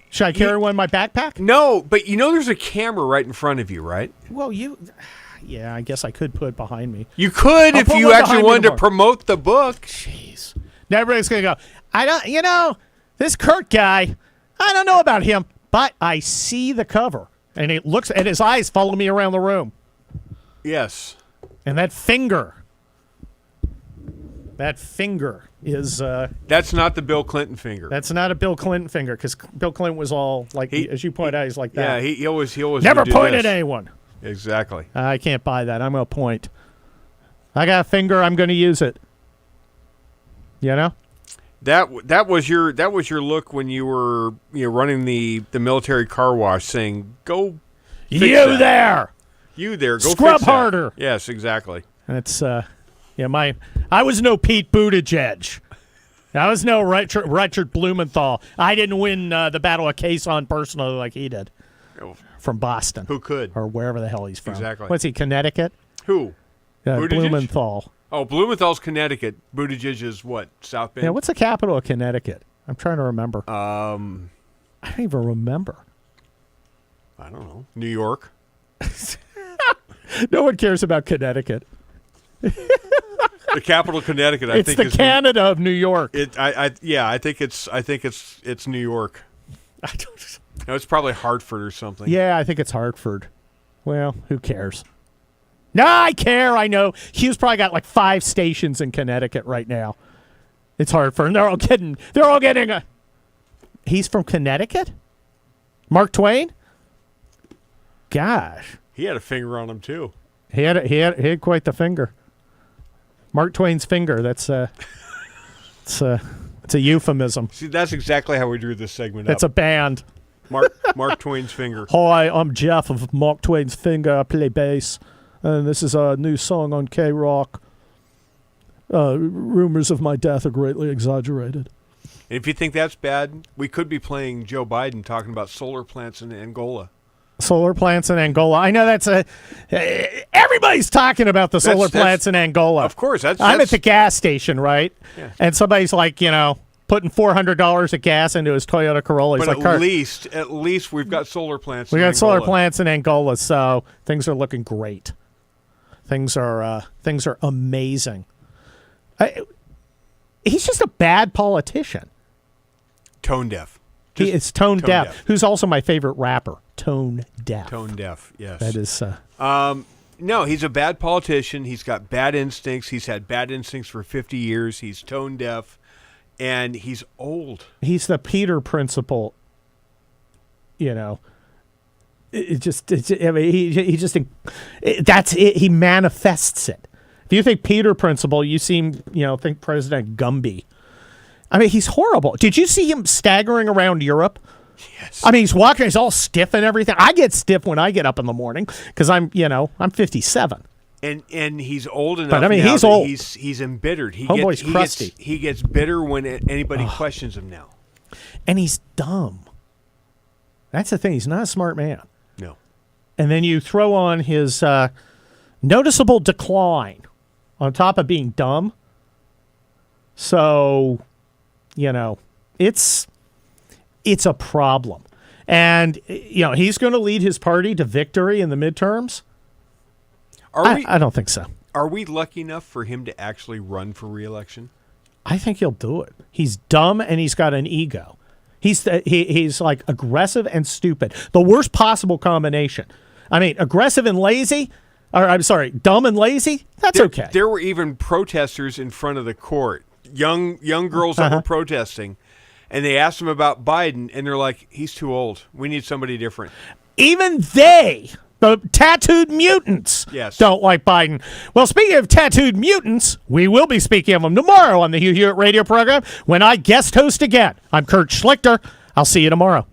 Should I carry one in my backpack? No, but there's a camera right in front of you, right? Well, yeah, I guess I could put it behind me. You could if you actually wanted to promote the book. Jeez. Now everybody's going to go, this Kurt guy, I don't know about him, but I see the cover. And it looks, and his eyes follow me around the room. Yes. And that finger is... that's not the Bill Clinton finger. That's not a Bill Clinton finger, because Bill Clinton was all, like, as you point out, he's like that. Yeah, he always never pointed at anyone. Exactly. I can't buy that. I'm going to point. I got a finger, I'm going to use it. You know? That was your look when you were running the military car wash, saying, "Go, you there, go scrub fix harder." That. Yes, exactly. That's I was no Pete Buttigieg. I was no Richard Blumenthal. I didn't win the Battle of Quezon personally like he did from Boston. Who could? Or wherever the hell he's from. Exactly. What's he? Connecticut. Who? Blumenthal. Oh, Blumenthal's Connecticut. Buttigieg is what? South Bend? Yeah, what's the capital of Connecticut? I'm trying to remember. I don't even remember. I don't know. New York? No one cares about Connecticut. The capital of Connecticut, I think, is the Canada of New York. I think it's New York. I don't. No, it's probably Hartford or something. Yeah, I think it's Hartford. Well, who cares? No, I care. I know. Hugh's probably got like 5 stations in Connecticut right now. It's Hartford. And they're all getting a... He's from Connecticut? Mark Twain? Gosh. He had a finger on him, too. He had quite the finger. Mark Twain's finger. That's it's a euphemism. See, that's exactly how we drew this segment up. It's a band. Mark Twain's finger. Hi, I'm Jeff of Mark Twain's Finger. I play bass. And this is a new song on K-Rock. Rumors of my death are greatly exaggerated. And if you think that's bad, we could be playing Joe Biden talking about solar plants in Angola. Solar plants in Angola. I know that's everybody's talking about the solar plants in Angola. Of course. I'm at the gas station, right? Yeah. And somebody's like, putting $400 of gas into his Toyota Corolla. He's but like, at least we've got solar plants in Angola. We got solar plants in Angola, so things are looking great. Things are amazing. He's just a bad politician. Tone deaf. He is tone deaf. Who's also my favorite rapper. Tone deaf. Tone deaf. Yes. That is. No, he's a bad politician. He's got bad instincts. He's had bad instincts for 50 years. He's tone deaf, and he's old. He's the Peter principle. That's it. He manifests it. If you think Peter principle, you think President Gumby. I mean, he's horrible. Did you see him staggering around Europe? Yes. I mean, he's walking, he's all stiff and everything. I get stiff when I get up in the morning because I'm 57. And he's old enough. But I mean, now he's old. He's embittered. Homeboy's crusty. He gets bitter when anybody questions him now. And he's dumb. That's the thing. He's not a smart man. No. And then you throw on his noticeable decline on top of being dumb. So, it's a problem. And, he's going to lead his party to victory in the midterms. I don't think so. Are we lucky enough for him to actually run for re-election? I think he'll do it. He's dumb and he's got an ego. He's like aggressive and stupid. The worst possible combination. I mean, aggressive and lazy. Dumb and lazy. That's okay. There were even protesters in front of the court, young girls that were protesting, and they asked him about Biden, and they're like, "He's too old. We need somebody different." Even they, the tattooed mutants, don't like Biden. Well, speaking of tattooed mutants, we will be speaking of them tomorrow on the Hugh Hewitt radio program when I guest host again. I'm Kurt Schlichter. I'll see you tomorrow.